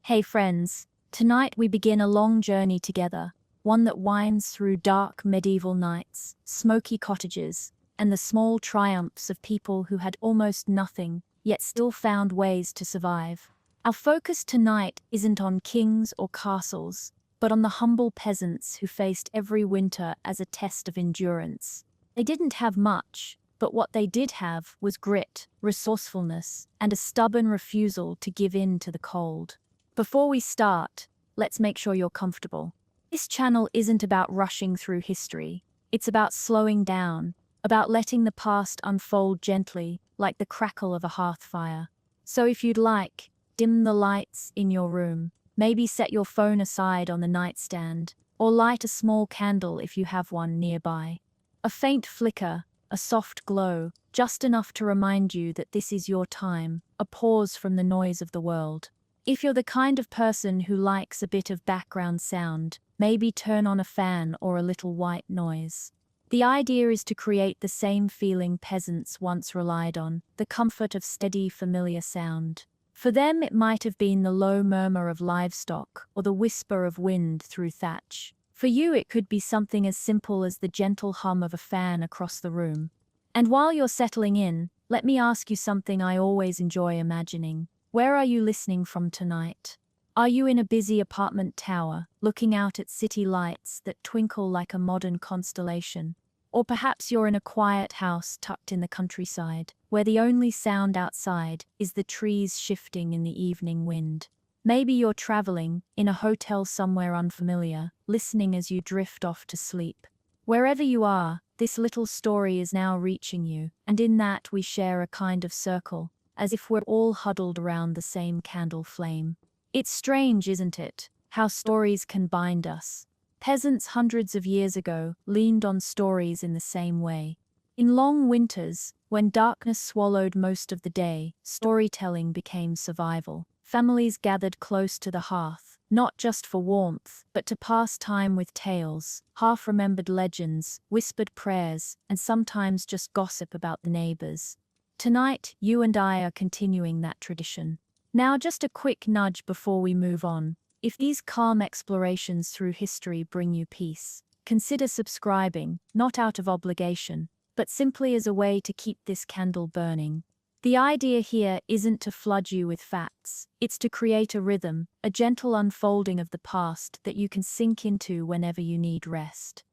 Hey friends, tonight we begin a long journey together, one that winds through dark medieval nights, smoky cottages, and the small triumphs of people who had almost nothing, yet still found ways to survive. Our focus tonight isn't on kings or castles, but on the humble peasants who faced every winter as a test of endurance. They didn't have much, but what they did have was grit, resourcefulness, and a stubborn refusal to give in to the cold. Before we start, let's make sure you're comfortable. This channel isn't about rushing through history. It's about slowing down, about letting the past unfold gently, like the crackle of a hearth fire. So if you'd like, dim the lights in your room, maybe set your phone aside on the nightstand, or light a small candle if you have one nearby. A faint flicker, a soft glow, just enough to remind you that this is your time, a pause from the noise of the world. If you're the kind of person who likes a bit of background sound, maybe turn on a fan or a little white noise. The idea is to create the same feeling peasants once relied on, the comfort of steady, familiar sound. For them, it might have been the low murmur of livestock or the whisper of wind through thatch. For you, it could be something as simple as the gentle hum of a fan across the room. And while you're settling in, let me ask you something I always enjoy imagining. Where are you listening from tonight? Are you in a busy apartment tower, looking out at city lights that twinkle like a modern constellation? Or perhaps you're in a quiet house tucked in the countryside, where the only sound outside is the trees shifting in the evening wind. Maybe you're traveling, in a hotel somewhere unfamiliar, listening as you drift off to sleep. Wherever you are, this little story is now reaching you, and in that we share a kind of circle, as if we're all huddled around the same candle flame. It's strange, isn't it, how stories can bind us? Peasants hundreds of years ago leaned on stories in the same way. In long winters, when darkness swallowed most of the day, storytelling became survival. Families gathered close to the hearth, not just for warmth, but to pass time with tales, half-remembered legends, whispered prayers, and sometimes just gossip about the neighbors. Tonight, you and I are continuing that tradition. Now, just a quick nudge before we move on. If these calm explorations through history bring you peace, consider subscribing, not out of obligation, but simply as a way to keep this candle burning. The idea here isn't to flood you with facts, it's to create a rhythm, a gentle unfolding of the past that you can sink into whenever you need rest.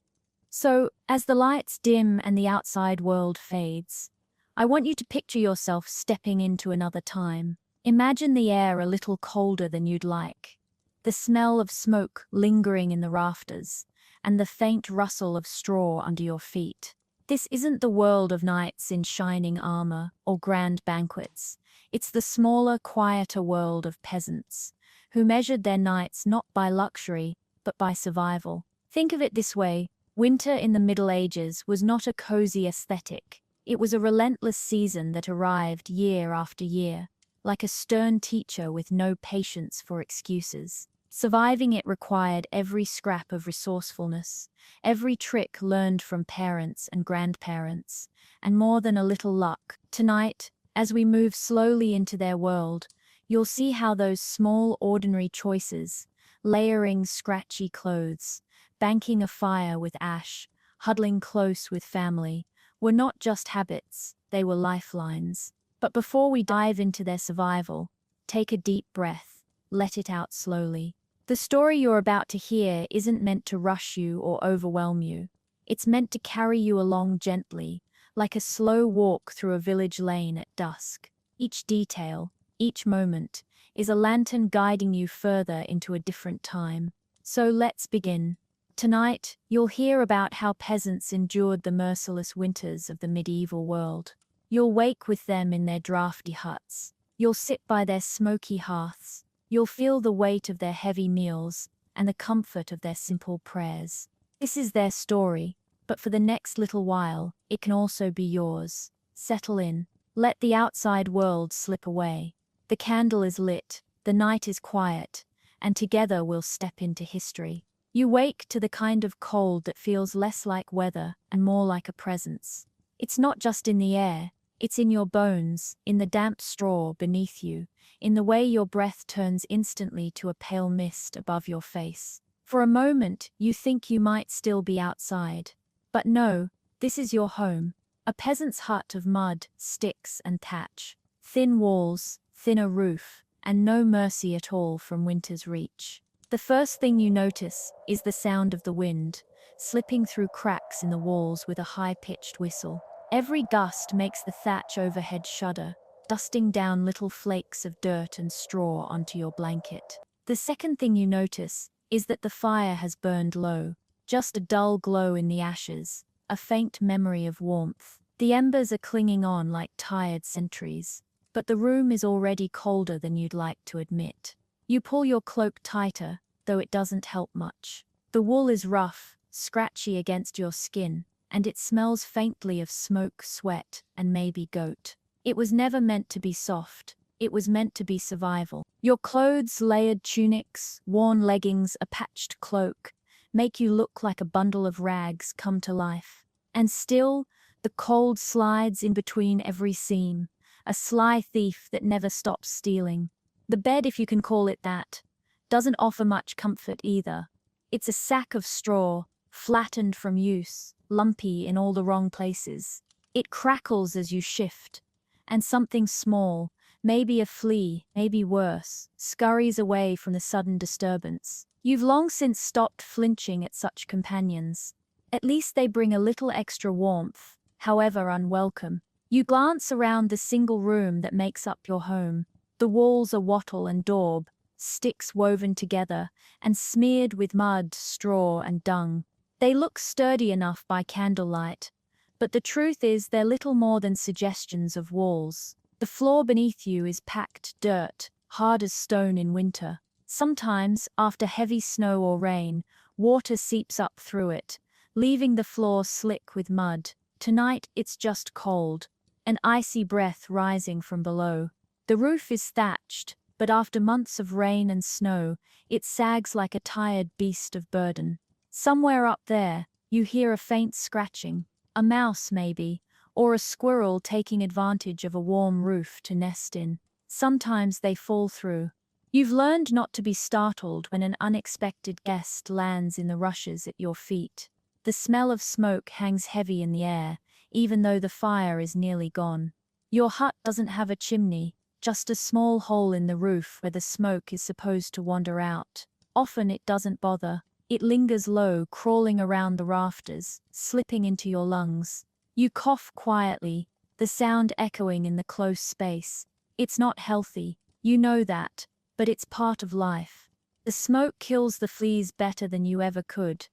So, as the lights dim and the outside world fades, I want you to picture yourself stepping into another time. Imagine the air a little colder than you'd like, the smell of smoke lingering in the rafters, and the faint rustle of straw under your feet. This isn't the world of knights in shining armor or grand banquets. It's the smaller, quieter world of peasants, who measured their nights not by luxury, but by survival. Think of it this way: winter in the Middle Ages was not a cozy aesthetic. It was a relentless season that arrived year after year, like a stern teacher with no patience for excuses. Surviving it required every scrap of resourcefulness, every trick learned from parents and grandparents, and more than a little luck. Tonight, as we move slowly into their world, you'll see how those small, ordinary choices, layering scratchy clothes, banking a fire with ash, huddling close with family, were not just habits, they were lifelines. But before we dive into their survival, take a deep breath, let it out slowly. The story you're about to hear isn't meant to rush you or overwhelm you. It's meant to carry you along gently, like a slow walk through a village lane at dusk. Each detail, each moment, is a lantern guiding you further into a different time. So let's begin. Tonight, you'll hear about how peasants endured the merciless winters of the medieval world. You'll wake with them in their drafty huts. You'll sit by their smoky hearths. You'll feel the weight of their heavy meals and the comfort of their simple prayers. This is their story, but for the next little while, it can also be yours. Settle in. Let the outside world slip away. The candle is lit, the night is quiet, and together we'll step into history. You wake to the kind of cold that feels less like weather and more like a presence. It's not just in the air, It's in your bones, in the damp straw beneath you, in the way your breath turns instantly to a pale mist above your face. For a moment, you think you might still be outside. But no, this is your home. A peasant's hut of mud, sticks, and thatch. Thin walls, thinner roof, and no mercy at all from winter's reach. The first thing you notice is the sound of the wind, slipping through cracks in the walls with a high-pitched whistle. Every gust makes the thatch overhead shudder, dusting down little flakes of dirt and straw onto your blanket. The second thing you notice is that the fire has burned low, just a dull glow in the ashes, a faint memory of warmth. The embers are clinging on like tired sentries, but the room is already colder than you'd like to admit. You pull your cloak tighter, though it doesn't help much. The wool is rough, scratchy against your skin, and it smells faintly of smoke, sweat, and maybe goat. It was never meant to be soft. It was meant to be survival. Your clothes, layered tunics, worn leggings, a patched cloak, make you look like a bundle of rags come to life. And still, the cold slides in between every seam, a sly thief that never stops stealing. The bed, if you can call it that, doesn't offer much comfort either. It's a sack of straw, flattened from use, lumpy in all the wrong places. It crackles as you shift, and something small, maybe a flea, maybe worse, scurries away from the sudden disturbance. You've long since stopped flinching at such companions. At least they bring a little extra warmth, however unwelcome. You glance around the single room that makes up your home. The walls are wattle and daub, sticks woven together and smeared with mud, straw, and dung. They look sturdy enough by candlelight, but the truth is they're little more than suggestions of walls. The floor beneath you is packed dirt, hard as stone in winter. Sometimes, after heavy snow or rain, water seeps up through it, leaving the floor slick with mud. Tonight it's just cold, an icy breath rising from below. The roof is thatched, but after months of rain and snow, it sags like a tired beast of burden. Somewhere up there, you hear a faint scratching, a mouse maybe, or a squirrel taking advantage of a warm roof to nest in. Sometimes they fall through. You've learned not to be startled when an unexpected guest lands in the rushes at your feet. The smell of smoke hangs heavy in the air, even though the fire is nearly gone. Your hut doesn't have a chimney, just a small hole in the roof where the smoke is supposed to wander out. Often it doesn't bother. It lingers low, crawling around the rafters, slipping into your lungs. You cough quietly, the sound echoing in the close space. It's not healthy, you know that, but it's part of life. The smoke kills the fleas better than you ever could,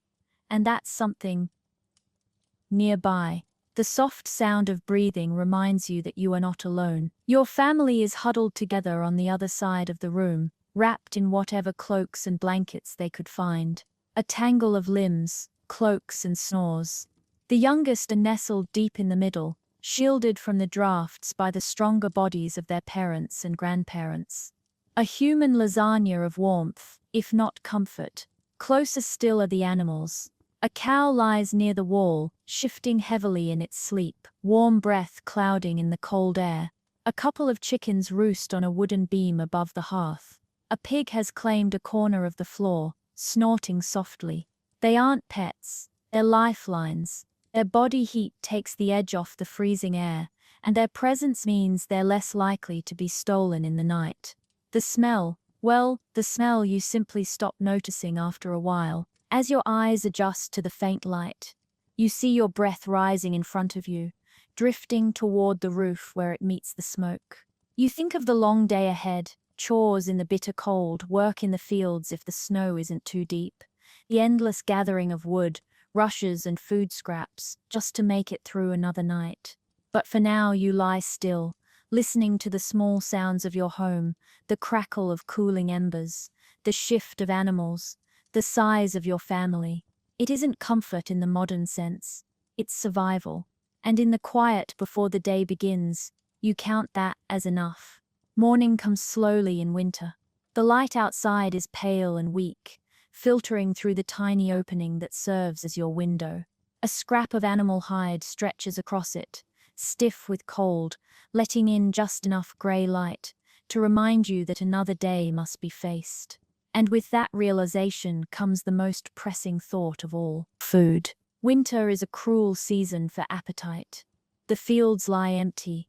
and that's something. Nearby, the soft sound of breathing reminds you that you are not alone. Your family is huddled together on the other side of the room, wrapped in whatever cloaks and blankets they could find. A tangle of limbs, cloaks and snores. The youngest are nestled deep in the middle, shielded from the drafts by the stronger bodies of their parents and grandparents. A human lasagna of warmth, if not comfort. Closer still are the animals. A cow lies near the wall, shifting heavily in its sleep, warm breath clouding in the cold air. A couple of chickens roost on a wooden beam above the hearth. A pig has claimed a corner of the floor, snorting softly. They aren't pets, they're lifelines. Their body heat takes the edge off the freezing air, and their presence means they're less likely to be stolen in the night. The smell, well, the smell you simply stop noticing after a while. As your eyes adjust to the faint light, you see your breath rising in front of you, drifting toward the roof where it meets the smoke. You think of the long day ahead, chores in the bitter cold, work in the fields if the snow isn't too deep, the endless gathering of wood, rushes and food scraps, just to make it through another night. But for now you lie still, listening to the small sounds of your home, the crackle of cooling embers, the shift of animals, the sighs of your family. It isn't comfort in the modern sense, it's survival. And in the quiet before the day begins, you count that as enough. Morning comes slowly in winter. The light outside is pale and weak, filtering through the tiny opening that serves as your window. A scrap of animal hide stretches across it, stiff with cold, letting in just enough grey light to remind you that another day must be faced. And with that realization comes the most pressing thought of all: food. Winter is a cruel season for appetite. The fields lie empty,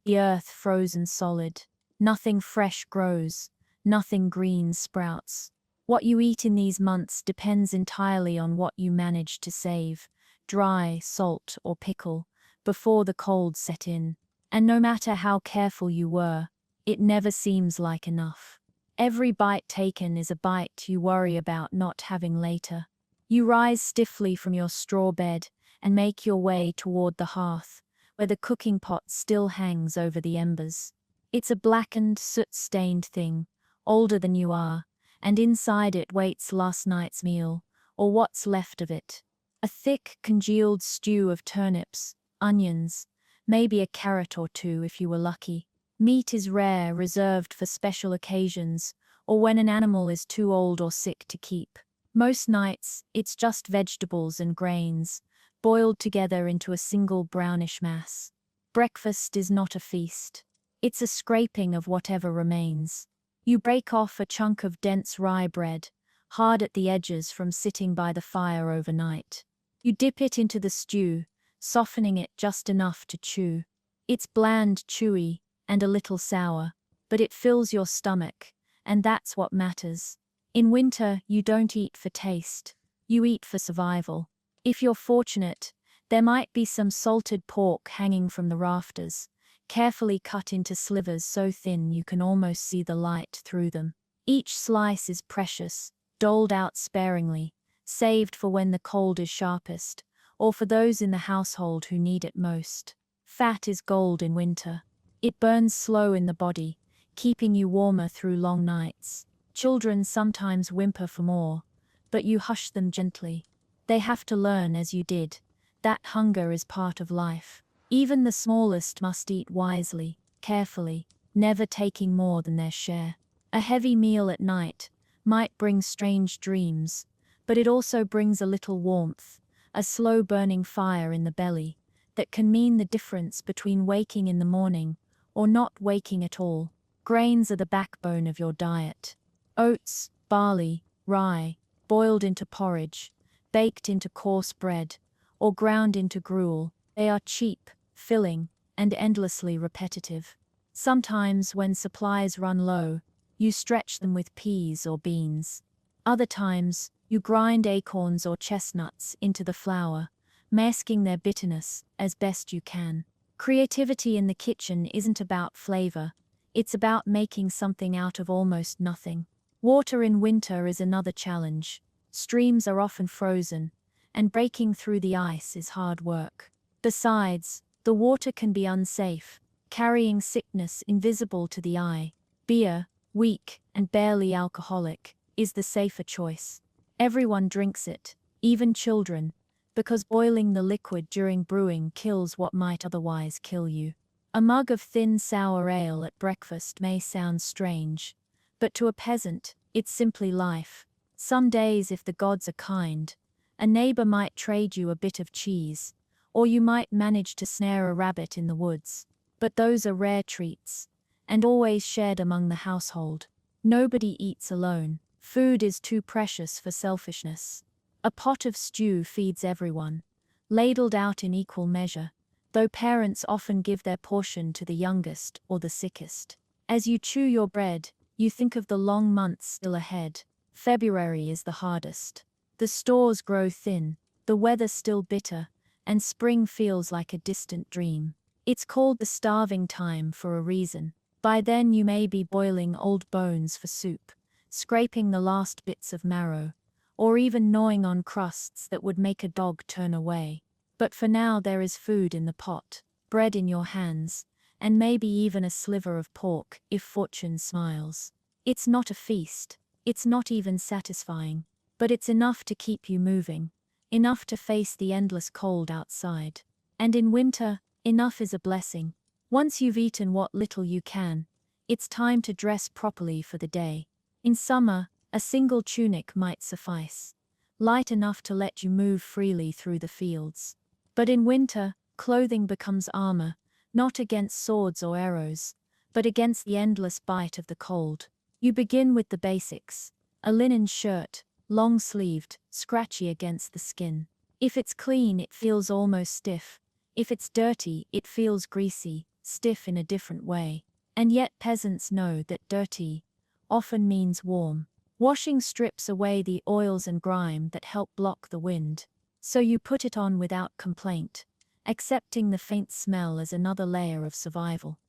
the earth frozen solid. Nothing fresh grows, nothing green sprouts. What you eat in these months depends entirely on what you manage to save, dry, salt, or pickle, before the cold set in. And no matter how careful you were, it never seems like enough. Every bite taken is a bite you worry about not having later. You rise stiffly from your straw bed and make your way toward the hearth, where the cooking pot still hangs over the embers. It's a blackened, soot-stained thing, older than you are, and inside it waits last night's meal, or what's left of it. A thick, congealed stew of turnips, onions, maybe a carrot or two if you were lucky. Meat is rare, reserved for special occasions, or when an animal is too old or sick to keep. Most nights, it's just vegetables and grains, boiled together into a single brownish mass. Breakfast is not a feast. It's a scraping of whatever remains. You break off a chunk of dense rye bread, hard at the edges from sitting by the fire overnight. You dip it into the stew, softening it just enough to chew. It's bland, chewy, and a little sour, but it fills your stomach, and that's what matters. In winter, you don't eat for taste. You eat for survival. If you're fortunate, there might be some salted pork hanging from the rafters, carefully cut into slivers so thin you can almost see the light through them. Each slice is precious, doled out sparingly, saved for when the cold is sharpest, or for those in the household who need it most. Fat is gold in winter. It burns slow in the body, keeping you warmer through long nights. Children sometimes whimper for more, but you hush them gently. They have to learn as you did. That hunger is part of life. Even the smallest must eat wisely, carefully, never taking more than their share. A heavy meal at night might bring strange dreams, but it also brings a little warmth, a slow-burning fire in the belly, that can mean the difference between waking in the morning or not waking at all. Grains are the backbone of your diet. Oats, barley, rye, boiled into porridge, baked into coarse bread, or ground into gruel. They are cheap, filling, and endlessly repetitive. Sometimes, when supplies run low, you stretch them with peas or beans. Other times, you grind acorns or chestnuts into the flour, masking their bitterness as best you can. Creativity in the kitchen isn't about flavor, it's about making something out of almost nothing. Water in winter is another challenge. Streams are often frozen, and breaking through the ice is hard work. Besides, the water can be unsafe, carrying sickness invisible to the eye. Beer, weak and barely alcoholic, is the safer choice. Everyone drinks it, even children, because boiling the liquid during brewing kills what might otherwise kill you. A mug of thin sour ale at breakfast may sound strange, but to a peasant, it's simply life. Some days, if the gods are kind, a neighbor might trade you a bit of cheese, or you might manage to snare a rabbit in the woods. But those are rare treats, and always shared among the household. Nobody eats alone. Food is too precious for selfishness. A pot of stew feeds everyone, ladled out in equal measure, though parents often give their portion to the youngest or the sickest. As you chew your bread, you think of the long months still ahead. February is the hardest. The stores grow thin, the weather still bitter, and spring feels like a distant dream. It's called the starving time for a reason. By then you may be boiling old bones for soup, scraping the last bits of marrow, or even gnawing on crusts that would make a dog turn away. But for now there is food in the pot, bread in your hands, and maybe even a sliver of pork if fortune smiles. It's not a feast, it's not even satisfying, but it's enough to keep you moving, enough to face the endless cold outside. And in winter, enough is a blessing. Once you've eaten what little you can, it's time to dress properly for the day. In summer, a single tunic might suffice, light enough to let you move freely through the fields. But in winter, Clothing becomes armor, not against swords or arrows, but against the endless bite of the cold. You begin with the basics: a linen shirt, long-sleeved, scratchy against the skin. If it's clean, it feels almost stiff. If it's dirty, it feels greasy, stiff in a different way. And yet peasants know that dirty often means warm. Washing strips away the oils and grime that help block the wind. So you put it on without complaint, accepting the faint smell as another layer of survival.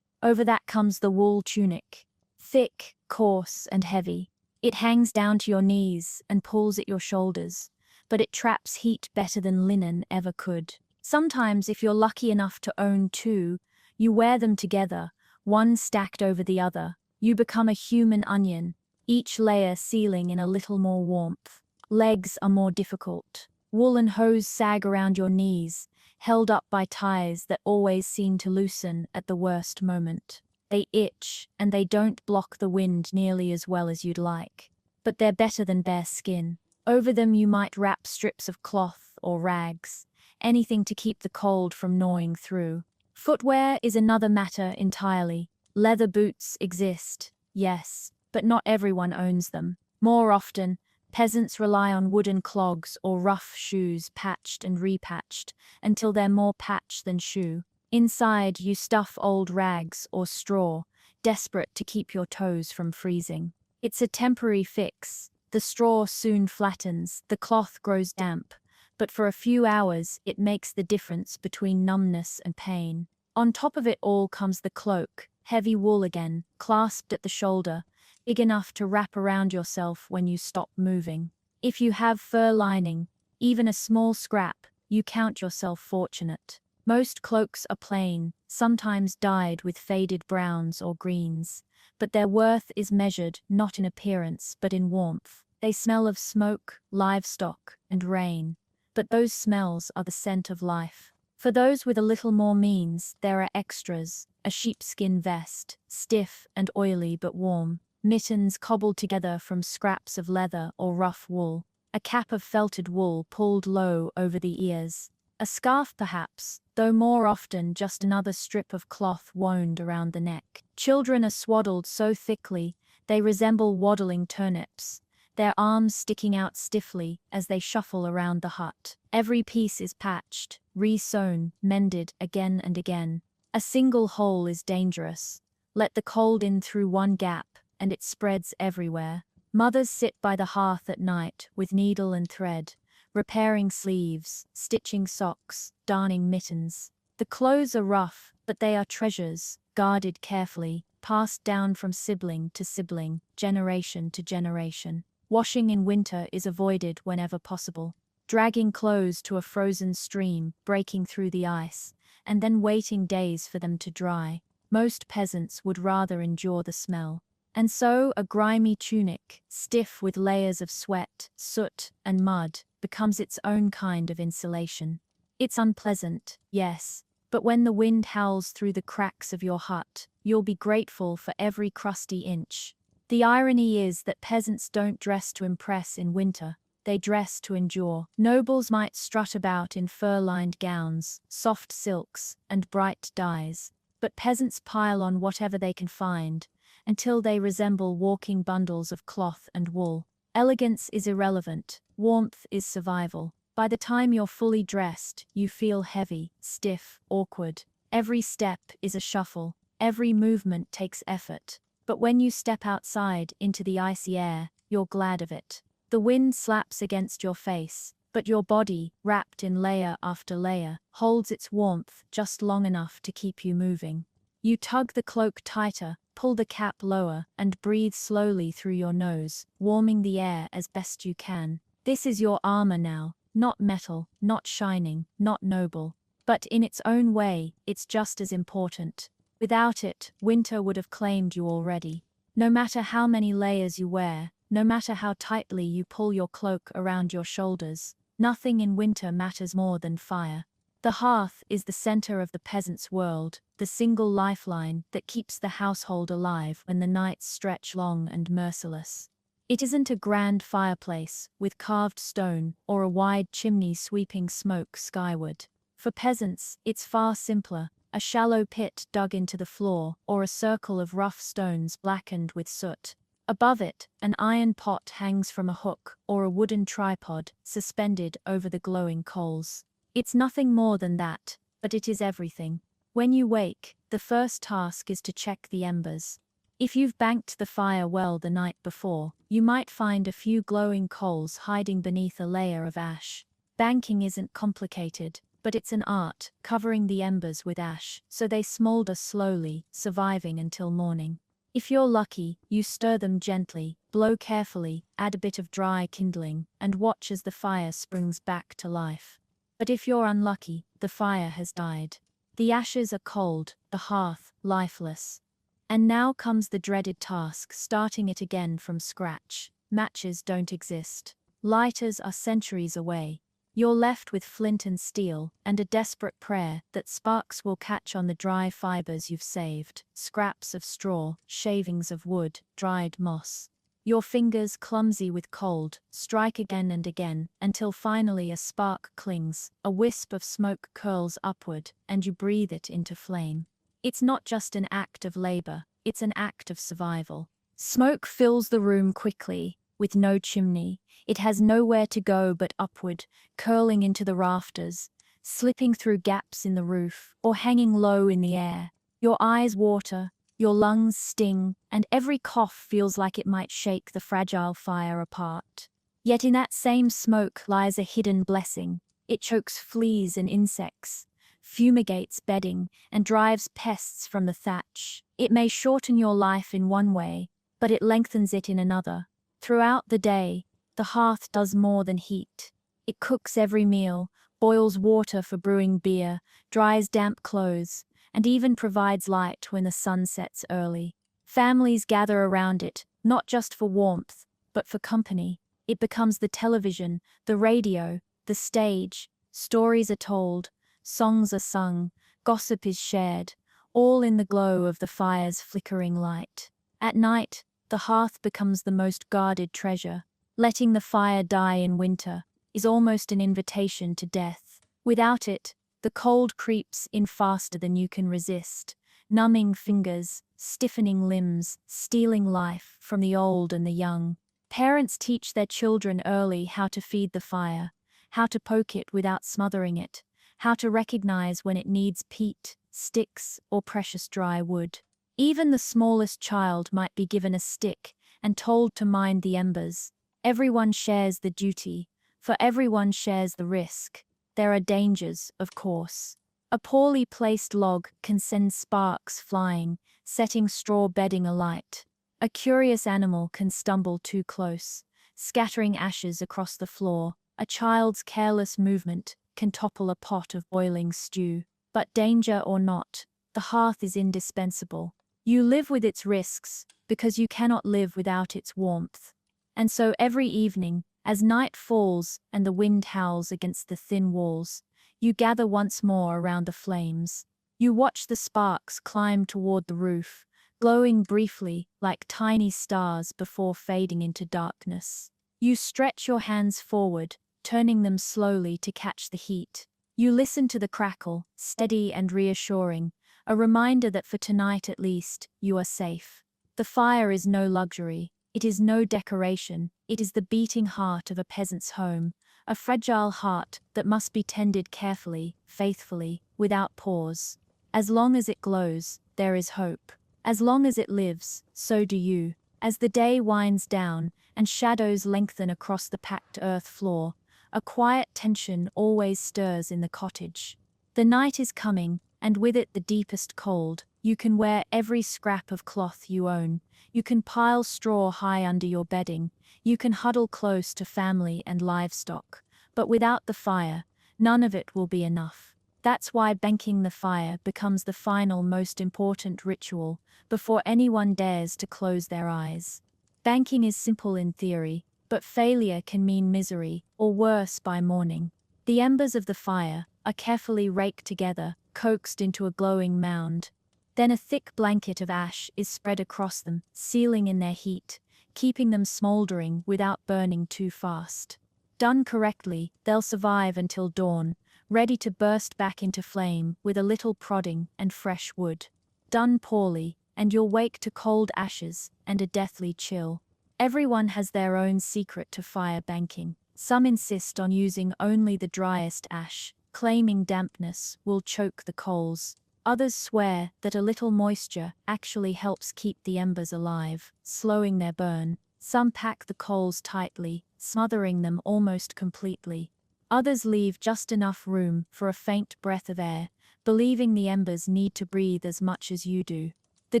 Over that comes the wool tunic. Thick, coarse, and heavy. It hangs down to your knees and pulls at your shoulders, but it traps heat better than linen ever could. Sometimes, if you're lucky enough to own two, you wear them together, one stacked over the other. You become a human onion, each layer sealing in a little more warmth. Legs are more difficult. Woolen hose sag around your knees, held up by ties that always seem to loosen at the worst moment. They itch, and they don't block the wind nearly as well as you'd like. But they're better than bare skin. Over them you might wrap strips of cloth or rags, anything to keep the cold from gnawing through. Footwear is another matter entirely. Leather boots exist, yes, but not everyone owns them. More often, peasants rely on wooden clogs or rough shoes patched and repatched until they're more patch than shoe. Inside, you stuff old rags or straw, desperate to keep your toes from freezing. It's a temporary fix. The straw soon flattens, the cloth grows damp, but for a few hours it makes the difference between numbness and pain. On top of it all comes the cloak, heavy wool again, clasped at the shoulder, big enough to wrap around yourself when you stop moving. If you have fur lining, even a small scrap, you count yourself fortunate. Most cloaks are plain, sometimes dyed with faded browns or greens, but their worth is measured not in appearance but in warmth. They smell of smoke, livestock, and rain, but those smells are the scent of life. For those with a little more means, there are extras: a sheepskin vest, stiff and oily but warm, mittens cobbled together from scraps of leather or rough wool, a cap of felted wool pulled low over the ears, a scarf perhaps, though more often just another strip of cloth wound around the neck. Children are swaddled so thickly they resemble waddling turnips, their arms sticking out stiffly as they shuffle around the hut. Every piece is patched, re-sewn, mended again and again. A single hole is dangerous. Let the cold in through one gap, and it spreads everywhere. Mothers sit by the hearth at night with needle and thread, repairing sleeves, stitching socks, darning mittens. The clothes are rough, but they are treasures, guarded carefully, passed down from sibling to sibling, generation to generation. Washing in winter is avoided whenever possible. Dragging clothes to a frozen stream, breaking through the ice, and then waiting days for them to dry. Most peasants would rather endure the smell. And so a grimy tunic, stiff with layers of sweat, soot, and mud, becomes its own kind of insulation. It's unpleasant, yes, but when the wind howls through the cracks of your hut, you'll be grateful for every crusty inch. The irony is that peasants don't dress to impress in winter, they dress to endure. Nobles might strut about in fur-lined gowns, soft silks, and bright dyes, but peasants pile on whatever they can find, until they resemble walking bundles of cloth and wool. Elegance is irrelevant, warmth is survival. By the time you're fully dressed, you feel heavy, stiff, awkward. Every step is a shuffle, every movement takes effort. But when you step outside into the icy air, you're glad of it. The wind slaps against your face, but your body, wrapped in layer after layer, holds its warmth just long enough to keep you moving. You tug the cloak tighter, pull the cap lower, and breathe slowly through your nose, warming the air as best you can. This is your armor now, not metal, not shining, not noble. But in its own way, it's just as important. Without it, winter would have claimed you already. No matter how many layers you wear, no matter how tightly you pull your cloak around your shoulders, nothing in winter matters more than fire. The hearth is the center of the peasant's world, the single lifeline that keeps the household alive when the nights stretch long and merciless. It isn't a grand fireplace with carved stone or a wide chimney sweeping smoke skyward. For peasants, it's far simpler: a shallow pit dug into the floor, or a circle of rough stones blackened with soot. Above it, an iron pot hangs from a hook or a wooden tripod suspended over the glowing coals. It's nothing more than that, but it is everything. When you wake, the first task is to check the embers. If you've banked the fire well the night before, you might find a few glowing coals hiding beneath a layer of ash. Banking isn't complicated, but it's an art, covering the embers with ash so they smolder slowly, surviving until morning. If you're lucky, you stir them gently, blow carefully, add a bit of dry kindling, and watch as the fire springs back to life. But if you're unlucky, the fire has died. The ashes are cold, the hearth lifeless. And now comes the dreaded task: starting it again from scratch. Matches don't exist. Lighters are centuries away. You're left with flint and steel, and a desperate prayer that sparks will catch on the dry fibers you've saved: scraps of straw, shavings of wood, dried moss. Your fingers, clumsy with cold, strike again and again, until finally a spark clings, a wisp of smoke curls upward, and you breathe it into flame. It's not just an act of labor, it's an act of survival. Smoke fills the room quickly. With no chimney, it has nowhere to go but upward, curling into the rafters, slipping through gaps in the roof, or hanging low in the air. Your eyes water, your lungs sting, and every cough feels like it might shake the fragile fire apart. Yet in that same smoke lies a hidden blessing. It chokes fleas and insects, fumigates bedding, and drives pests from the thatch. It may shorten your life in one way, but it lengthens it in another. Throughout the day, the hearth does more than heat. It cooks every meal, boils water for brewing beer, dries damp clothes, and even provides light when the sun sets early. Families gather around it, not just for warmth, but for company. It becomes the television, the radio, the stage. Stories are told, songs are sung, gossip is shared, all in the glow of the fire's flickering light. At night, the hearth becomes the most guarded treasure. Letting the fire die in winter is almost an invitation to death. Without it, the cold creeps in faster than you can resist, numbing fingers, stiffening limbs, stealing life from the old and the young. Parents teach their children early how to feed the fire, how to poke it without smothering it, how to recognize when it needs peat, sticks, or precious dry wood. Even the smallest child might be given a stick and told to mind the embers. Everyone shares the duty, for everyone shares the risk. There are dangers, of course. A poorly placed log can send sparks flying, setting straw bedding alight. A curious animal can stumble too close, scattering ashes across the floor. A child's careless movement can topple a pot of boiling stew. But danger or not, the hearth is indispensable. You live with its risks, because you cannot live without its warmth. And so every evening, as night falls and the wind howls against the thin walls, you gather once more around the flames. You watch the sparks climb toward the roof, glowing briefly like tiny stars before fading into darkness. You stretch your hands forward, turning them slowly to catch the heat. You listen to the crackle, steady and reassuring, a reminder that for tonight at least, you are safe. The fire is no luxury, it is no decoration, it is the beating heart of a peasant's home, a fragile heart that must be tended carefully, faithfully, without pause. As long as it glows, there is hope. As long as it lives, so do you. As the day winds down and shadows lengthen across the packed earth floor, a quiet tension always stirs in the cottage. The night is coming, and with it the deepest cold. You can wear every scrap of cloth you own. You can pile straw high under your bedding. You can huddle close to family and livestock. But without the fire, none of it will be enough. That's why banking the fire becomes the final, most important ritual before anyone dares to close their eyes. Banking is simple in theory, but failure can mean misery, or worse by morning. The embers of the fire are carefully raked together, coaxed into a glowing mound. Then a thick blanket of ash is spread across them, sealing in their heat, keeping them smoldering without burning too fast. Done correctly, they'll survive until dawn, ready to burst back into flame with a little prodding and fresh wood. Done poorly, and you'll wake to cold ashes and a deathly chill. Everyone has their own secret to fire banking. Some insist on using only the driest ash, claiming dampness will choke the coals. Others swear that a little moisture actually helps keep the embers alive, slowing their burn. Some pack the coals tightly, smothering them almost completely. Others leave just enough room for a faint breath of air, believing the embers need to breathe as much as you do. The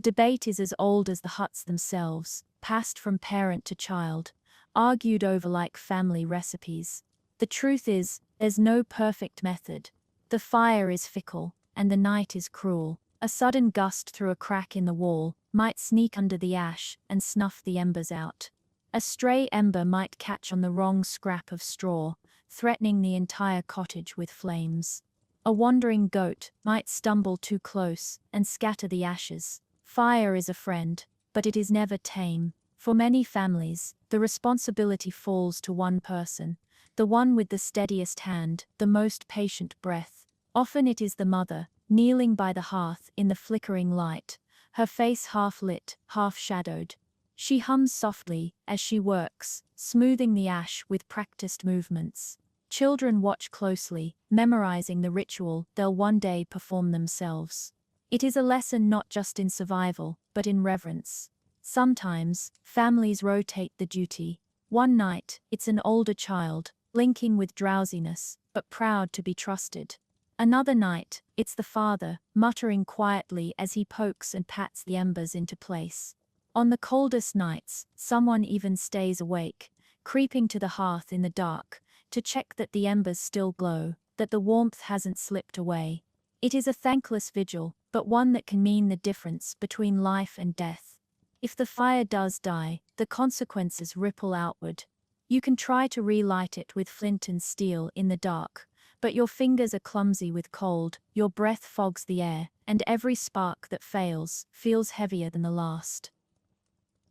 debate is as old as the huts themselves, passed from parent to child, argued over like family recipes. The truth is, there's no perfect method. The fire is fickle, and the night is cruel. A sudden gust through a crack in the wall might sneak under the ash and snuff the embers out. A stray ember might catch on the wrong scrap of straw, threatening the entire cottage with flames. A wandering goat might stumble too close and scatter the ashes. Fire is a friend, but it is never tame. For many families, the responsibility falls to one person, the one with the steadiest hand, the most patient breath. Often it is the mother, kneeling by the hearth in the flickering light, her face half lit, half shadowed. She hums softly as she works, smoothing the ash with practiced movements. Children watch closely, memorizing the ritual they'll one day perform themselves. It is a lesson not just in survival, but in reverence. Sometimes, families rotate the duty. One night, it's an older child, blinking with drowsiness, but proud to be trusted. Another night, it's the father, muttering quietly as he pokes and pats the embers into place. On the coldest nights, someone even stays awake, creeping to the hearth in the dark, to check that the embers still glow, that the warmth hasn't slipped away. It is a thankless vigil, but one that can mean the difference between life and death. If the fire does die, the consequences ripple outward. You can try to relight it with flint and steel in the dark, but your fingers are clumsy with cold, your breath fogs the air, and every spark that fails feels heavier than the last.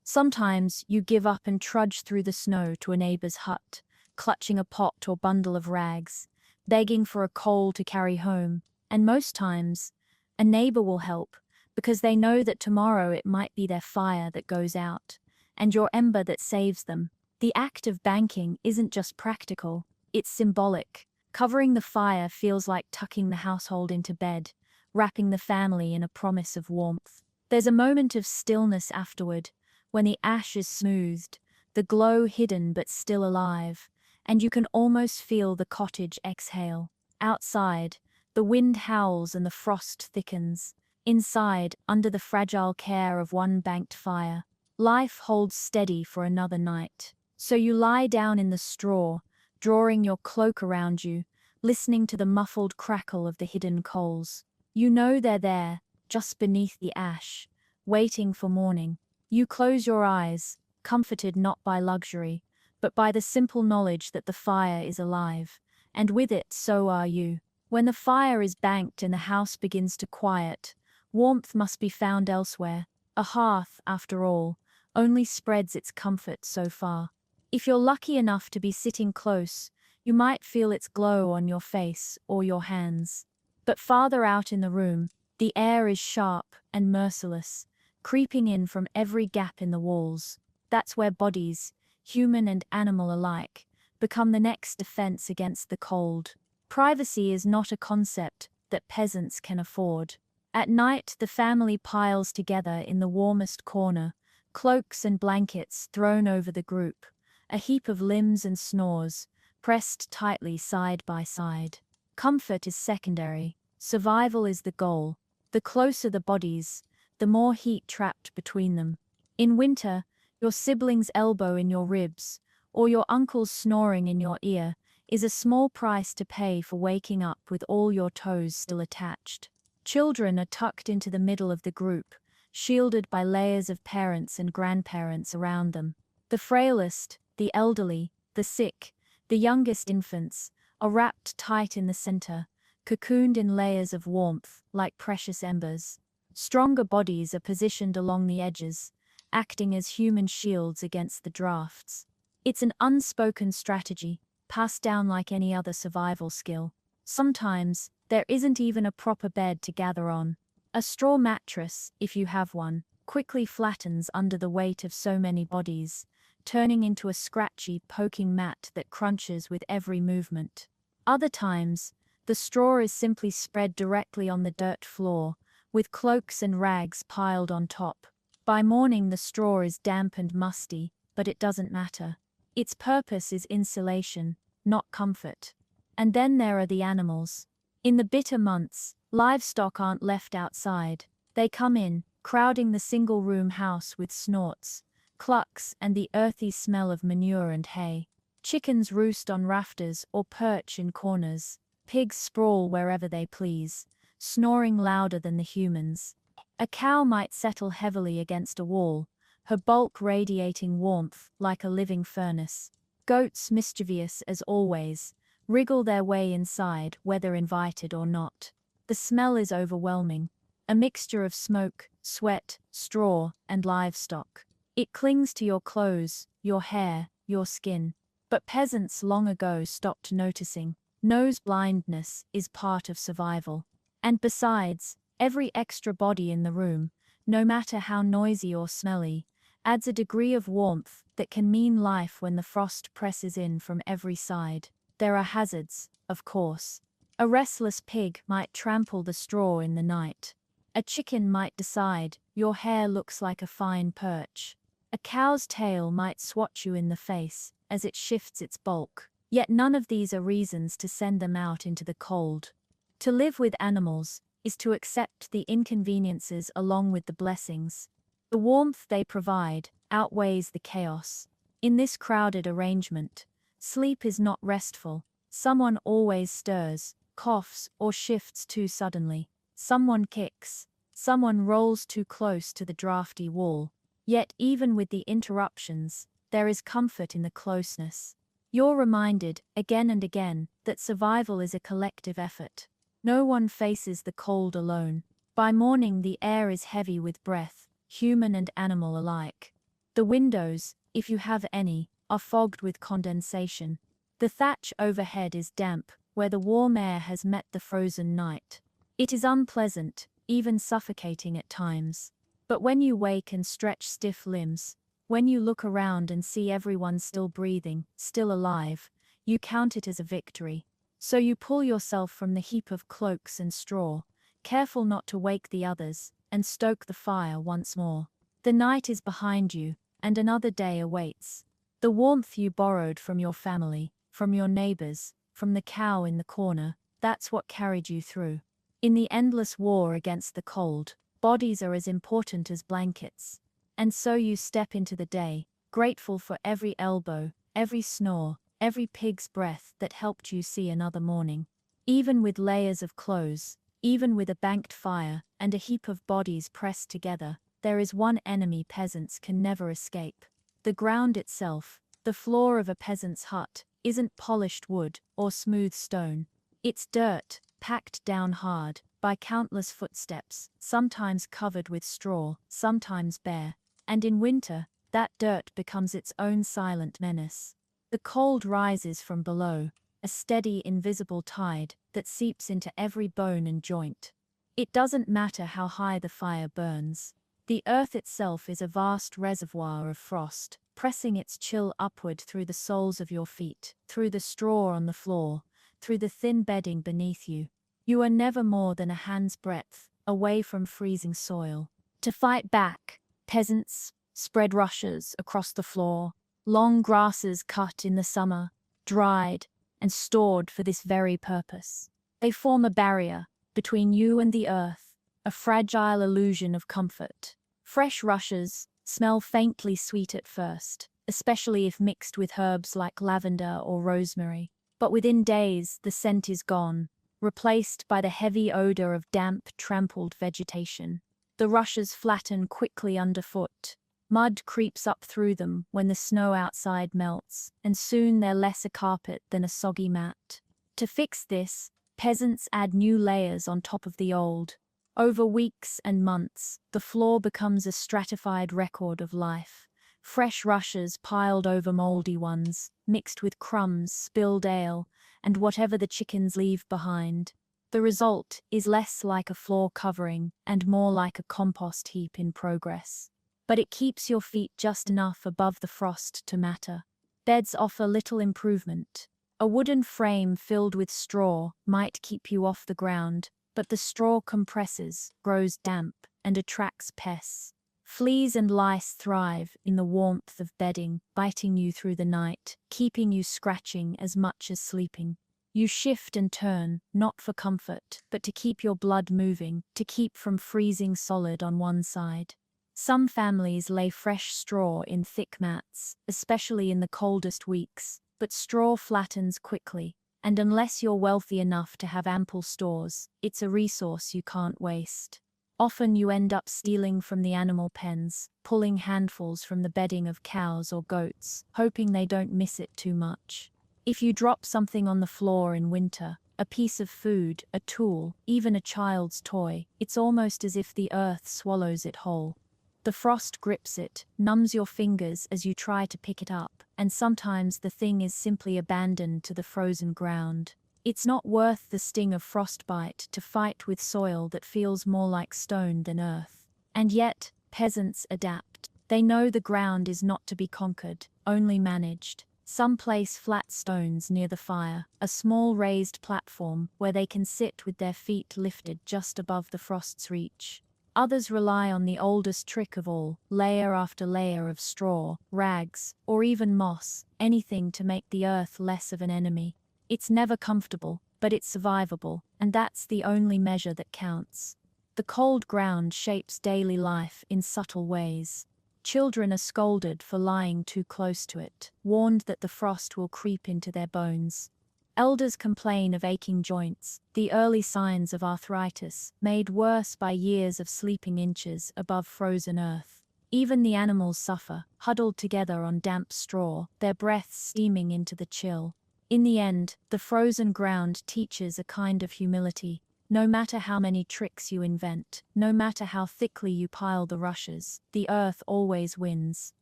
Sometimes you give up and trudge through the snow to a neighbor's hut, clutching a pot or bundle of rags, begging for a coal to carry home, and most times, a neighbor will help, because they know that tomorrow it might be their fire that goes out, and your ember that saves them. The act of banking isn't just practical, it's symbolic. Covering the fire feels like tucking the household into bed, wrapping the family in a promise of warmth. There's a moment of stillness afterward, when the ash is smoothed, the glow hidden but still alive, and you can almost feel the cottage exhale. Outside, the wind howls and the frost thickens. Inside, under the fragile care of one banked fire, life holds steady for another night. So you lie down in the straw, drawing your cloak around you, listening to the muffled crackle of the hidden coals. You know they're there, just beneath the ash, waiting for morning. You close your eyes, comforted not by luxury, but by the simple knowledge that the fire is alive, and with it so are you. When the fire is banked and the house begins to quiet, warmth must be found elsewhere. A hearth, after all, only spreads its comfort so far. If you're lucky enough to be sitting close, you might feel its glow on your face or your hands. But farther out in the room, the air is sharp and merciless, creeping in from every gap in the walls. That's where bodies, human and animal alike, become the next defense against the cold. Privacy is not a concept that peasants can afford. At night, the family piles together in the warmest corner, cloaks and blankets thrown over the group, a heap of limbs and snores, pressed tightly side by side. Comfort is secondary, survival is the goal. The closer the bodies, the more heat trapped between them. In winter, your sibling's elbow in your ribs, or your uncle's snoring in your ear, is a small price to pay for waking up with all your toes still attached. Children are tucked into the middle of the group, shielded by layers of parents and grandparents around them. The frailest, the elderly, the sick, the youngest infants, are wrapped tight in the center, cocooned in layers of warmth, like precious embers. Stronger bodies are positioned along the edges, acting as human shields against the drafts. It's an unspoken strategy, passed down like any other survival skill. Sometimes, there isn't even a proper bed to gather on. A straw mattress, if you have one, quickly flattens under the weight of so many bodies, turning into a scratchy, poking mat that crunches with every movement. Other times, the straw is simply spread directly on the dirt floor, with cloaks and rags piled on top. By morning, the straw is damp and musty, but it doesn't matter. Its purpose is insulation, not comfort. And then there are the animals. In the bitter months, livestock aren't left outside. They come in, crowding the single-room house with snorts, clucks, and the earthy smell of manure and hay. Chickens roost on rafters or perch in corners. Pigs sprawl wherever they please, snoring louder than the humans. A cow might settle heavily against a wall, her bulk radiating warmth like a living furnace. Goats, mischievous as always, wriggle their way inside, whether invited or not. The smell is overwhelming, a mixture of smoke, sweat, straw, and livestock. It clings to your clothes, your hair, your skin. But peasants long ago stopped noticing. Nose blindness is part of survival. And besides, every extra body in the room, no matter how noisy or smelly, adds a degree of warmth that can mean life when the frost presses in from every side. There are hazards, of course. A restless pig might trample the straw in the night. A chicken might decide your hair looks like a fine perch. A cow's tail might swat you in the face as it shifts its bulk. Yet none of these are reasons to send them out into the cold. To live with animals is to accept the inconveniences along with the blessings. The warmth they provide outweighs the chaos. In this crowded arrangement, sleep is not restful. Someone always stirs, coughs, or shifts too suddenly. Someone kicks. Someone rolls too close to the drafty wall. Yet even with the interruptions, there is comfort in the closeness. You're reminded, again and again, that survival is a collective effort. No one faces the cold alone. By morning, the air is heavy with breath, human and animal alike. The windows, if you have any, are fogged with condensation. The thatch overhead is damp, where the warm air has met the frozen night. It is unpleasant, even suffocating at times. But when you wake and stretch stiff limbs, when you look around and see everyone still breathing, still alive, you count it as a victory. So you pull yourself from the heap of cloaks and straw, careful not to wake the others, and stoke the fire once more. The night is behind you, and another day awaits. The warmth you borrowed from your family, from your neighbors, from the cow in the corner, that's what carried you through. In the endless war against the cold, bodies are as important as blankets. And so you step into the day, grateful for every elbow, every snore, every pig's breath that helped you see another morning. Even with layers of clothes, even with a banked fire and a heap of bodies pressed together, there is one enemy peasants can never escape. The ground itself, the floor of a peasant's hut, isn't polished wood or smooth stone. It's dirt, packed down hard by countless footsteps, sometimes covered with straw, sometimes bare. And in winter, that dirt becomes its own silent menace. The cold rises from below, a steady, invisible tide that seeps into every bone and joint. It doesn't matter how high the fire burns. The earth itself is a vast reservoir of frost, pressing its chill upward through the soles of your feet, through the straw on the floor, through the thin bedding beneath you. You are never more than a hand's breadth away from freezing soil. To fight back, peasants spread rushes across the floor, long grasses cut in the summer, dried and stored for this very purpose. They form a barrier between you and the earth, a fragile illusion of comfort. Fresh rushes smell faintly sweet at first, especially if mixed with herbs like lavender or rosemary. But within days, the scent is gone, replaced by the heavy odor of damp, trampled vegetation. The rushes flatten quickly underfoot. Mud creeps up through them when the snow outside melts, and soon they're less a carpet than a soggy mat. To fix this, peasants add new layers on top of the old. Over weeks and months, the floor becomes a stratified record of life. Fresh rushes piled over moldy ones, mixed with crumbs, spilled ale, and whatever the chickens leave behind. The result is less like a floor covering and more like a compost heap in progress. But it keeps your feet just enough above the frost to matter. Beds offer little improvement. A wooden frame filled with straw might keep you off the ground, but the straw compresses, grows damp, and attracts pests. Fleas and lice thrive in the warmth of bedding, biting you through the night, keeping you scratching as much as sleeping. You shift and turn, not for comfort, but to keep your blood moving, to keep from freezing solid on one side. Some families lay fresh straw in thick mats, especially in the coldest weeks, but straw flattens quickly, and unless you're wealthy enough to have ample stores, it's a resource you can't waste. Often you end up stealing from the animal pens, pulling handfuls from the bedding of cows or goats, hoping they don't miss it too much. If you drop something on the floor in winter, a piece of food, a tool, even a child's toy, it's almost as if the earth swallows it whole. The frost grips it, numbs your fingers as you try to pick it up, and sometimes the thing is simply abandoned to the frozen ground. It's not worth the sting of frostbite to fight with soil that feels more like stone than earth. And yet, peasants adapt. They know the ground is not to be conquered, only managed. Some place flat stones near the fire, a small raised platform where they can sit with their feet lifted just above the frost's reach. Others rely on the oldest trick of all, layer after layer of straw, rags, or even moss, anything to make the earth less of an enemy. It's never comfortable, but it's survivable, and that's the only measure that counts. The cold ground shapes daily life in subtle ways. Children are scolded for lying too close to it, warned that the frost will creep into their bones. Elders complain of aching joints, the early signs of arthritis, made worse by years of sleeping inches above frozen earth. Even the animals suffer, huddled together on damp straw, their breaths steaming into the chill. In the end, the frozen ground teaches a kind of humility. No matter how many tricks you invent, no matter how thickly you pile the rushes, the earth always wins.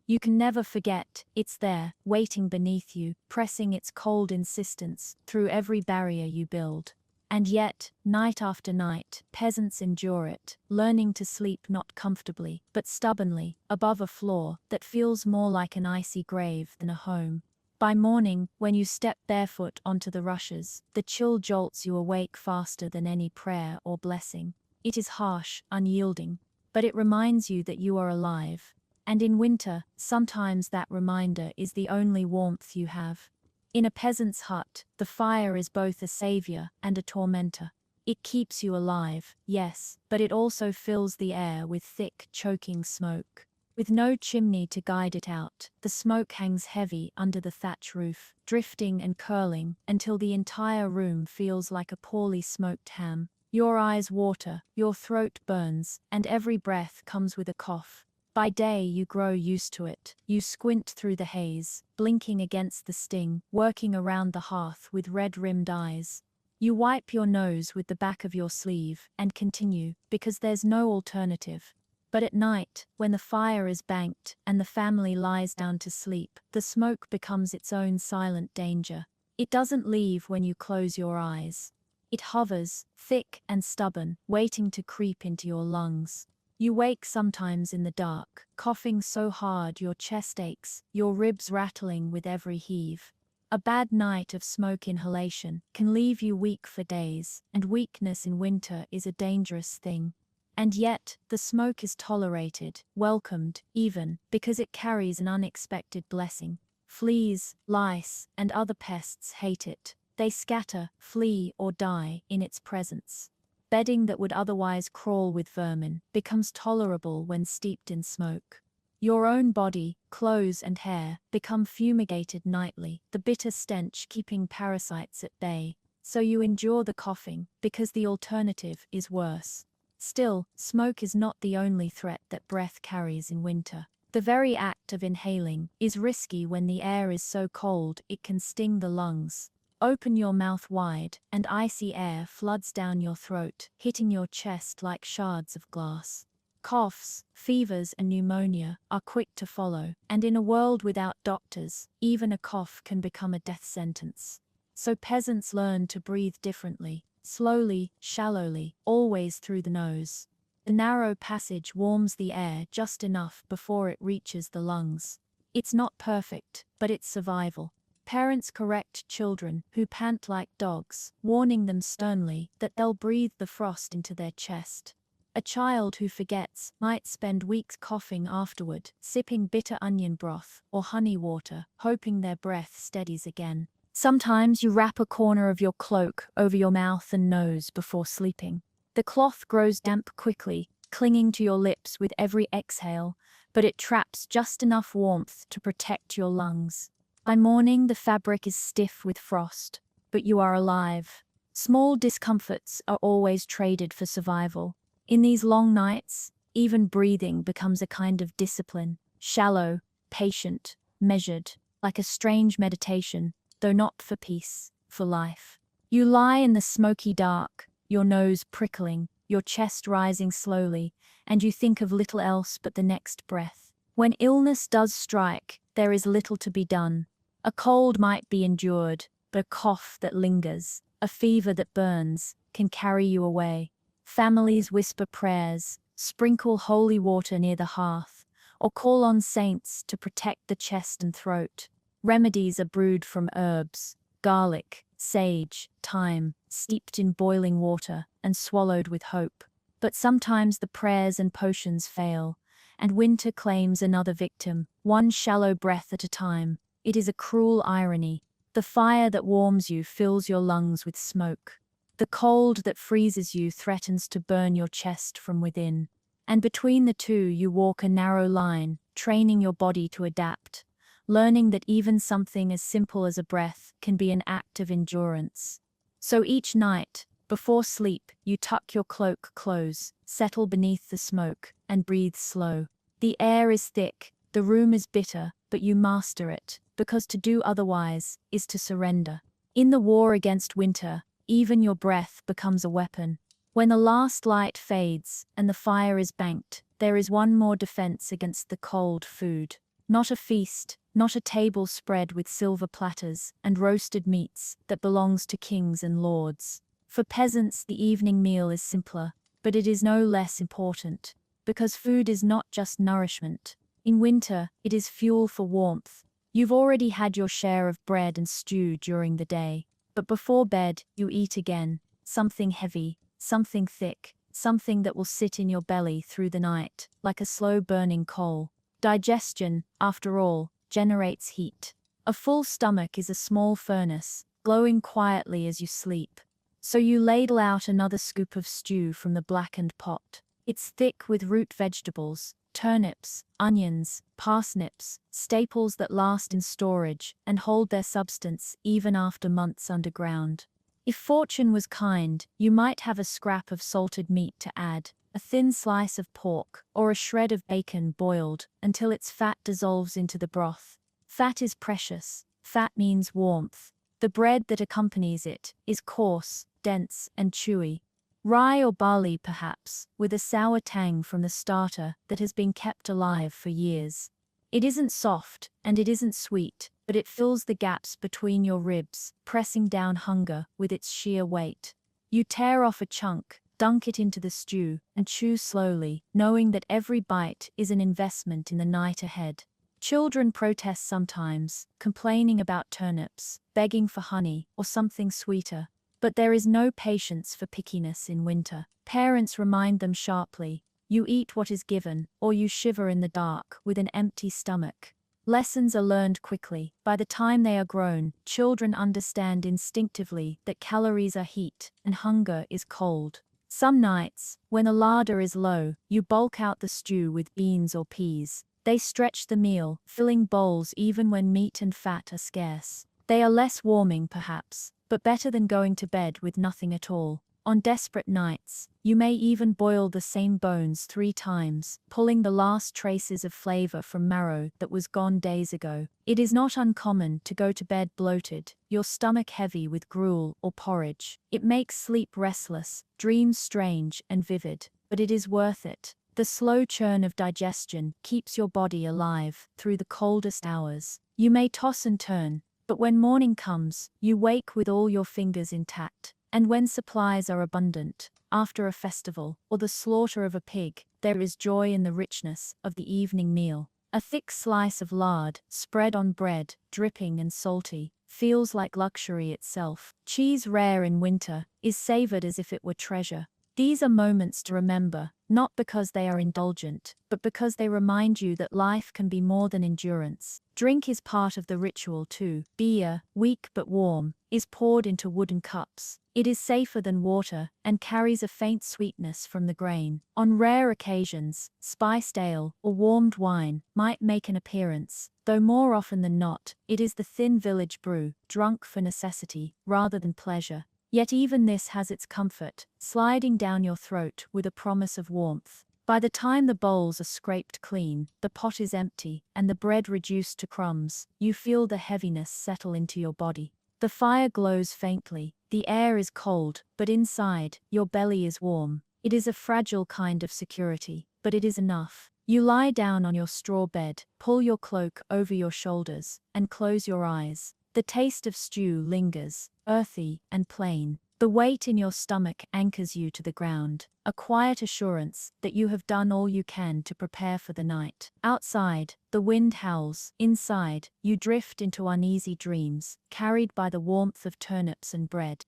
You can never forget, it's there, waiting beneath you, pressing its cold insistence through every barrier you build. And yet, night after night, peasants endure it, learning to sleep not comfortably, but stubbornly, above a floor that feels more like an icy grave than a home. By morning, when you step barefoot onto the rushes, the chill jolts you awake faster than any prayer or blessing. It is harsh, unyielding, but it reminds you that you are alive. And in winter, sometimes that reminder is the only warmth you have. In a peasant's hut, the fire is both a savior and a tormentor. It keeps you alive, yes, but it also fills the air with thick, choking smoke. With no chimney to guide it out, the smoke hangs heavy under the thatch roof, drifting and curling until the entire room feels like a poorly smoked ham. Your eyes water, your throat burns, and every breath comes with a cough. By day you grow used to it. You squint through the haze, blinking against the sting, working around the hearth with red-rimmed eyes. You wipe your nose with the back of your sleeve and continue, because there's no alternative. But at night, when the fire is banked and the family lies down to sleep, the smoke becomes its own silent danger. It doesn't leave when you close your eyes. It hovers, thick and stubborn, waiting to creep into your lungs. You wake sometimes in the dark, coughing so hard your chest aches, your ribs rattling with every heave. A bad night of smoke inhalation can leave you weak for days, and weakness in winter is a dangerous thing. And yet, the smoke is tolerated, welcomed, even, because it carries an unexpected blessing. Fleas, lice, and other pests hate it. They scatter, flee, or die in its presence. Bedding that would otherwise crawl with vermin becomes tolerable when steeped in smoke. Your own body, clothes, and hair become fumigated nightly, the bitter stench keeping parasites at bay. So you endure the coughing, because the alternative is worse. Still, smoke is not the only threat that breath carries in winter. The very act of inhaling is risky when the air is so cold it can sting the lungs. Open your mouth wide, and icy air floods down your throat, hitting your chest like shards of glass. Coughs, fevers, and pneumonia are quick to follow, and in a world without doctors, even a cough can become a death sentence. So peasants learn to breathe differently, slowly, shallowly, always through the nose. The narrow passage warms the air just enough before it reaches the lungs. It's not perfect, but it's survival. Parents correct children who pant like dogs, warning them sternly that they'll breathe the frost into their chest. A child who forgets might spend weeks coughing afterward, sipping bitter onion broth or honey water, hoping their breath steadies again. Sometimes you wrap a corner of your cloak over your mouth and nose before sleeping. The cloth grows damp quickly, clinging to your lips with every exhale, but it traps just enough warmth to protect your lungs. By morning, the fabric is stiff with frost, but you are alive. Small discomforts are always traded for survival. In these long nights, even breathing becomes a kind of discipline, shallow, patient, measured, like a strange meditation, though not for peace, for life. You lie in the smoky dark, your nose prickling, your chest rising slowly, and you think of little else but the next breath. When illness does strike, there is little to be done. A cold might be endured, but a cough that lingers, a fever that burns, can carry you away. Families whisper prayers, sprinkle holy water near the hearth, or call on saints to protect the chest and throat. Remedies are brewed from herbs, garlic, sage, thyme, steeped in boiling water and swallowed with hope. But sometimes the prayers and potions fail, and winter claims another victim, one shallow breath at a time. It is a cruel irony. The fire that warms you fills your lungs with smoke. The cold that freezes you threatens to burn your chest from within. And between the two you walk a narrow line, training your body to adapt, learning that even something as simple as a breath can be an act of endurance. So each night, before sleep, you tuck your cloak close, settle beneath the smoke, and breathe slow. The air is thick, the room is bitter, but you master it, because to do otherwise is to surrender. In the war against winter, even your breath becomes a weapon. When the last light fades and the fire is banked, there is one more defense against the cold food. Not a feast, not a table spread with silver platters and roasted meats that belongs to kings and lords. For peasants, the evening meal is simpler, but it is no less important, because food is not just nourishment. In winter, it is fuel for warmth. You've already had your share of bread and stew during the day, but before bed, you eat again, something heavy, something thick, something that will sit in your belly through the night, like a slow-burning coal. Digestion, after all, generates heat. A full stomach is a small furnace, glowing quietly as you sleep. So you ladle out another scoop of stew from the blackened pot. It's thick with root vegetables, turnips, onions, parsnips, staples that last in storage and hold their substance even after months underground. If fortune was kind, you might have a scrap of salted meat to add, a thin slice of pork, or a shred of bacon boiled until its fat dissolves into the broth. Fat is precious. Fat means warmth. The bread that accompanies it is coarse, dense, and chewy. Rye or barley, perhaps, with a sour tang from the starter that has been kept alive for years. It isn't soft, and it isn't sweet, but it fills the gaps between your ribs, pressing down hunger with its sheer weight. You tear off a chunk, dunk it into the stew, and chew slowly, knowing that every bite is an investment in the night ahead. Children protest sometimes, complaining about turnips, begging for honey, or something sweeter. But there is no patience for pickiness in winter. Parents remind them sharply, you eat what is given, or you shiver in the dark with an empty stomach. Lessons are learned quickly. By the time they are grown, children understand instinctively that calories are heat and hunger is cold. Some nights, when the larder is low, you bulk out the stew with beans or peas. They stretch the meal, filling bowls even when meat and fat are scarce. They are less warming, perhaps, but better than going to bed with nothing at all. On desperate nights, you may even boil the same bones 3 times, pulling the last traces of flavor from marrow that was gone days ago. It is not uncommon to go to bed bloated, your stomach heavy with gruel or porridge. It makes sleep restless, dreams strange and vivid, but it is worth it. The slow churn of digestion keeps your body alive through the coldest hours. You may toss and turn, But when morning comes, you wake with all your fingers intact. And when supplies are abundant, after a festival or the slaughter of a pig, there is joy in the richness of the evening meal. A thick slice of lard, spread on bread, dripping and salty, feels like luxury itself. Cheese, rare in winter, is savored as if it were treasure. These are moments to remember, not because they are indulgent, but because they remind you that life can be more than endurance. Drink is part of the ritual too. Beer, weak but warm, is poured into wooden cups. It is safer than water and carries a faint sweetness from the grain. On rare occasions, spiced ale or warmed wine might make an appearance, though more often than not, it is the thin village brew, drunk for necessity rather than pleasure. Yet even this has its comfort, sliding down your throat with a promise of warmth. By the time the bowls are scraped clean, the pot is empty, and the bread reduced to crumbs, you feel the heaviness settle into your body. The fire glows faintly, the air is cold, but inside, your belly is warm. It is a fragile kind of security, but it is enough. You lie down on your straw bed, pull your cloak over your shoulders, and close your eyes. The taste of stew lingers, earthy and plain. The weight in your stomach anchors you to the ground, a quiet assurance that you have done all you can to prepare for the night. Outside, the wind howls. Inside, you drift into uneasy dreams, carried by the warmth of turnips and bread.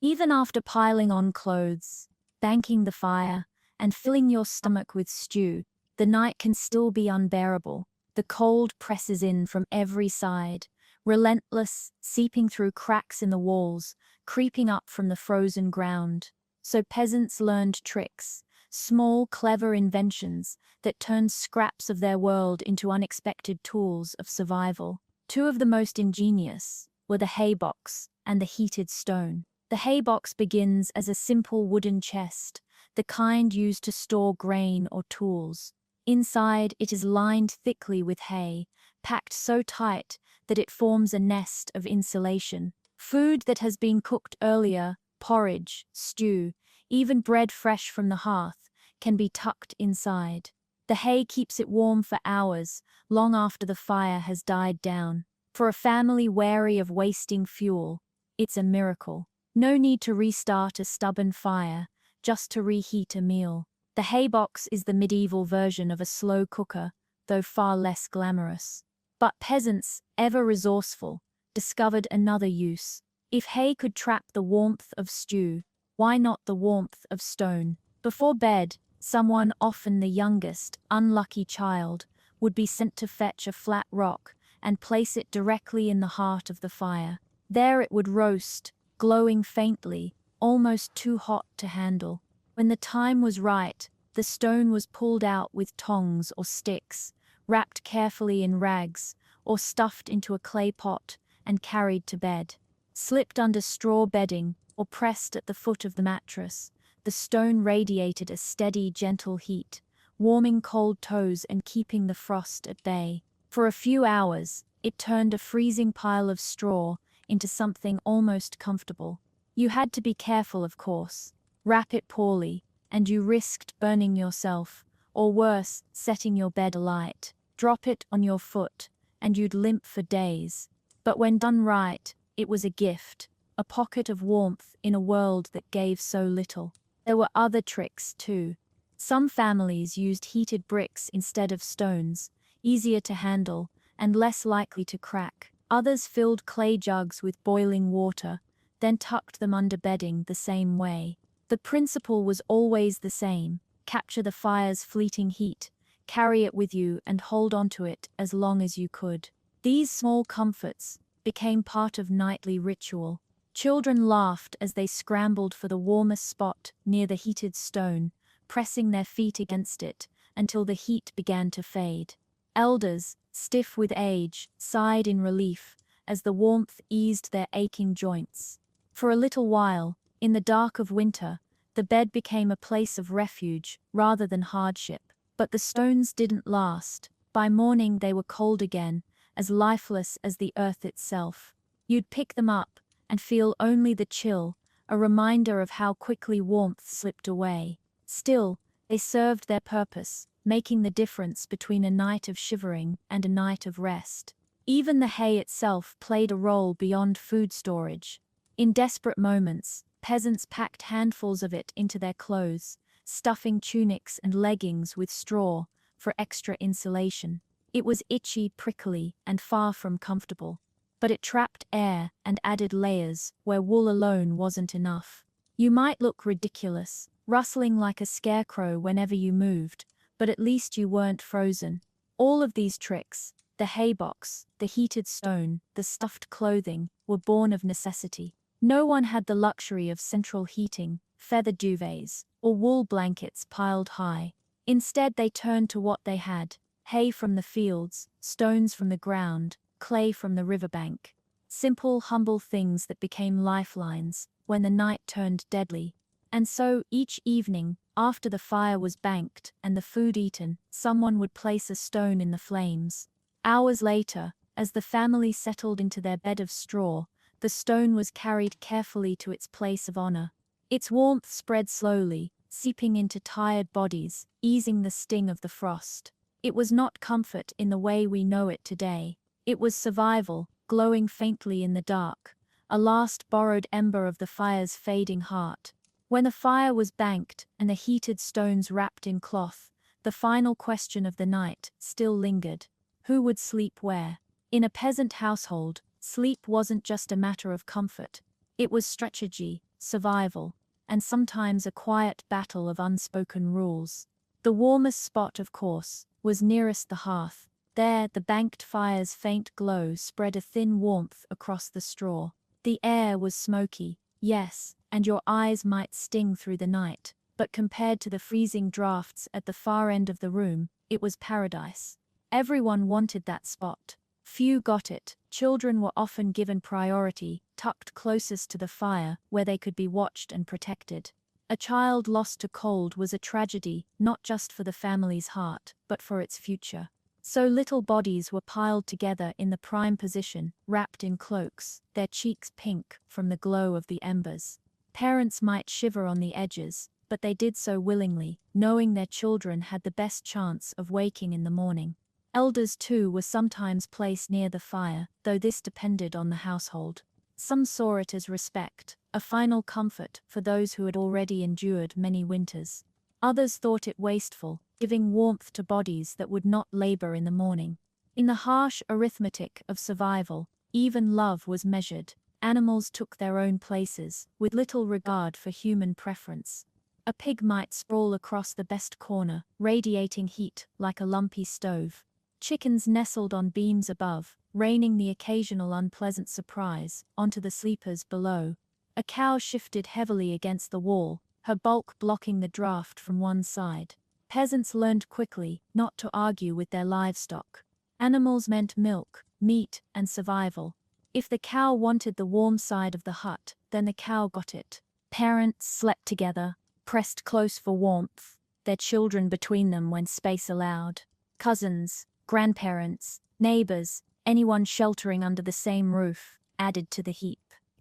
Even after piling on clothes, banking the fire, and filling your stomach with stew, the night can still be unbearable. The cold presses in from every side, relentless, seeping through cracks in the walls, creeping up from the frozen ground. So peasants learned tricks, small, clever inventions that turned scraps of their world into unexpected tools of survival. Two of the most ingenious were the hay box and the heated stone. The hay box begins as a simple wooden chest, the kind used to store grain or tools. Inside, it is lined thickly with hay, packed so tight that it forms a nest of insulation. Food that has been cooked earlier, porridge, stew, even bread fresh from the hearth, can be tucked inside. The hay keeps it warm for hours, long after the fire has died down. For a family wary of wasting fuel, it's a miracle. No need to restart a stubborn fire, just to reheat a meal. The hay box is the medieval version of a slow cooker, though far less glamorous. But peasants, ever resourceful, discovered another use. If hay could trap the warmth of stew, why not the warmth of stone? Before bed, someone, often the youngest, unlucky child, would be sent to fetch a flat rock and place it directly in the heart of the fire. There it would roast, glowing faintly, almost too hot to handle. When the time was right, the stone was pulled out with tongs or sticks, wrapped carefully in rags, or stuffed into a clay pot and carried to bed. Slipped under straw bedding or pressed at the foot of the mattress, the stone radiated a steady, gentle heat, warming cold toes and keeping the frost at bay. For a few hours, it turned a freezing pile of straw into something almost comfortable. You had to be careful, of course. Wrap it poorly, and you risked burning yourself, or worse, setting your bed alight. Drop it on your foot, and you'd limp for days. But when done right, it was a gift, a pocket of warmth in a world that gave so little. There were other tricks, too. Some families used heated bricks instead of stones, easier to handle and less likely to crack. Others filled clay jugs with boiling water, then tucked them under bedding the same way. The principle was always the same: capture the fire's fleeting heat, carry it with you and hold onto it as long as you could. These small comforts became part of nightly ritual. Children laughed as they scrambled for the warmest spot near the heated stone, pressing their feet against it until the heat began to fade. Elders, stiff with age, sighed in relief as the warmth eased their aching joints. For a little while, in the dark of winter, the bed became a place of refuge rather than hardship. But the stones didn't last. By morning they were cold again, as lifeless as the earth itself. You'd pick them up and feel only the chill, a reminder of how quickly warmth slipped away. Still, they served their purpose, making the difference between a night of shivering and a night of rest. Even the hay itself played a role beyond food storage. In desperate moments, peasants packed handfuls of it into their clothes, stuffing tunics and leggings with straw for extra insulation. It was itchy, prickly, and far from comfortable. But it trapped air and added layers where wool alone wasn't enough. You might look ridiculous, rustling like a scarecrow whenever you moved, but at least you weren't frozen. All of these tricks, the hay box, the heated stone, the stuffed clothing, were born of necessity. No one had the luxury of central heating, feather duvets, or wool blankets piled high. Instead, they turned to what they had: hay from the fields, stones from the ground, clay from the riverbank. Simple, humble things that became lifelines when the night turned deadly. And so, each evening, after the fire was banked and the food eaten, someone would place a stone in the flames. Hours later, as the family settled into their bed of straw, the stone was carried carefully to its place of honor. Its warmth spread slowly, seeping into tired bodies, easing the sting of the frost. It was not comfort in the way we know it today. It was survival, glowing faintly in the dark, a last borrowed ember of the fire's fading heart. When the fire was banked and the heated stones wrapped in cloth, the final question of the night still lingered. Who would sleep where? In a peasant household, sleep wasn't just a matter of comfort. It was strategy, survival, and sometimes a quiet battle of unspoken rules. The warmest spot, of course, was nearest the hearth. There, the banked fire's faint glow spread a thin warmth across the straw. The air was smoky, yes, and your eyes might sting through the night, but compared to the freezing drafts at the far end of the room, it was paradise. Everyone wanted that spot. Few got it. Children were often given priority, tucked closest to the fire, where they could be watched and protected. A child lost to cold was a tragedy, not just for the family's heart, but for its future. So little bodies were piled together in the prime position, wrapped in cloaks, their cheeks pink from the glow of the embers. Parents might shiver on the edges, but they did so willingly, knowing their children had the best chance of waking in the morning. Elders, too, were sometimes placed near the fire, though this depended on the household. Some saw it as respect, a final comfort for those who had already endured many winters. Others thought it wasteful, giving warmth to bodies that would not labor in the morning. In the harsh arithmetic of survival, even love was measured. Animals took their own places, with little regard for human preference. A pig might sprawl across the best corner, radiating heat like a lumpy stove. Chickens nestled on beams above, raining the occasional unpleasant surprise onto the sleepers below. A cow shifted heavily against the wall, her bulk blocking the draft from one side. Peasants learned quickly not to argue with their livestock. Animals meant milk, meat, and survival. If the cow wanted the warm side of the hut, then the cow got it. Parents slept together, pressed close for warmth, their children between them when space allowed. Cousins, grandparents, neighbors, anyone sheltering under the same roof, added to the heap.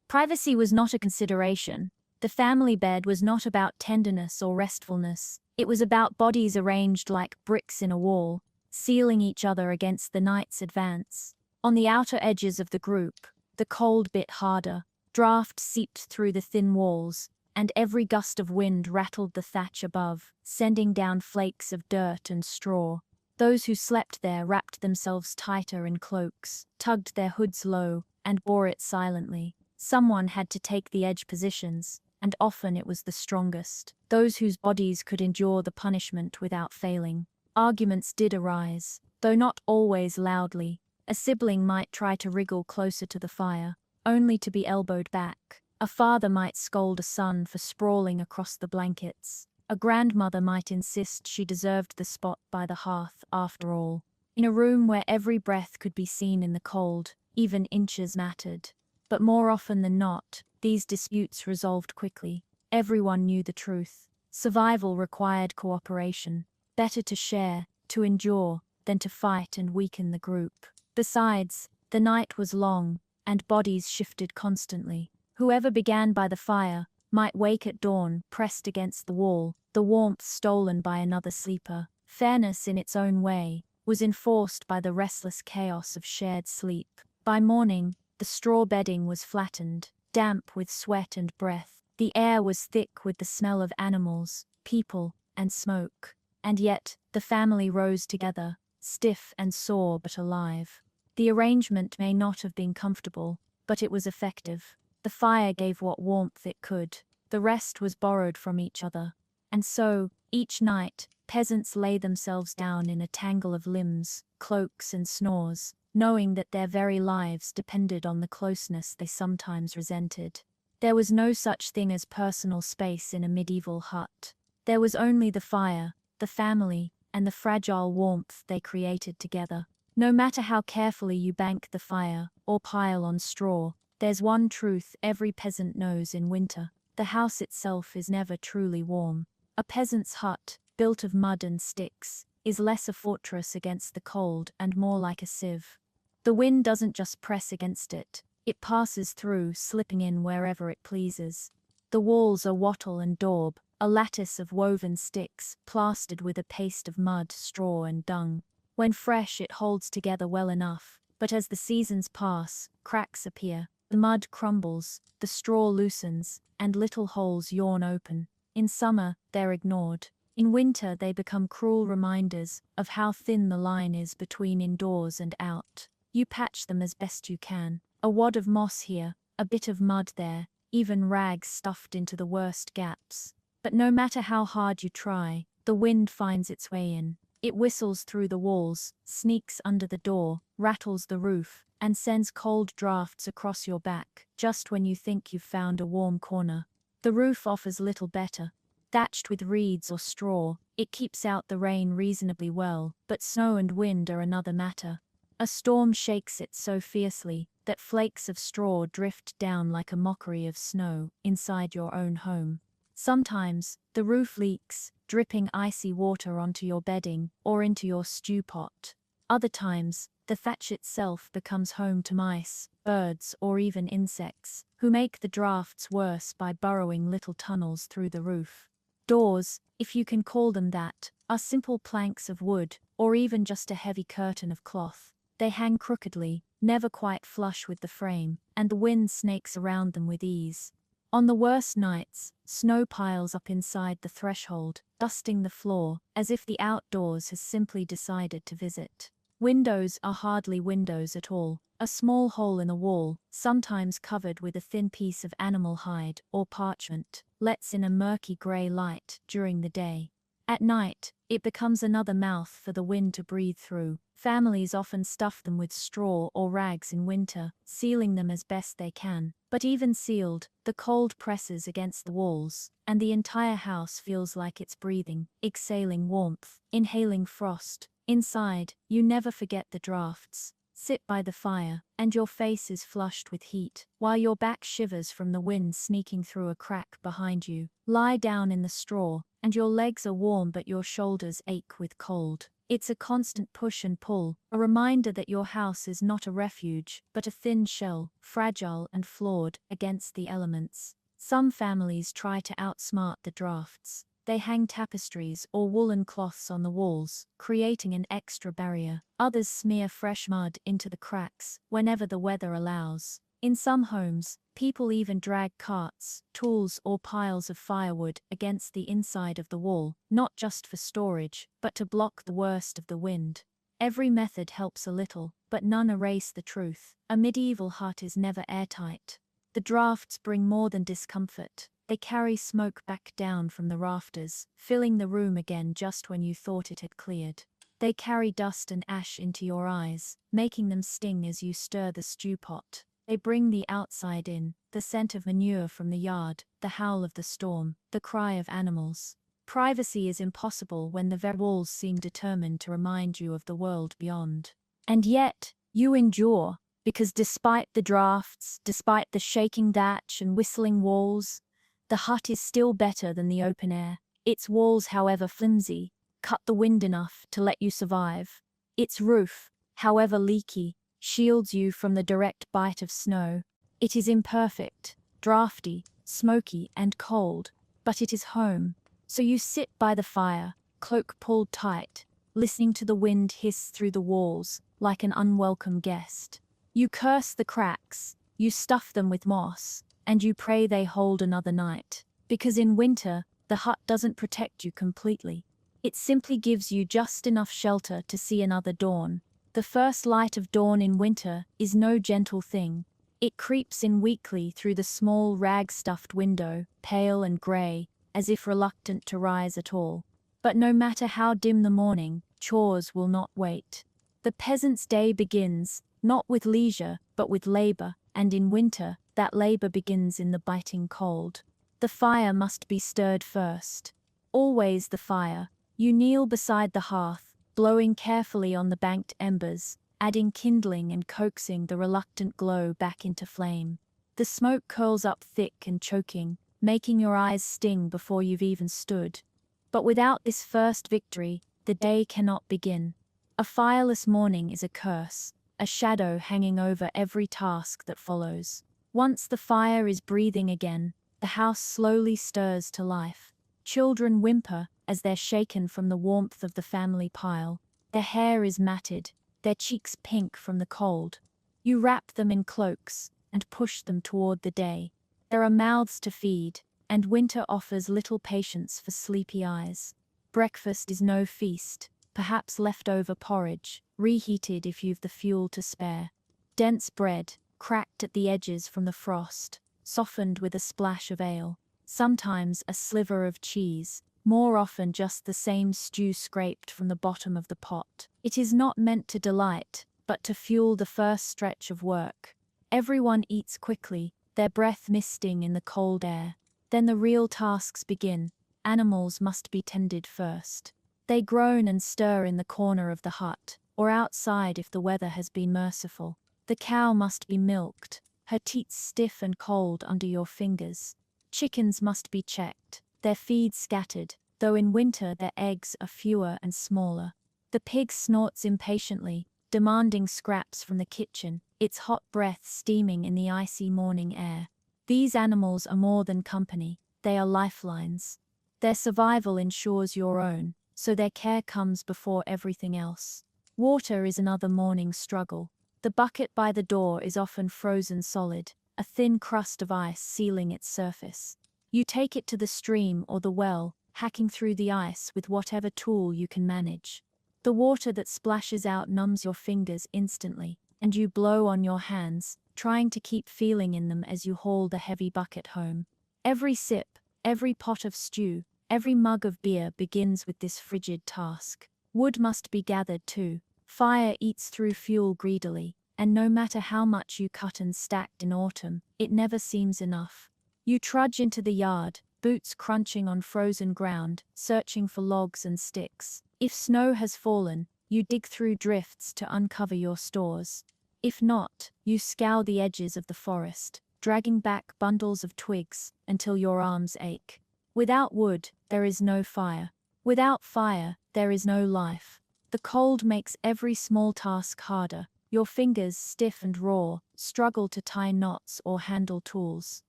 Privacy was not a consideration. The family bed was not about tenderness or restfulness. It was about bodies arranged like bricks in a wall, sealing each other against the night's advance. On the outer edges of the group, the cold bit harder. Draught seeped through the thin walls, and every gust of wind rattled the thatch above, sending down flakes of dirt and straw. Those who slept there wrapped themselves tighter in cloaks, tugged their hoods low, and bore it silently. Someone had to take the edge positions, and often it was the strongest, those whose bodies could endure the punishment without failing. Arguments did arise, though not always loudly. A sibling might try to wriggle closer to the fire, only to be elbowed back. A father might scold a son for sprawling across the blankets. A grandmother might insist she deserved the spot by the hearth after all. In a room where every breath could be seen in the cold, even inches mattered. But more often than not, these disputes resolved quickly. Everyone knew the truth. Survival required cooperation. Better to share, to endure, than to fight and weaken the group. Besides, the night was long, and bodies shifted constantly. Whoever began by the fire might wake at dawn, pressed against the wall, the warmth stolen by another sleeper. Fairness in its own way, was enforced by the restless chaos of shared sleep. By morning, the straw bedding was flattened, damp with sweat and breath. The air was thick with the smell of animals, people, and smoke. And yet, the family rose together, stiff and sore but alive. The arrangement may not have been comfortable, but it was effective. The fire gave what warmth it could. The rest was borrowed from each other. And so, each night, peasants lay themselves down in a tangle of limbs, cloaks and snores, knowing that their very lives depended on the closeness they sometimes resented. There was no such thing as personal space in a medieval hut. There was only the fire, the family, and the fragile warmth they created together. No matter how carefully you bank the fire or pile on straw, there's one truth every peasant knows in winter. The house itself is never truly warm. A peasant's hut, built of mud and sticks, is less a fortress against the cold and more like a sieve. The wind doesn't just press against it, it passes through, slipping in wherever it pleases. The walls are wattle and daub, a lattice of woven sticks, plastered with a paste of mud, straw and dung. When fresh it holds together well enough, but as the seasons pass, cracks appear, the mud crumbles, the straw loosens, and little holes yawn open. In summer, they're ignored. In winter they become cruel reminders of how thin the line is between indoors and out. You patch them as best you can. A wad of moss here, a bit of mud there, even rags stuffed into the worst gaps. But no matter how hard you try, the wind finds its way in. It whistles through the walls, sneaks under the door, rattles the roof, and sends cold drafts across your back, just when you think you've found a warm corner. The roof offers little better. Thatched with reeds or straw, it keeps out the rain reasonably well, but snow and wind are another matter. A storm shakes it so fiercely that flakes of straw drift down like a mockery of snow inside your own home. Sometimes, the roof leaks, dripping icy water onto your bedding or into your stew pot. Other times, the thatch itself becomes home to mice, birds, or even insects, who make the drafts worse by burrowing little tunnels through the roof. Doors, if you can call them that, are simple planks of wood, or even just a heavy curtain of cloth. They hang crookedly, never quite flush with the frame, and the wind snakes around them with ease. On the worst nights, snow piles up inside the threshold, dusting the floor, as if the outdoors has simply decided to visit. Windows are hardly windows at all, a small hole in a wall, sometimes covered with a thin piece of animal hide or parchment, lets in a murky grey light during the day. At night, it becomes another mouth for the wind to breathe through. Families often stuff them with straw or rags in winter, sealing them as best they can. But even sealed, the cold presses against the walls, and the entire house feels like it's breathing, exhaling warmth, inhaling frost. Inside, you never forget the drafts. Sit by the fire, and your face is flushed with heat, while your back shivers from the wind sneaking through a crack behind you. Lie down in the straw, and your legs are warm but your shoulders ache with cold. It's a constant push and pull, a reminder that your house is not a refuge, but a thin shell, fragile and flawed against the elements. Some families try to outsmart the drafts. They hang tapestries or woolen cloths on the walls, creating an extra barrier. Others smear fresh mud into the cracks whenever the weather allows. In some homes, people even drag carts, tools, or piles of firewood against the inside of the wall, not just for storage, but to block the worst of the wind. Every method helps a little, but none erase the truth. A medieval hut is never airtight. The drafts bring more than discomfort. They carry smoke back down from the rafters, filling the room again just when you thought it had cleared. They carry dust and ash into your eyes, making them sting as you stir the stew pot. They bring the outside in, the scent of manure from the yard, the howl of the storm, the cry of animals. Privacy is impossible when the very walls seem determined to remind you of the world beyond. And yet, you endure, because despite the drafts, despite the shaking thatch and whistling walls, the hut is still better than the open air. Its walls, however flimsy, cut the wind enough to let you survive. Its roof, however leaky, shields you from the direct bite of snow. It is imperfect, drafty, smoky, and cold, but it is home. So you sit by the fire, cloak pulled tight, listening to the wind hiss through the walls like an unwelcome guest. You curse the cracks, you stuff them with moss, and you pray they hold another night. Because in winter, the hut doesn't protect you completely. It simply gives you just enough shelter to see another dawn. The first light of dawn in winter is no gentle thing. It creeps in weakly through the small rag-stuffed window, pale and grey, as if reluctant to rise at all. But no matter how dim the morning, chores will not wait. The peasant's day begins, not with leisure, but with labour, and in winter, that labour begins in the biting cold. The fire must be stirred first. Always the fire. You kneel beside the hearth, blowing carefully on the banked embers, adding kindling and coaxing the reluctant glow back into flame. The smoke curls up thick and choking, making your eyes sting before you've even stood. But without this first victory, the day cannot begin. A fireless morning is a curse, a shadow hanging over every task that follows. Once the fire is breathing again, the house slowly stirs to life. Children whimper as they're shaken from the warmth of the family pile. Their hair is matted, their cheeks pink from the cold. You wrap them in cloaks and push them toward the day. There are mouths to feed, and winter offers little patience for sleepy eyes. Breakfast is no feast, perhaps leftover porridge, reheated if you've the fuel to spare. Dense bread, cracked at the edges from the frost, softened with a splash of ale. Sometimes a sliver of cheese, more often just the same stew scraped from the bottom of the pot. It is not meant to delight, but to fuel the first stretch of work. Everyone eats quickly, their breath misting in the cold air. Then the real tasks begin. Animals must be tended first. They groan and stir in the corner of the hut, or outside if the weather has been merciful. The cow must be milked, her teats stiff and cold under your fingers. Chickens must be checked, their feed scattered, though in winter their eggs are fewer and smaller. The pig snorts impatiently, demanding scraps from the kitchen, its hot breath steaming in the icy morning air. These animals are more than company, they are lifelines. Their survival ensures your own, so their care comes before everything else. Water is another morning struggle. The bucket by the door is often frozen solid, a thin crust of ice sealing its surface. You take it to the stream or the well, hacking through the ice with whatever tool you can manage. The water that splashes out numbs your fingers instantly, and you blow on your hands, trying to keep feeling in them as you haul the heavy bucket home. Every sip, every pot of stew, every mug of beer begins with this frigid task. Wood must be gathered too. Fire eats through fuel greedily, and no matter how much you cut and stacked in autumn, it never seems enough. You trudge into the yard, boots crunching on frozen ground, searching for logs and sticks. If snow has fallen, you dig through drifts to uncover your stores. If not, you scour the edges of the forest, dragging back bundles of twigs until your arms ache. Without wood, there is no fire. Without fire, there is no life. The cold makes every small task harder. Your fingers, stiff and raw, struggle to tie knots or handle tools.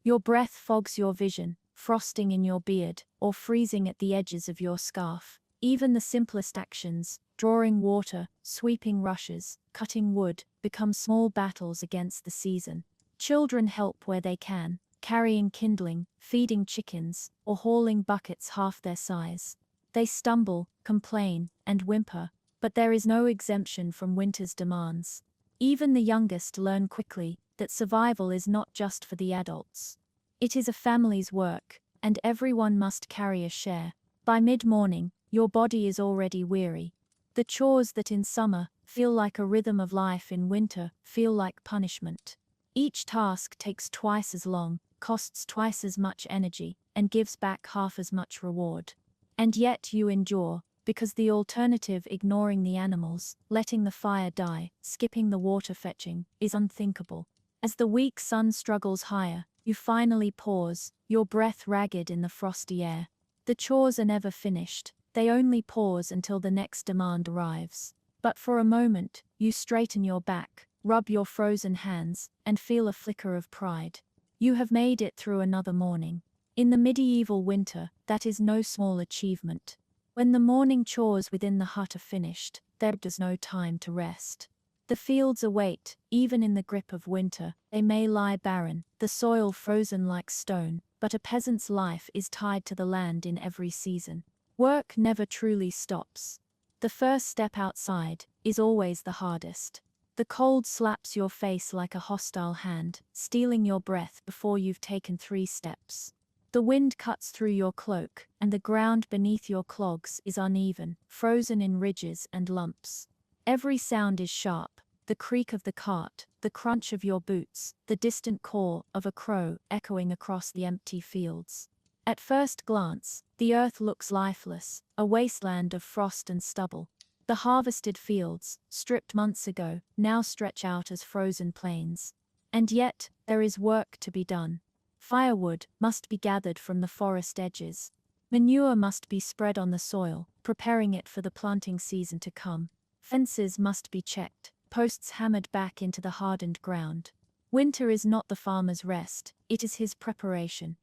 Your breath fogs your vision, frosting in your beard, or freezing at the edges of your scarf. Even the simplest actions, drawing water, sweeping rushes, cutting wood, become small battles against the season. Children help where they can, carrying kindling, feeding chickens, or hauling buckets half their size. They stumble, complain, and whimper, but there is no exemption from winter's demands. Even the youngest learn quickly that survival is not just for the adults. It is a family's work, and everyone must carry a share. By mid-morning, your body is already weary. The chores that in summer feel like a rhythm of life in winter feel like punishment. Each task takes twice as long, costs twice as much energy, and gives back half as much reward. And yet you endure, because the alternative, ignoring the animals, letting the fire die, skipping the water fetching, is unthinkable. As the weak sun struggles higher, you finally pause, your breath ragged in the frosty air. The chores are never finished, they only pause until the next demand arrives. But for a moment, you straighten your back, rub your frozen hands, and feel a flicker of pride. You have made it through another morning. In the medieval winter, that is no small achievement. When the morning chores within the hut are finished, there is no time to rest. The fields await, even in the grip of winter. They may lie barren, the soil frozen like stone, but a peasant's life is tied to the land in every season. Work never truly stops. The first step outside is always the hardest. The cold slaps your face like a hostile hand, stealing your breath before you've taken 3 steps. The wind cuts through your cloak, and the ground beneath your clogs is uneven, frozen in ridges and lumps. Every sound is sharp: the creak of the cart, the crunch of your boots, the distant call of a crow echoing across the empty fields. At first glance, the earth looks lifeless, a wasteland of frost and stubble. The harvested fields, stripped months ago, now stretch out as frozen plains. And yet, there is work to be done. Firewood must be gathered from the forest edges. Manure must be spread on the soil, preparing it for the planting season to come. Fences must be checked, posts hammered back into the hardened ground. Winter is not the farmer's rest, it is his preparation.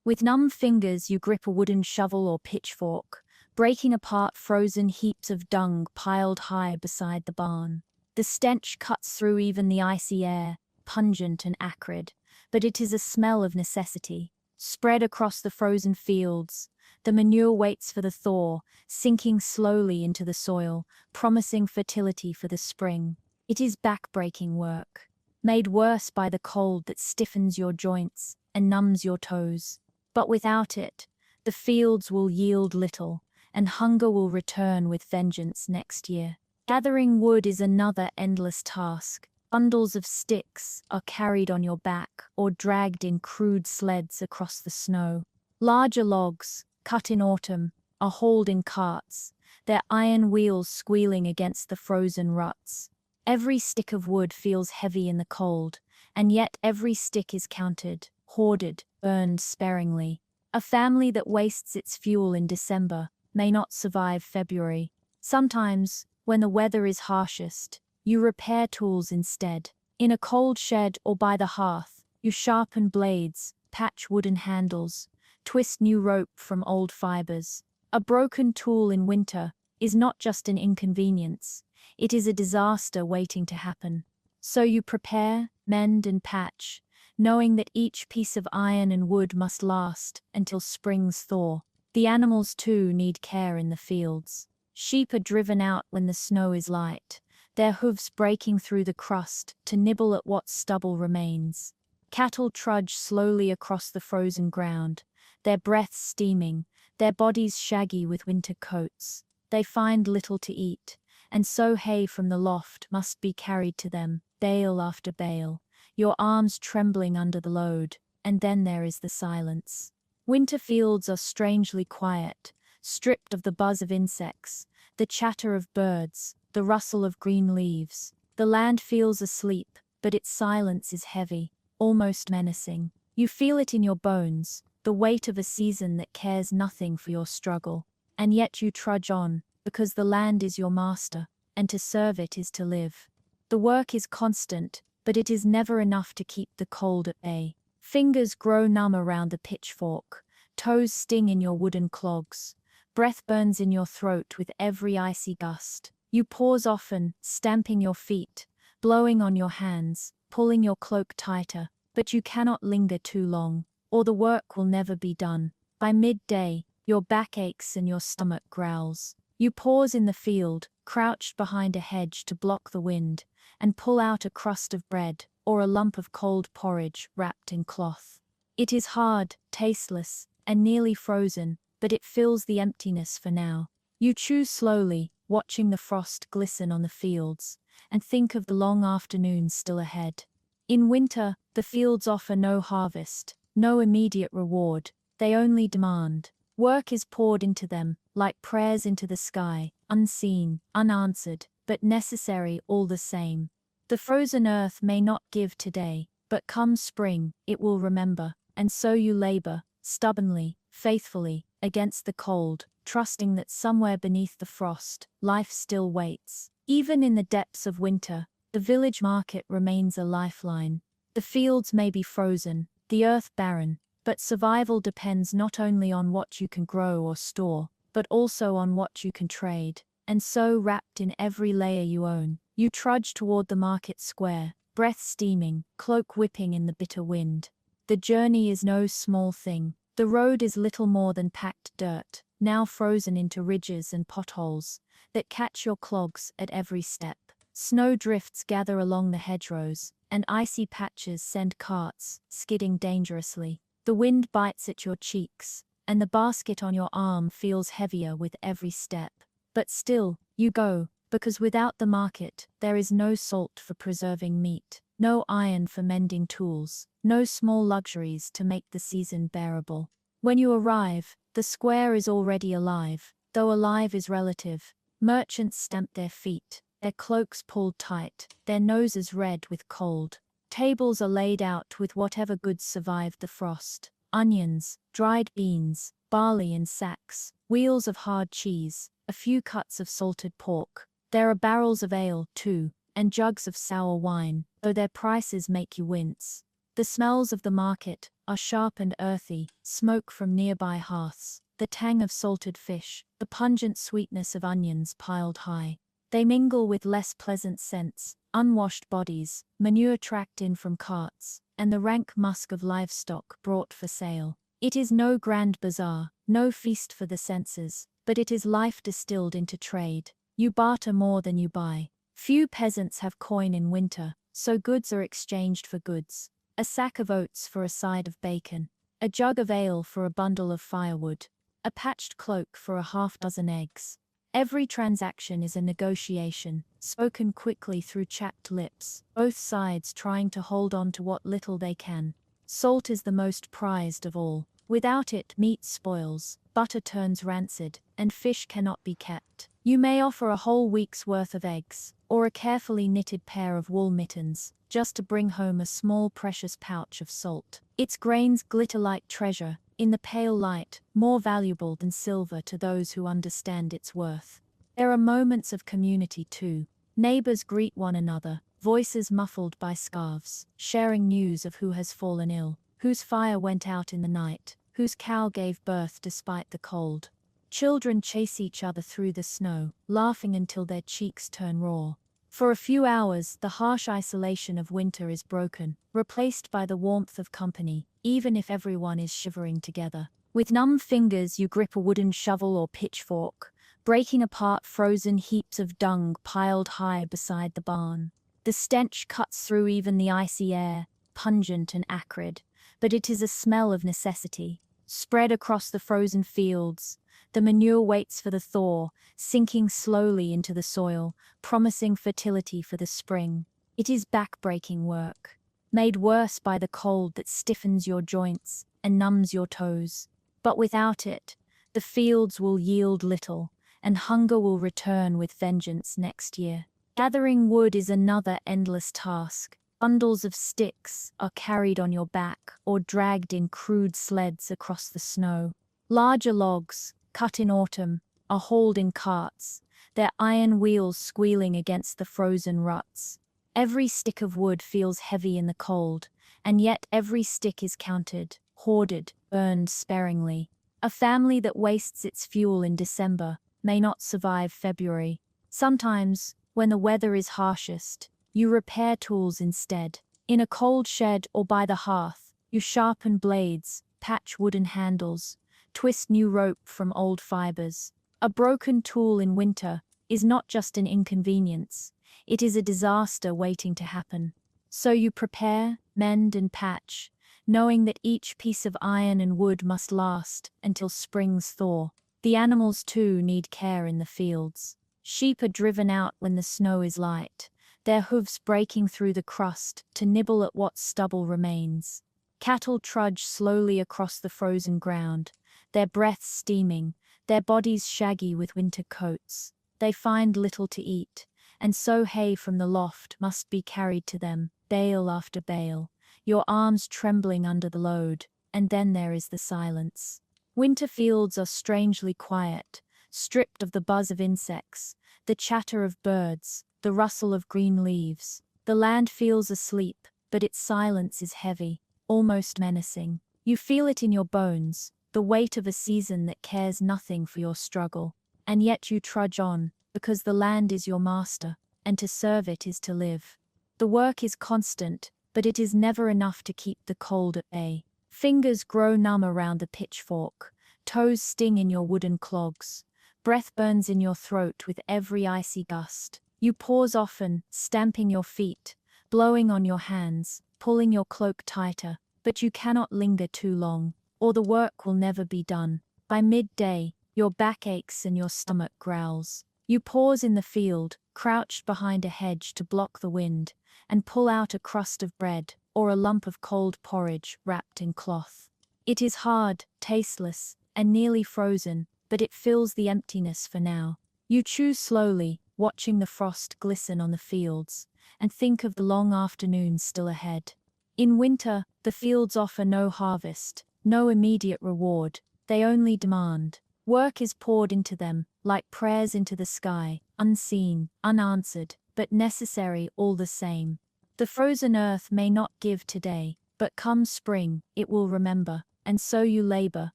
With numb fingers you grip a wooden shovel or pitchfork, breaking apart frozen heaps of dung piled high beside the barn. The stench cuts through even the icy air, pungent and acrid, but it is a smell of necessity. Spread across the frozen fields, the manure waits for the thaw, sinking slowly into the soil, promising fertility for the spring. It is back-breaking work, made worse by the cold that stiffens your joints and numbs your toes. But without it, the fields will yield little, and hunger will return with vengeance next year. Gathering wood is another endless task. Bundles of sticks are carried on your back or dragged in crude sleds across the snow. Larger logs, cut in autumn, are hauled in carts, their iron wheels squealing against the frozen ruts. Every stick of wood feels heavy in the cold, and yet every stick is counted, hoarded, burned sparingly. A family that wastes its fuel in December may not survive February. Sometimes, when the weather is harshest, you repair tools instead. In a cold shed or by the hearth, you sharpen blades, patch wooden handles, twist new rope from old fibers. A broken tool in winter is not just an inconvenience, it is a disaster waiting to happen. So you prepare, mend and patch, knowing that each piece of iron and wood must last until spring's thaw. The animals too need care in the fields. Sheep are driven out when the snow is light, their hooves breaking through the crust to nibble at what stubble remains. Cattle trudge slowly across the frozen ground, their breaths steaming, their bodies shaggy with winter coats. They find little to eat, and so hay from the loft must be carried to them, bale after bale, your arms trembling under the load, and then there is the silence. Winter fields are strangely quiet, stripped of the buzz of insects, the chatter of birds, the rustle of green leaves. The land feels asleep, but its silence is heavy, almost menacing. You feel it in your bones, the weight of a season that cares nothing for your struggle. And yet you trudge on, because the land is your master, and to serve it is to live. The work is constant, but it is never enough to keep the cold at bay. Fingers grow numb around the pitchfork, toes sting in your wooden clogs. Breath burns in your throat with every icy gust. You pause often, stamping your feet, blowing on your hands, pulling your cloak tighter, but you cannot linger too long, or the work will never be done. By midday, your back aches and your stomach growls. You pause in the field, crouched behind a hedge to block the wind, and pull out a crust of bread or a lump of cold porridge wrapped in cloth. It is hard, tasteless, and nearly frozen, but it fills the emptiness for now. You chew slowly, watching the frost glisten on the fields, and think of the long afternoons still ahead. In winter, the fields offer no harvest, no immediate reward, they only demand. Work is poured into them, like prayers into the sky, unseen, unanswered, but necessary all the same. The frozen earth may not give today, but come spring, it will remember, and so you labor, stubbornly, faithfully, against the cold, trusting that somewhere beneath the frost, life still waits. Even in the depths of winter, the village market remains a lifeline. The fields may be frozen, the earth barren, but survival depends not only on what you can grow or store, but also on what you can trade. And so, wrapped in every layer you own, you trudge toward the market square, breath steaming, cloak whipping in the bitter wind. The journey is no small thing. The road is little more than packed dirt, now frozen into ridges and potholes that catch your clogs at every step. Snow drifts gather along the hedgerows, and icy patches send carts skidding dangerously. The wind bites at your cheeks, and the basket on your arm feels heavier with every step. But still, you go, because without the market, there is no salt for preserving meat, no iron for mending tools, no small luxuries to make the season bearable. When you arrive, the square is already alive, though alive is relative. Merchants stamp their feet, their cloaks pulled tight, their noses red with cold. Tables are laid out with whatever goods survived the frost. Onions, dried beans, barley in sacks, wheels of hard cheese, a few cuts of salted pork. There are barrels of ale, too, and jugs of sour wine, though their prices make you wince. The smells of the market are sharp and earthy, smoke from nearby hearths, the tang of salted fish, the pungent sweetness of onions piled high. They mingle with less pleasant scents, unwashed bodies, manure tracked in from carts, and the rank musk of livestock brought for sale. It is no grand bazaar, no feast for the senses, but it is life distilled into trade. You barter more than you buy. Few peasants have coin in winter, so goods are exchanged for goods. A sack of oats for a side of bacon, a jug of ale for a bundle of firewood, a patched cloak for a half-dozen eggs. Every transaction is a negotiation, spoken quickly through chapped lips, both sides trying to hold on to what little they can. Salt is the most prized of all. Without it, meat spoils, butter turns rancid, and fish cannot be kept. You may offer a whole week's worth of eggs, or a carefully knitted pair of wool mittens, just to bring home a small precious pouch of salt. Its grains glitter like treasure, in the pale light, more valuable than silver to those who understand its worth. There are moments of community too. Neighbors greet one another, voices muffled by scarves, sharing news of who has fallen ill, whose fire went out in the night, whose cow gave birth despite the cold. Children chase each other through the snow, laughing until their cheeks turn raw. For a few hours, the harsh isolation of winter is broken, replaced by the warmth of company, even if everyone is shivering together. With numb fingers, you grip a wooden shovel or pitchfork, breaking apart frozen heaps of dung piled high beside the barn. The stench cuts through even the icy air, pungent and acrid, but it is a smell of necessity. Spread across the frozen fields, the manure waits for the thaw, sinking slowly into the soil, promising fertility for the spring. It is back-breaking work, made worse by the cold that stiffens your joints and numbs your toes. But without it, the fields will yield little, and hunger will return with vengeance next year. Gathering wood is another endless task. Bundles of sticks are carried on your back or dragged in crude sleds across the snow. Larger logs, cut in autumn, are hauled in carts, their iron wheels squealing against the frozen ruts. Every stick of wood feels heavy in the cold, and yet every stick is counted, hoarded, burned sparingly. A family that wastes its fuel in December may not survive February. Sometimes, when the weather is harshest, you repair tools instead. In a cold shed or by the hearth, you sharpen blades, patch wooden handles, twist new rope from old fibers. A broken tool in winter is not just an inconvenience, it is a disaster waiting to happen. So you prepare, mend and patch, knowing that each piece of iron and wood must last until spring's thaw. The animals too need care in the fields. Sheep are driven out when the snow is light, their hooves breaking through the crust to nibble at what stubble remains. Cattle trudge slowly across the frozen ground, their breaths steaming, their bodies shaggy with winter coats. They find little to eat, and so hay from the loft must be carried to them, bale after bale, your arms trembling under the load, and then there is the silence. Winter fields are strangely quiet, stripped of the buzz of insects, the chatter of birds, the rustle of green leaves. The land feels asleep, but its silence is heavy, almost menacing. You feel it in your bones, the weight of a season that cares nothing for your struggle. And yet you trudge on, because the land is your master, and to serve it is to live. The work is constant, but it is never enough to keep the cold at bay. Fingers grow numb around the pitchfork, toes sting in your wooden clogs, breath burns in your throat with every icy gust. You pause often, stamping your feet, blowing on your hands, pulling your cloak tighter, but you cannot linger too long, or the work will never be done. By midday, your back aches and your stomach growls. You pause in the field, crouched behind a hedge to block the wind, and pull out a crust of bread, or a lump of cold porridge wrapped in cloth. It is hard, tasteless, and nearly frozen, but it fills the emptiness for now. You chew slowly, watching the frost glisten on the fields, and think of the long afternoons still ahead. In winter, the fields offer no harvest, no immediate reward, they only demand. Work is poured into them, like prayers into the sky, unseen, unanswered, but necessary all the same. The frozen earth may not give today, but come spring, it will remember, and so you labor,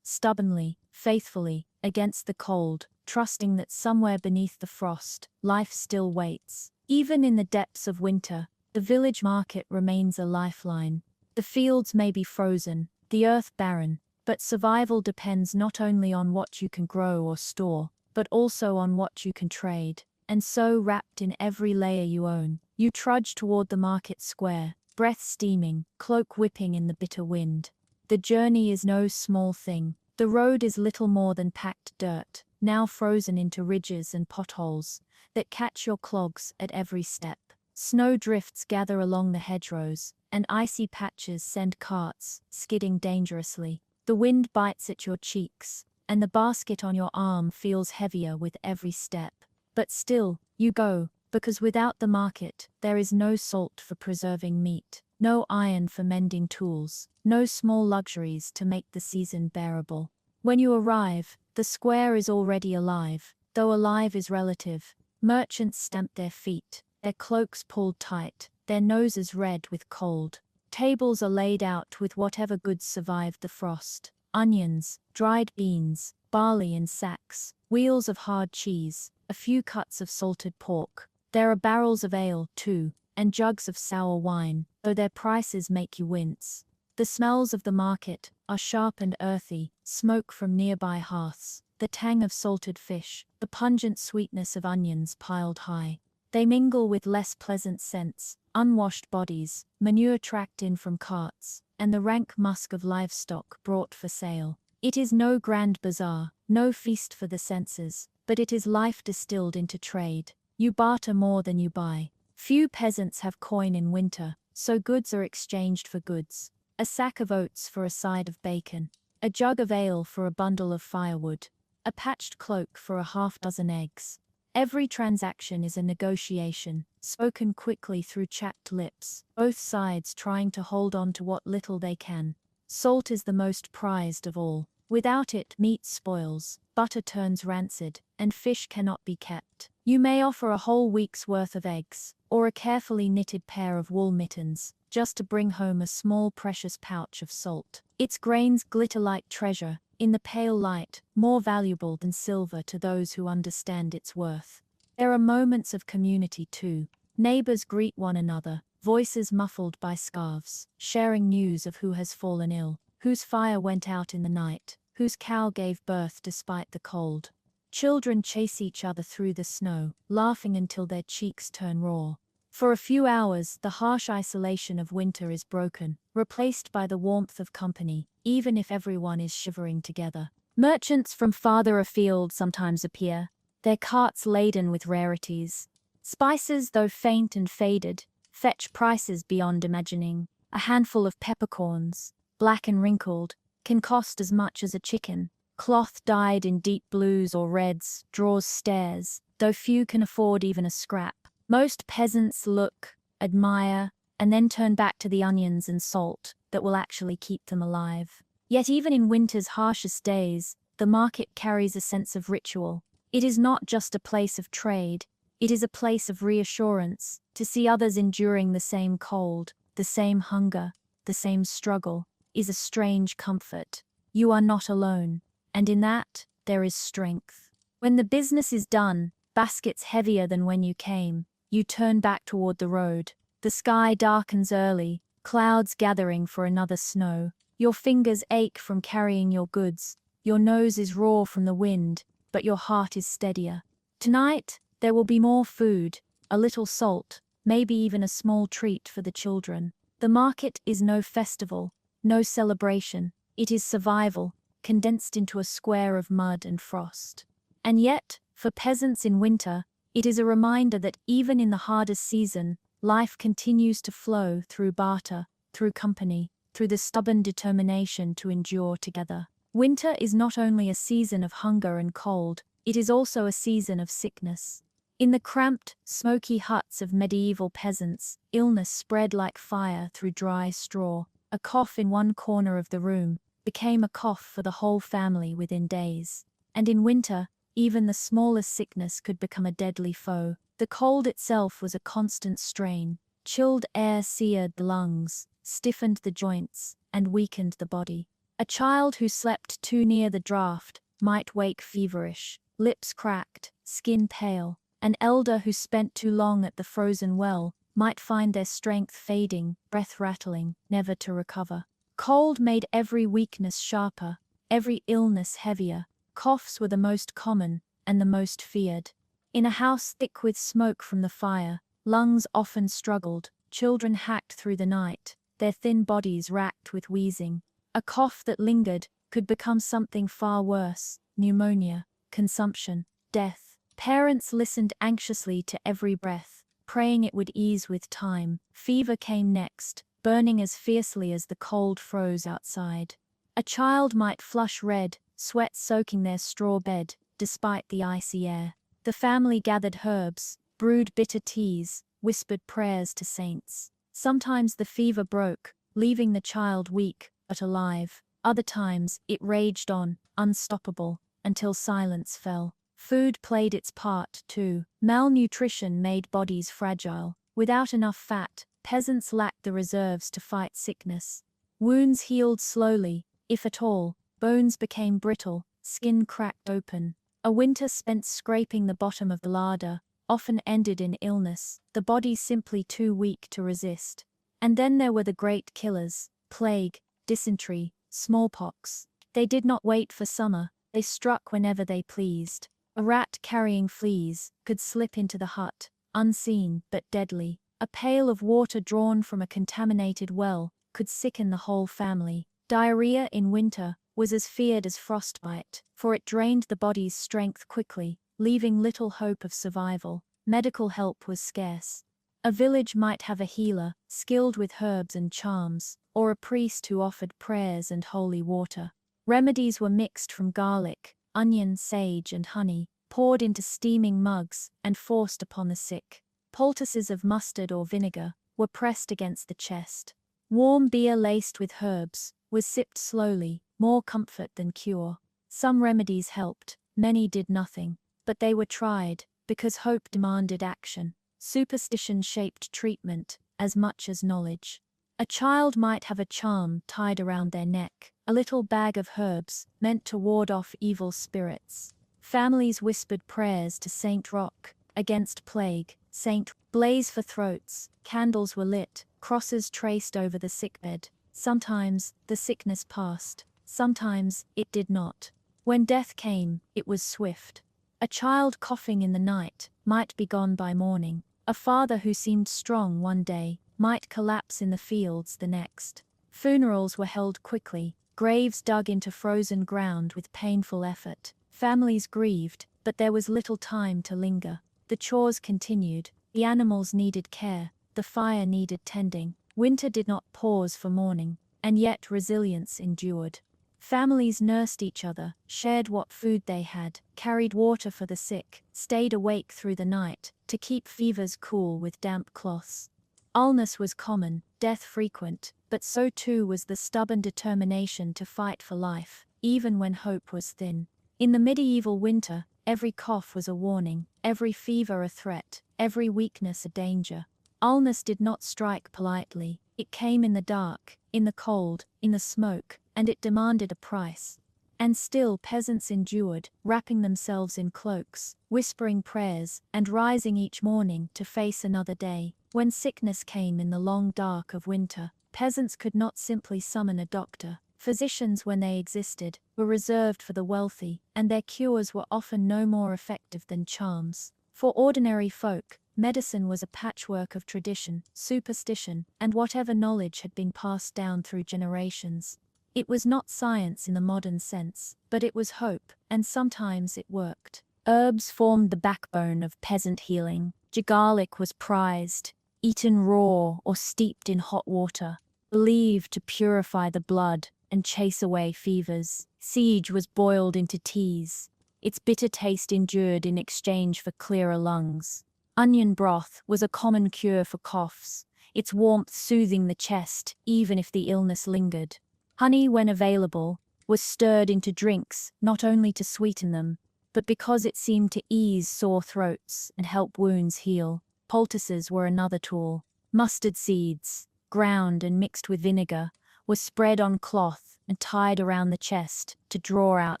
stubbornly, faithfully, against the cold, trusting that somewhere beneath the frost, life still waits. Even in the depths of winter, the village market remains a lifeline. The fields may be frozen, the earth barren, but survival depends not only on what you can grow or store, but also on what you can trade. And so, wrapped in every layer you own, you trudge toward the market square, breath steaming, cloak whipping in the bitter wind. The journey is no small thing. The road is little more than packed dirt, now frozen into ridges and potholes, that catch your clogs at every step. Snow drifts gather along the hedgerows, and icy patches send carts skidding dangerously. The wind bites at your cheeks, and the basket on your arm feels heavier with every step. But still, you go, because without the market, there is no salt for preserving meat, no iron for mending tools, no small luxuries to make the season bearable. When you arrive, the square is already alive, though alive is relative. Merchants stamp their feet, their cloaks pulled tight, their noses red with cold. Tables are laid out with whatever goods survived the frost. Onions, dried beans, barley in sacks, wheels of hard cheese, a few cuts of salted pork. There are barrels of ale, too, and jugs of sour wine, though their prices make you wince. The smells of the market are sharp and earthy, smoke from nearby hearths, the tang of salted fish, the pungent sweetness of onions piled high. They mingle with less pleasant scents, unwashed bodies, manure tracked in from carts, and the rank musk of livestock brought for sale. It is no grand bazaar, no feast for the senses, but it is life distilled into trade. You barter more than you buy. Few peasants have coin in winter, so goods are exchanged for goods. A sack of oats for a side of bacon, a jug of ale for a bundle of firewood, a patched cloak for a half-dozen eggs. Every transaction is a negotiation, spoken quickly through chapped lips, both sides trying to hold on to what little they can. Salt is the most prized of all. Without it, meat spoils, butter turns rancid, and fish cannot be kept. You may offer a whole week's worth of eggs, or a carefully knitted pair of wool mittens, just to bring home a small precious pouch of salt. Its grains glitter like treasure, in the pale light, more valuable than silver to those who understand its worth. There are moments of community too. Neighbors greet one another, voices muffled by scarves, sharing news of who has fallen ill, whose fire went out in the night, whose cow gave birth despite the cold. Children chase each other through the snow, laughing until their cheeks turn raw. For a few hours, the harsh isolation of winter is broken, replaced by the warmth of company, even if everyone is shivering together. Merchants from farther afield sometimes appear, their carts laden with rarities. Spices, though faint and faded, fetch prices beyond imagining. A handful of peppercorns, black and wrinkled, can cost as much as a chicken. Cloth dyed in deep blues or reds draws stares, though few can afford even a scrap. Most peasants look, admire, and then turn back to the onions and salt that will actually keep them alive. Yet even in winter's harshest days, the market carries a sense of ritual. It is not just a place of trade, it is a place of reassurance. To see others enduring the same cold, the same hunger, the same struggle, is a strange comfort. you are not alone, and in that, there is strength. When the business is done, baskets heavier than when you came, you turn back toward the road. The sky darkens early, clouds gathering for another snow. Your fingers ache from carrying your goods. Your nose is raw from the wind, but your heart is steadier. Tonight, there will be more food, a little salt, maybe even a small treat for the children. The market is no festival, no celebration. It is survival, condensed into a square of mud and frost. And yet, for peasants in winter, it is a reminder that even in the hardest season, life continues to flow through barter, through company, through the stubborn determination to endure together. Winter is not only a season of hunger and cold, it is also a season of sickness. In the cramped, smoky huts of medieval peasants, illness spread like fire through dry straw. A cough in one corner of the room became a cough for the whole family within days. And in winter, even the smallest sickness could become a deadly foe. The cold itself was a constant strain. Chilled air seared the lungs, stiffened the joints, and weakened the body. A child who slept too near the draught might wake feverish, lips cracked, skin pale. An elder who spent too long at the frozen well might find their strength fading, breath rattling, never to recover. Cold made every weakness sharper, every illness heavier. Coughs were the most common and the most feared. In a house thick with smoke from the fire, lungs often struggled, children hacked through the night, their thin bodies racked with wheezing. A cough that lingered could become something far worse: pneumonia, consumption, death. Parents listened anxiously to every breath, praying it would ease with time. Fever came next, burning as fiercely as the cold froze outside. A child might flush red, sweat soaking their straw bed, despite the icy air. The family gathered herbs, brewed bitter teas, whispered prayers to saints. Sometimes the fever broke, leaving the child weak but alive. Other times, it raged on, unstoppable, until silence fell. Food played its part, too. Malnutrition made bodies fragile. Without enough fat, peasants lacked the reserves to fight sickness. Wounds healed slowly, if at all. Bones became brittle, skin cracked open. A winter spent scraping the bottom of the larder often ended in illness, the body simply too weak to resist. And then there were the great killers: plague, dysentery, smallpox. They did not wait for summer, they struck whenever they pleased. A rat carrying fleas could slip into the hut, unseen but deadly. A pail of water drawn from a contaminated well could sicken the whole family. Diarrhea in winter was as feared as frostbite, for it drained the body's strength quickly, leaving little hope of survival. Medical help was scarce. A village might have a healer, skilled with herbs and charms, or a priest who offered prayers and holy water. Remedies were mixed from garlic, onion, sage, and honey, poured into steaming mugs and forced upon the sick. Poultices of mustard or vinegar were pressed against the chest. Warm beer laced with herbs was sipped slowly, more comfort than cure. Some remedies helped, many did nothing, but they were tried, because hope demanded action. Superstition shaped treatment as much as knowledge. A child might have a charm tied around their neck, a little bag of herbs meant to ward off evil spirits. Families whispered prayers to Saint Roch against plague, Saint Blaze for throats. Candles were lit, crosses traced over the sickbed. Sometimes the sickness passed, sometimes it did not. When death came, it was swift. A child coughing in the night might be gone by morning. A father who seemed strong one day might collapse in the fields the next. Funerals were held quickly, graves dug into frozen ground with painful effort. Families grieved, but there was little time to linger. The chores continued, the animals needed care, the fire needed tending. Winter did not pause for mourning, and yet resilience endured. Families nursed each other, shared what food they had, carried water for the sick, stayed awake through the night to keep fevers cool with damp cloths. Illness was common, death frequent, but so too was the stubborn determination to fight for life, even when hope was thin. In the medieval winter, every cough was a warning, every fever a threat, every weakness a danger. Illness did not strike politely, It came in the dark, in the cold, in the smoke, and it demanded a price. And still peasants endured, wrapping themselves in cloaks, whispering prayers, and rising each morning to face another day. When sickness came in the long dark of winter, peasants could not simply summon a doctor. Physicians, when they existed, were reserved for the wealthy, and their cures were often no more effective than charms. For ordinary folk, medicine was a patchwork of tradition, superstition, and whatever knowledge had been passed down through generations. It was not science in the modern sense, but it was hope, and sometimes it worked. Herbs formed the backbone of peasant healing. Garlic was prized, eaten raw or steeped in hot water, believed to purify the blood and chase away fevers. Sage was boiled into teas. Its bitter taste endured in exchange for clearer lungs. Onion broth was a common cure for coughs, its warmth soothing the chest even if the illness lingered. Honey, when available, was stirred into drinks not only to sweeten them, but because it seemed to ease sore throats and help wounds heal. Poultices were another tool. Mustard seeds, ground and mixed with vinegar, were spread on cloth and tied around the chest to draw out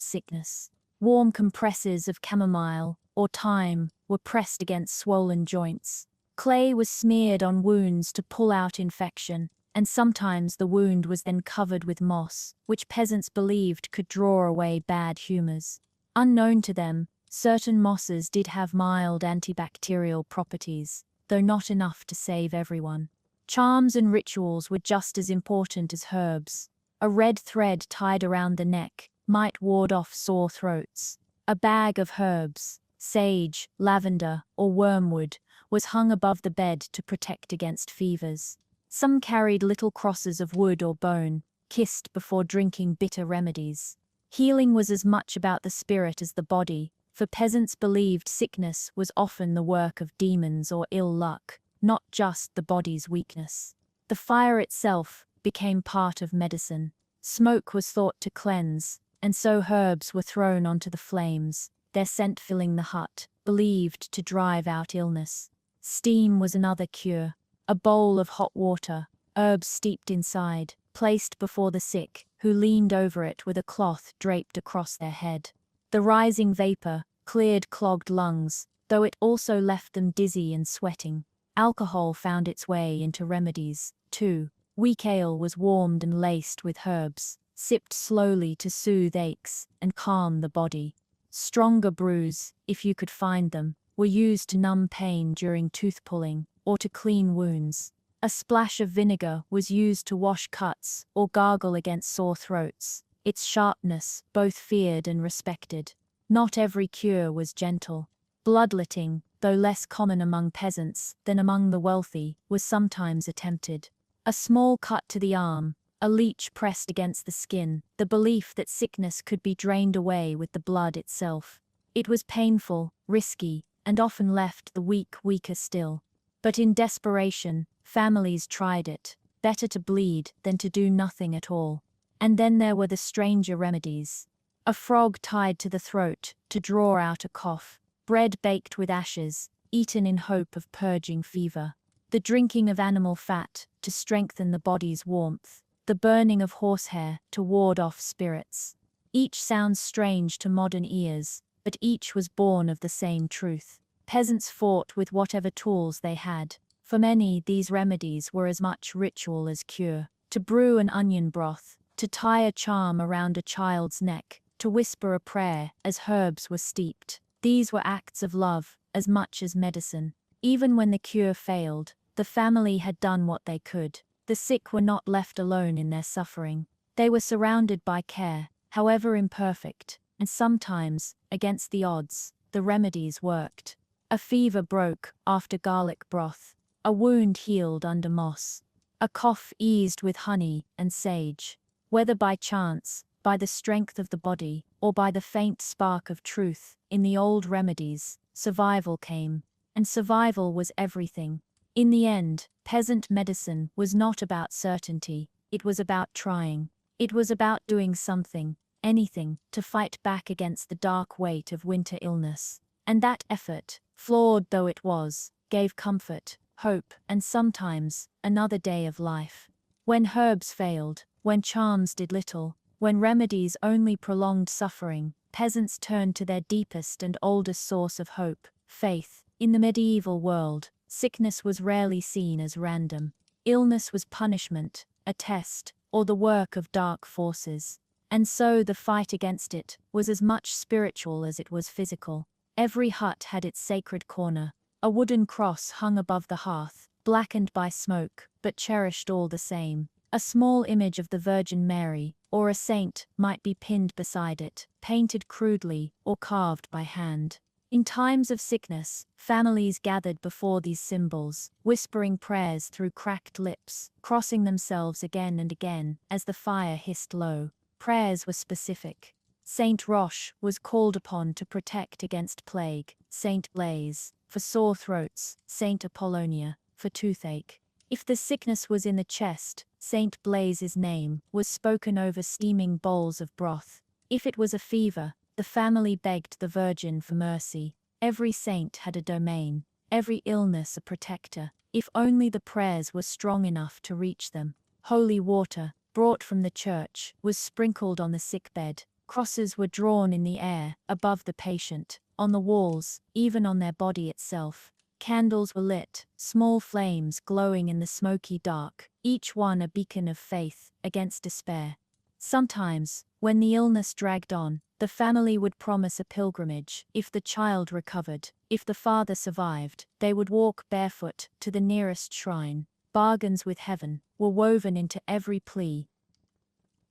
sickness. Warm compresses of chamomile or thyme were pressed against swollen joints. Clay was smeared on wounds to pull out infection, and sometimes the wound was then covered with moss, which peasants believed could draw away bad humors. Unknown to them, certain mosses did have mild antibacterial properties, though not enough to save everyone. Charms and rituals were just as important as herbs. A red thread tied around the neck might ward off sore throats. A bag of herbs, sage, lavender, or wormwood, was hung above the bed to protect against fevers. Some carried little crosses of wood or bone, kissed before drinking bitter remedies. Healing was as much about the spirit as the body, for peasants believed sickness was often the work of demons or ill luck, not just the body's weakness. The fire itself became part of medicine. Smoke was thought to cleanse, and so herbs were thrown onto the flames, their scent filling the hut, believed to drive out illness. Steam was another cure. A bowl of hot water, herbs steeped inside, placed before the sick, who leaned over it with a cloth draped across their head. The rising vapor cleared clogged lungs, though it also left them dizzy and sweating. Alcohol found its way into remedies, too. Weak ale was warmed and laced with herbs, sipped slowly to soothe aches and calm the body. Stronger brews, if you could find them, were used to numb pain during tooth pulling or to clean wounds. A splash of vinegar was used to wash cuts or gargle against sore throats, its sharpness both feared and respected. Not every cure was gentle. Bloodletting, though less common among peasants than among the wealthy, was sometimes attempted. A small cut to the arm, a leech pressed against the skin, the belief that sickness could be drained away with the blood itself. It was painful, risky, and often left the weak weaker still. But in desperation, families tried it. Better to bleed than to do nothing at all. And then there were the stranger remedies. A frog tied to the throat to draw out a cough. Bread baked with ashes, eaten in hope of purging fever. The drinking of animal fat to strengthen the body's warmth. The burning of horsehair to ward off spirits. Each sounds strange to modern ears, but each was born of the same truth. Peasants fought with whatever tools they had. For many, these remedies were as much ritual as cure. To brew an onion broth, to tie a charm around a child's neck, to whisper a prayer as herbs were steeped. These were acts of love as much as medicine. Even when the cure failed, the family had done what they could. The sick were not left alone in their suffering. They were surrounded by care, however imperfect, and sometimes, against the odds, the remedies worked. A fever broke after garlic broth. A wound healed under moss. A cough eased with honey and sage. Whether by chance, by the strength of the body, or by the faint spark of truth, in the old remedies, survival came. And survival was everything. In the end, peasant medicine was not about certainty. It was about trying. It was about doing something, anything, to fight back against the dark weight of winter illness. And that effort, flawed though it was, gave comfort, hope, and sometimes another day of life. When herbs failed, when charms did little, when remedies only prolonged suffering, peasants turned to their deepest and oldest source of hope, faith. In the medieval world, sickness was rarely seen as random. Illness was punishment, a test, or the work of dark forces. And so the fight against it was as much spiritual as it was physical. Every hut had its sacred corner. A wooden cross hung above the hearth, blackened by smoke, but cherished all the same. A small image of the Virgin Mary, or a saint, might be pinned beside it, painted crudely or carved by hand. In times of sickness, families gathered before these symbols, whispering prayers through cracked lips, crossing themselves again and again as the fire hissed low. Prayers were specific. Saint Roche was called upon to protect against plague, Saint Blaise for sore throats, Saint Apollonia for toothache. If the sickness was in the chest, Saint Blaise's name was spoken over steaming bowls of broth. If it was a fever, the family begged the Virgin for mercy. Every saint had a domain, every illness a protector, if only the prayers were strong enough to reach them. Holy water, brought from the church, was sprinkled on the sickbed. Crosses were drawn in the air, above the patient, on the walls, even on their body itself. Candles were lit, small flames glowing in the smoky dark, each one a beacon of faith against despair. Sometimes, when the illness dragged on, the family would promise a pilgrimage. If the child recovered, if the father survived, they would walk barefoot to the nearest shrine. Bargains with heaven were woven into every plea.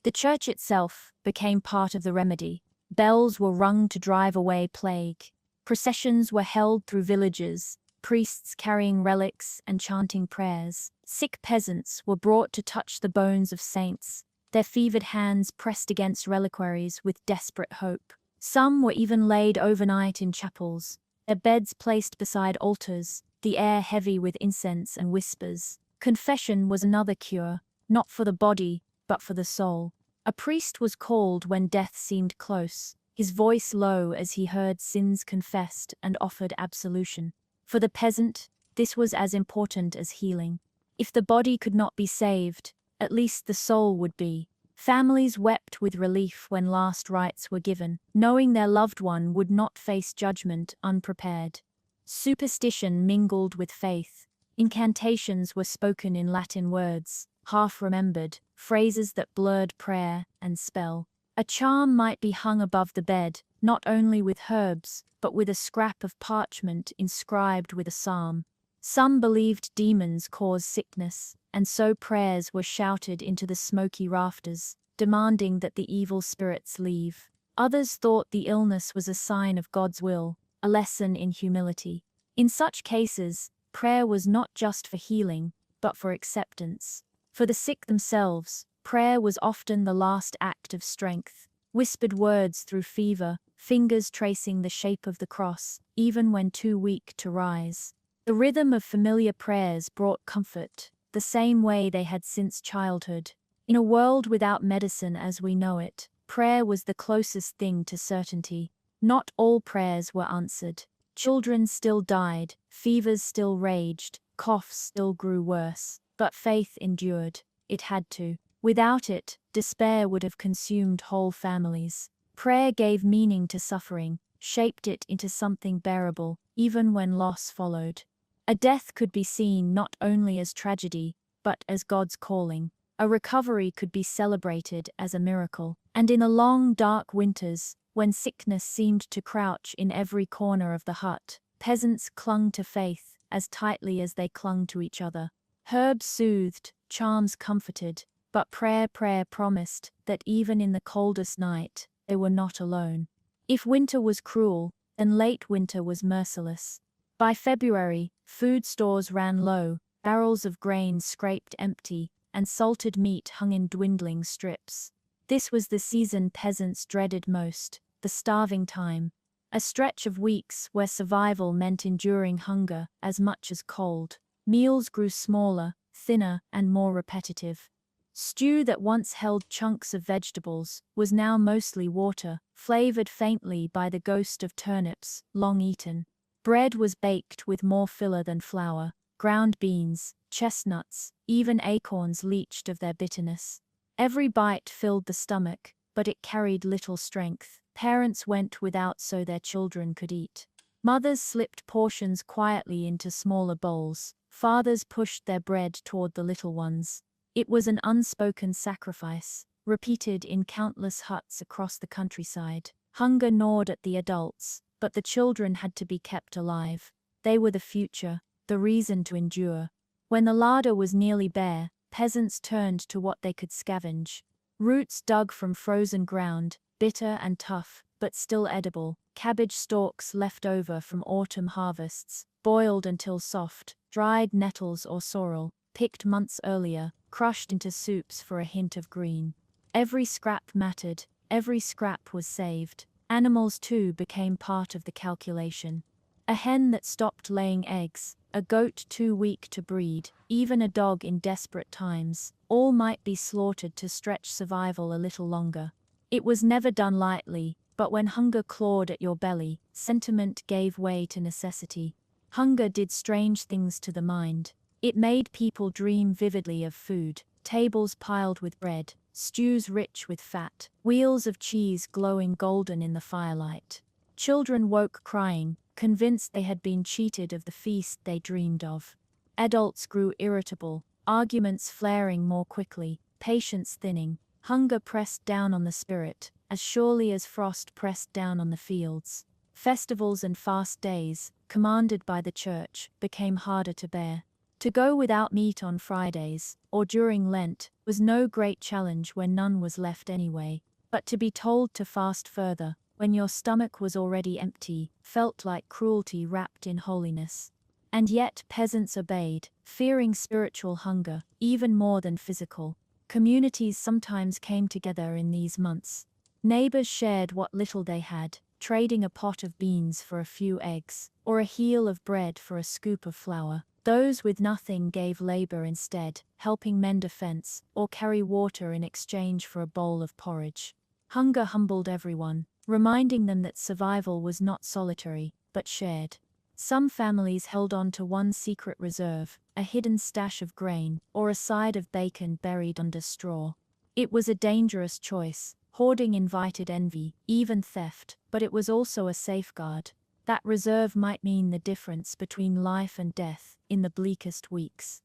The church itself became part of the remedy. Bells were rung to drive away plague. Processions were held through villages, priests carrying relics and chanting prayers. Sick peasants were brought to touch the bones of saints, their fevered hands pressed against reliquaries with desperate hope. Some were even laid overnight in chapels, their beds placed beside altars, the air heavy with incense and whispers. Confession was another cure, not for the body, but for the soul. A priest was called when death seemed close, his voice low as he heard sins confessed and offered absolution. For the peasant, this was as important as healing. If the body could not be saved, at least the soul would be. Families wept with relief when last rites were given, knowing their loved one would not face judgment unprepared. Superstition mingled with faith. Incantations were spoken in Latin words, half remembered, phrases that blurred prayer and spell. A charm might be hung above the bed, not only with herbs, but with a scrap of parchment inscribed with a psalm. Some believed demons caused sickness, and so prayers were shouted into the smoky rafters, demanding that the evil spirits leave. Others thought the illness was a sign of God's will, a lesson in humility. In such cases, prayer was not just for healing, but for acceptance. For the sick themselves, prayer was often the last act of strength. Whispered words through fever, fingers tracing the shape of the cross, even when too weak to rise. The rhythm of familiar prayers brought comfort, the same way they had since childhood. In a world without medicine as we know it, prayer was the closest thing to certainty. Not all prayers were answered. Children still died, fevers still raged, coughs still grew worse. But faith endured. It had to. Without it, despair would have consumed whole families. Prayer gave meaning to suffering, shaped it into something bearable, even when loss followed. A death could be seen not only as tragedy, but as God's calling. A recovery could be celebrated as a miracle. And in the long, dark winters, when sickness seemed to crouch in every corner of the hut, peasants clung to faith as tightly as they clung to each other. Herbs soothed, charms comforted, but prayer promised that even in the coldest night, they were not alone. If winter was cruel, then late winter was merciless. By February, food stores ran low, barrels of grain scraped empty, and salted meat hung in dwindling strips. This was the season peasants dreaded most, the starving time, a stretch of weeks where survival meant enduring hunger as much as cold. Meals grew smaller, thinner, and more repetitive. Stew that once held chunks of vegetables was now mostly water, flavored faintly by the ghost of turnips, long eaten. Bread was baked with more filler than flour. ground beans, chestnuts, even acorns leached of their bitterness. Every bite filled the stomach, but it carried little strength. Parents went without so their children could eat. Mothers slipped portions quietly into smaller bowls. Fathers pushed their bread toward the little ones. It was an unspoken sacrifice, repeated in countless huts across the countryside. Hunger gnawed at the adults, but the children had to be kept alive. They were the future, the reason to endure. When the larder was nearly bare, peasants turned to what they could scavenge. Roots dug from frozen ground, bitter and tough, but still edible. Cabbage stalks left over from autumn harvests, boiled until soft. Dried nettles or sorrel, picked months earlier, crushed into soups for a hint of green. Every scrap mattered, every scrap was saved. Animals too became part of the calculation. A hen that stopped laying eggs, a goat too weak to breed, even a dog in desperate times, all might be slaughtered to stretch survival a little longer. It was never done lightly, but when hunger clawed at your belly, sentiment gave way to necessity. Hunger did strange things to the mind. It made people dream vividly of food, tables piled with bread, stews rich with fat, wheels of cheese glowing golden in the firelight. Children woke crying, convinced they had been cheated of the feast they dreamed of. Adults grew irritable, arguments flaring more quickly, patience thinning. Hunger pressed down on the spirit, as surely as frost pressed down on the fields. Festivals and fast days, commanded by the church, became harder to bear. To go without meat on Fridays, or during Lent, was no great challenge when none was left anyway. But to be told to fast further, when your stomach was already empty, felt like cruelty wrapped in holiness. And yet peasants obeyed, fearing spiritual hunger, even more than physical. Communities sometimes came together in these months. Neighbors shared what little they had, trading a pot of beans for a few eggs, or a heel of bread for a scoop of flour. Those with nothing gave labor instead, helping mend a fence, or carry water in exchange for a bowl of porridge. Hunger humbled everyone, reminding them that survival was not solitary, but shared. Some families held on to one secret reserve, a hidden stash of grain, or a side of bacon buried under straw. It was a dangerous choice. Hoarding invited envy, even theft, but it was also a safeguard. That reserve might mean the difference between life and death in the bleakest weeks.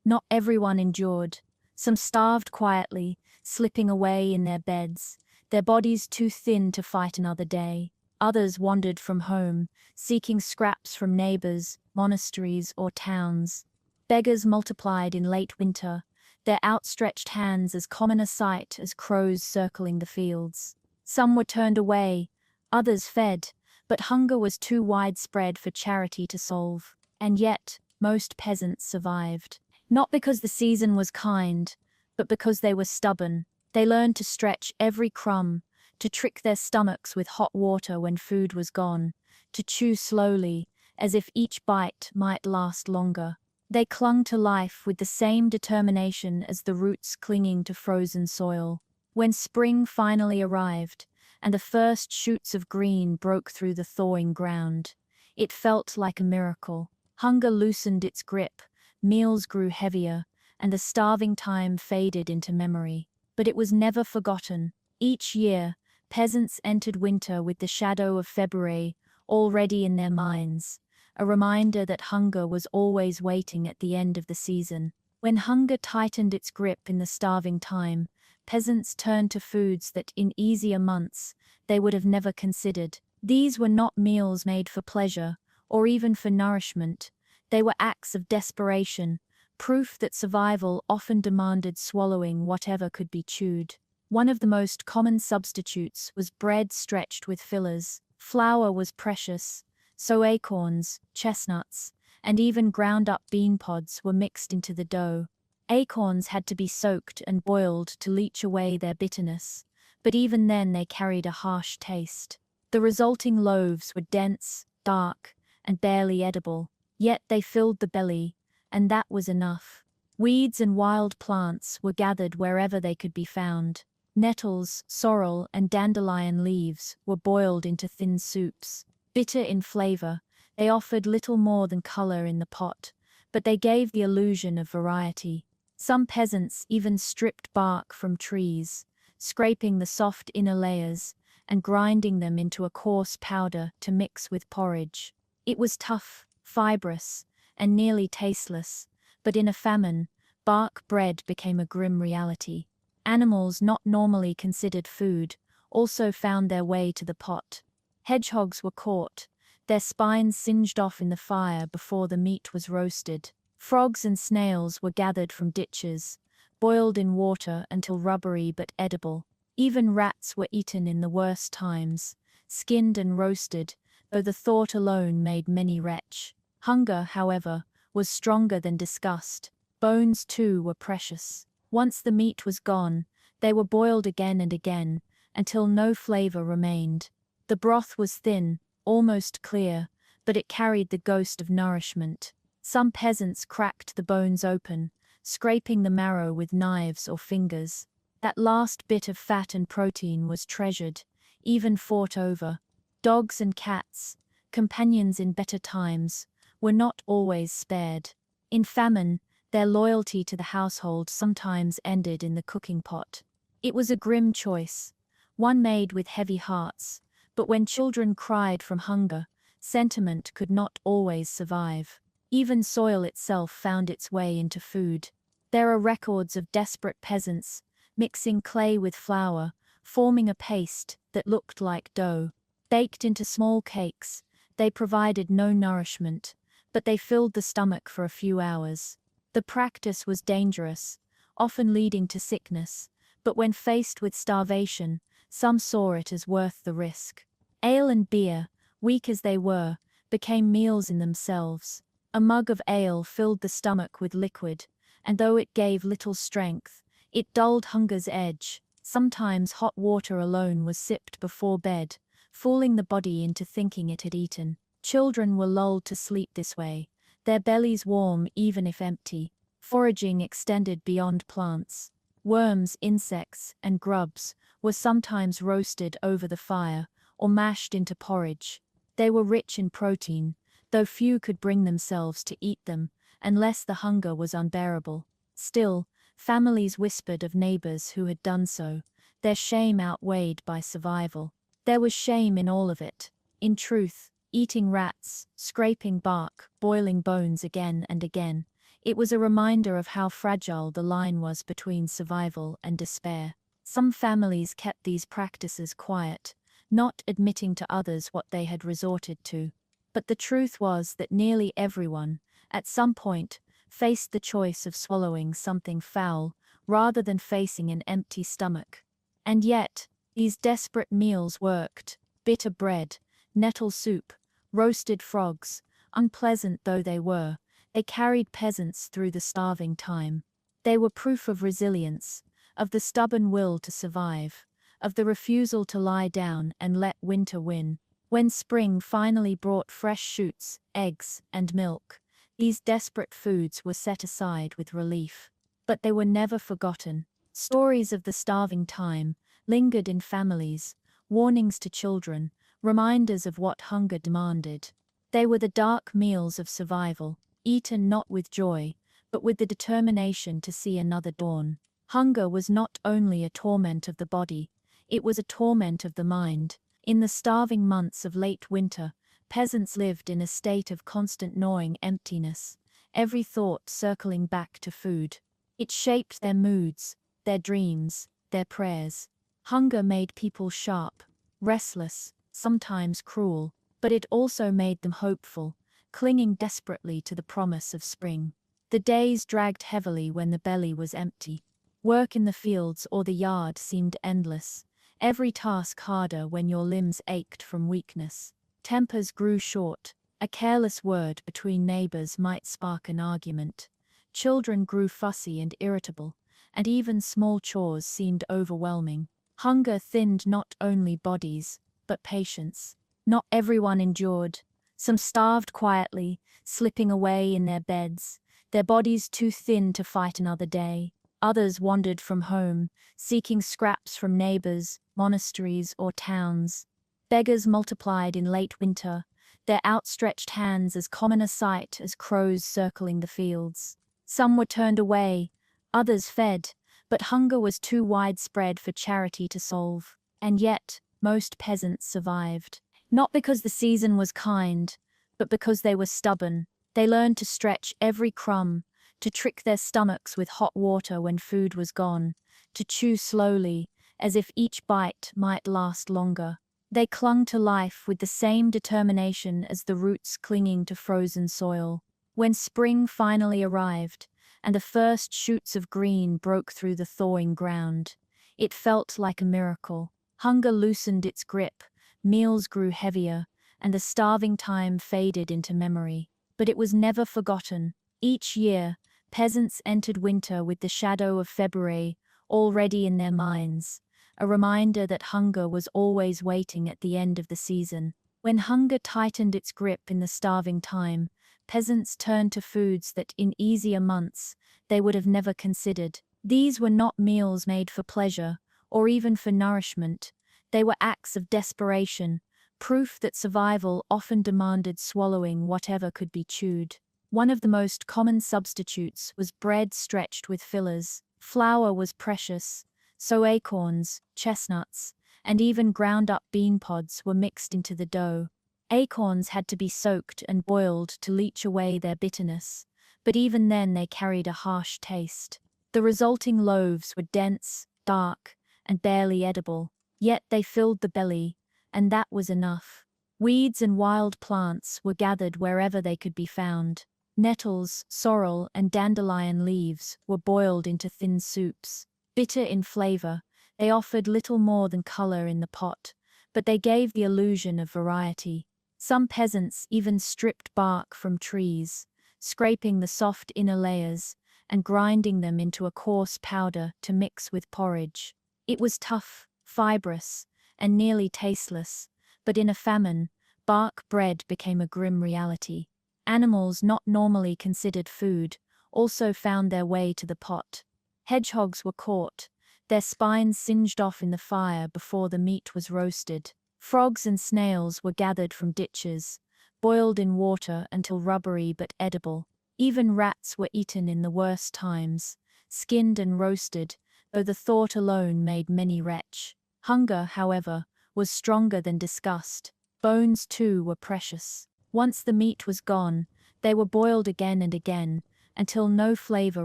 Not everyone endured. Some starved quietly, slipping away in their beds, their bodies too thin to fight another day. Others wandered from home, seeking scraps from neighbors, monasteries, or towns. Beggars multiplied in late winter, their outstretched hands as common a sight as crows circling the fields. Some were turned away, others fed, but hunger was too widespread for charity to solve. And yet, most peasants survived. Not because the season was kind, but because they were stubborn. They learned to stretch every crumb, to trick their stomachs with hot water when food was gone, to chew slowly, as if each bite might last longer. They clung to life with the same determination as the roots clinging to frozen soil. When spring finally arrived, and the first shoots of green broke through the thawing ground, it felt like a miracle. Hunger loosened its grip, meals grew heavier, and the starving time faded into memory. But it was never forgotten. Each year, peasants entered winter with the shadow of February already in their minds, a reminder that hunger was always waiting at the end of the season. When hunger tightened its grip in the starving time, peasants turned to foods that in easier months they would have never considered. These were not meals made for pleasure, or even for nourishment. They were acts of desperation, proof that survival often demanded swallowing whatever could be chewed. One of the most common substitutes was bread stretched with fillers. Flour was precious, so acorns, chestnuts, and even ground-up bean pods were mixed into the dough. Acorns had to be soaked and boiled to leach away their bitterness, but even then they carried a harsh taste. The resulting loaves were dense, dark, and barely edible, yet they filled the belly, and that was enough. Weeds and wild plants were gathered wherever they could be found. Nettles, sorrel, and dandelion leaves were boiled into thin soups. Bitter in flavor, they offered little more than color in the pot, but they gave the illusion of variety. Some peasants even stripped bark from trees, scraping the soft inner layers and grinding them into a coarse powder to mix with porridge. It was tough, fibrous, and nearly tasteless, but in a famine, bark bread became a grim reality. Animals not normally considered food also found their way to the pot. Hedgehogs were caught, their spines singed off in the fire before the meat was roasted. Frogs and snails were gathered from ditches, boiled in water until rubbery but edible. Even rats were eaten in the worst times, skinned and roasted, though the thought alone made many retch. Hunger, however, was stronger than disgust. Bones, too, were precious. Once the meat was gone, they were boiled again and again, until no flavor remained. The broth was thin, almost clear, but it carried the ghost of nourishment. Some peasants cracked the bones open, scraping the marrow with knives or fingers. That last bit of fat and protein was treasured, even fought over. Dogs and cats, companions in better times, were not always spared. In famine, their loyalty to the household sometimes ended in the cooking pot. It was a grim choice, one made with heavy hearts, but when children cried from hunger, sentiment could not always survive. Even soil itself found its way into food. There are records of desperate peasants mixing clay with flour, forming a paste that looked like dough. Baked into small cakes, they provided no nourishment, but they filled the stomach for a few hours. The practice was dangerous, often leading to sickness, but when faced with starvation, some saw it as worth the risk. Ale and beer, weak as they were, became meals in themselves. A mug of ale filled the stomach with liquid, and though it gave little strength, it dulled hunger's edge. Sometimes hot water alone was sipped before bed, fooling the body into thinking it had eaten. Children were lulled to sleep this way, their bellies warm even if empty. Foraging extended beyond plants. Worms, insects, and grubs were sometimes roasted over the fire or mashed into porridge. They were rich in protein, though few could bring themselves to eat them unless the hunger was unbearable. Still, families whispered of neighbors who had done so, their shame outweighed by survival. There was shame in all of it. In truth, eating rats, scraping bark, boiling bones again and again, it was a reminder of how fragile the line was between survival and despair. Some families kept these practices quiet, not admitting to others what they had resorted to. But the truth was that nearly everyone, at some point, faced the choice of swallowing something foul rather than facing an empty stomach. And yet, these desperate meals worked. Bitter bread, nettle soup, roasted frogs, unpleasant though they were, they carried peasants through the starving time. They were proof of resilience, of the stubborn will to survive, of the refusal to lie down and let winter win. When spring finally brought fresh shoots, eggs, and milk, these desperate foods were set aside with relief. But they were never forgotten. Stories of the starving time lingered in families, warnings to children, reminders of what hunger demanded. They were the dark meals of survival, eaten not with joy, but with the determination to see another dawn. Hunger was not only a torment of the body, it was a torment of the mind. In the starving months of late winter, peasants lived in a state of constant gnawing emptiness, every thought circling back to food. It shaped their moods, their dreams, their prayers. Hunger made people sharp, restless, sometimes cruel, but it also made them hopeful, clinging desperately to the promise of spring. The days dragged heavily when the belly was empty. Work in the fields or the yard seemed endless, every task harder when your limbs ached from weakness. Tempers grew short. A careless word between neighbors might spark an argument. Children grew fussy and irritable, and even small chores seemed overwhelming. Hunger thinned not only bodies, but patience. Not everyone endured. Some starved quietly, slipping away in their beds, their bodies too thin to fight another day. Others wandered from home, seeking scraps from neighbors, monasteries, or towns. Beggars multiplied in late winter, their outstretched hands as common a sight as crows circling the fields. Some were turned away, others fed, but hunger was too widespread for charity to solve. And yet, most peasants survived. Not because the season was kind, but because they were stubborn. They learned to stretch every crumb, to trick their stomachs with hot water when food was gone, to chew slowly, as if each bite might last longer. They clung to life with the same determination as the roots clinging to frozen soil. When spring finally arrived, and the first shoots of green broke through the thawing ground, it felt like a miracle. Hunger loosened its grip, meals grew heavier, and the starving time faded into memory. But it was never forgotten. Each year, peasants entered winter with the shadow of February already in their minds, a reminder that hunger was always waiting at the end of the season. When hunger tightened its grip in the starving time, peasants turned to foods that in easier months they would have never considered. These were not meals made for pleasure, or even for nourishment. They were acts of desperation, proof that survival often demanded swallowing whatever could be chewed. One of the most common substitutes was bread stretched with fillers. Flour was precious, so acorns, chestnuts, and even ground-up bean pods were mixed into the dough. Acorns had to be soaked and boiled to leach away their bitterness, but even then they carried a harsh taste. The resulting loaves were dense, dark, and barely edible, yet they filled the belly, and that was enough. Weeds and wild plants were gathered wherever they could be found. Nettles, sorrel, and dandelion leaves were boiled into thin soups. Bitter in flavor, they offered little more than color in the pot, but they gave the illusion of variety. Some peasants even stripped bark from trees, scraping the soft inner layers and grinding them into a coarse powder to mix with porridge. It was tough, fibrous, and nearly tasteless, but in a famine, bark bread became a grim reality. Animals not normally considered food also found their way to the pot. Hedgehogs were caught, their spines singed off in the fire before the meat was roasted. Frogs and snails were gathered from ditches, boiled in water until rubbery but edible. Even rats were eaten in the worst times, skinned and roasted, though the thought alone made many retch. Hunger, however, was stronger than disgust. Bones, too, were precious. Once the meat was gone, they were boiled again and again, until no flavor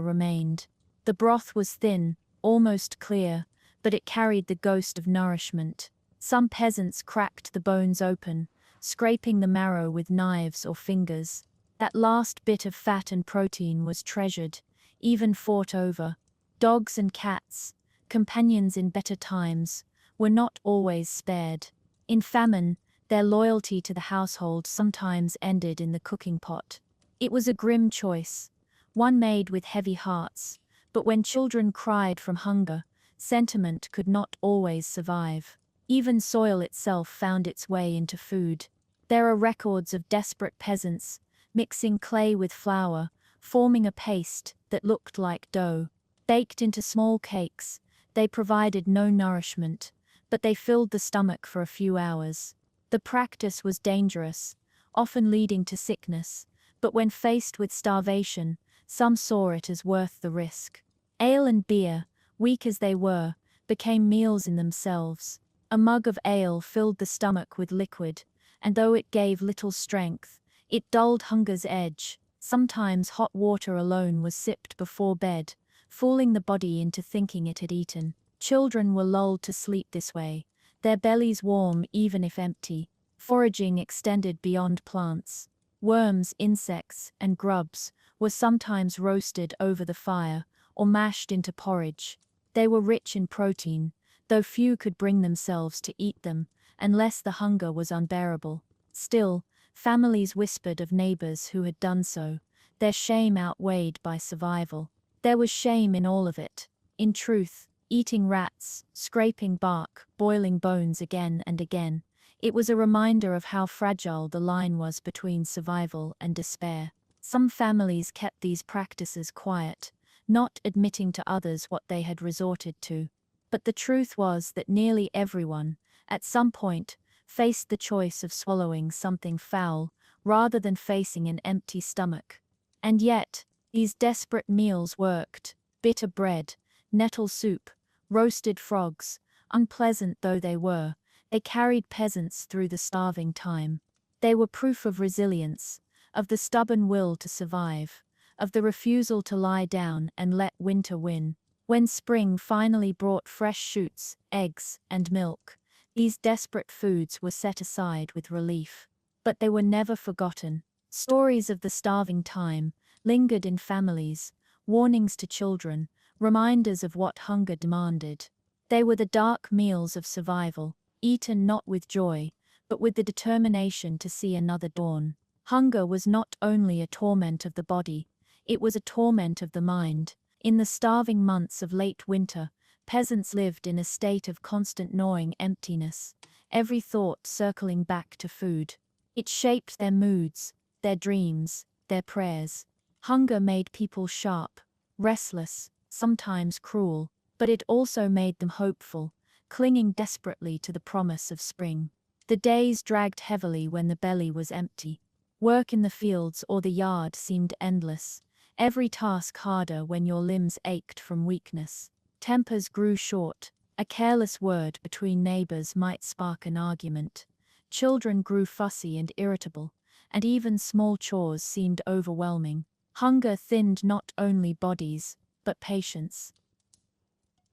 remained. The broth was thin, almost clear, but it carried the ghost of nourishment. Some peasants cracked the bones open, scraping the marrow with knives or fingers. That last bit of fat and protein was treasured, even fought over. Dogs and cats, companions in better times, were not always spared. In famine, their loyalty to the household sometimes ended in the cooking pot. It was a grim choice, one made with heavy hearts, but when children cried from hunger, sentiment could not always survive. Even soil itself found its way into food. There are records of desperate peasants mixing clay with flour, forming a paste that looked like dough. Baked into small cakes, they provided no nourishment, but they filled the stomach for a few hours. The practice was dangerous, often leading to sickness, but when faced with starvation, some saw it as worth the risk. Ale and beer, weak as they were, became meals in themselves. A mug of ale filled the stomach with liquid, and though it gave little strength, it dulled hunger's edge. Sometimes hot water alone was sipped before bed, fooling the body into thinking it had eaten. Children were lulled to sleep this way, their bellies warm even if empty. Foraging extended beyond plants. Worms, insects, and grubs were sometimes roasted over the fire or mashed into porridge. They were rich in protein, though few could bring themselves to eat them unless the hunger was unbearable. Still, families whispered of neighbors who had done so, their shame outweighed by survival. There was shame in all of it. In truth, eating rats, scraping bark, boiling bones again and again, it was a reminder of how fragile the line was between survival and despair. Some families kept these practices quiet, not admitting to others what they had resorted to. But the truth was that nearly everyone, at some point, faced the choice of swallowing something foul rather than facing an empty stomach. And yet, these desperate meals worked: bitter bread, nettle soup, roasted frogs. Unpleasant though they were, they carried peasants through the starving time. They were proof of resilience, of the stubborn will to survive, of the refusal to lie down and let winter win. When spring finally brought fresh shoots, eggs, and milk, these desperate foods were set aside with relief. But they were never forgotten. Stories of the starving time lingered in families, warnings to children, reminders of what hunger demanded. They were the dark meals of survival, eaten not with joy, but with the determination to see another dawn. Hunger was not only a torment of the body, it was a torment of the mind. In the starving months of late winter, peasants lived in a state of constant gnawing emptiness, every thought circling back to food. It shaped their moods, their dreams, their prayers. Hunger made people sharp, restless, sometimes cruel, but it also made them hopeful, clinging desperately to the promise of spring. The days dragged heavily when the belly was empty. Work in the fields or the yard seemed endless, every task harder when your limbs ached from weakness. Tempers grew short. A careless word between neighbors might spark an argument. Children grew fussy and irritable, and even small chores seemed overwhelming. Hunger thinned not only bodies, but patience.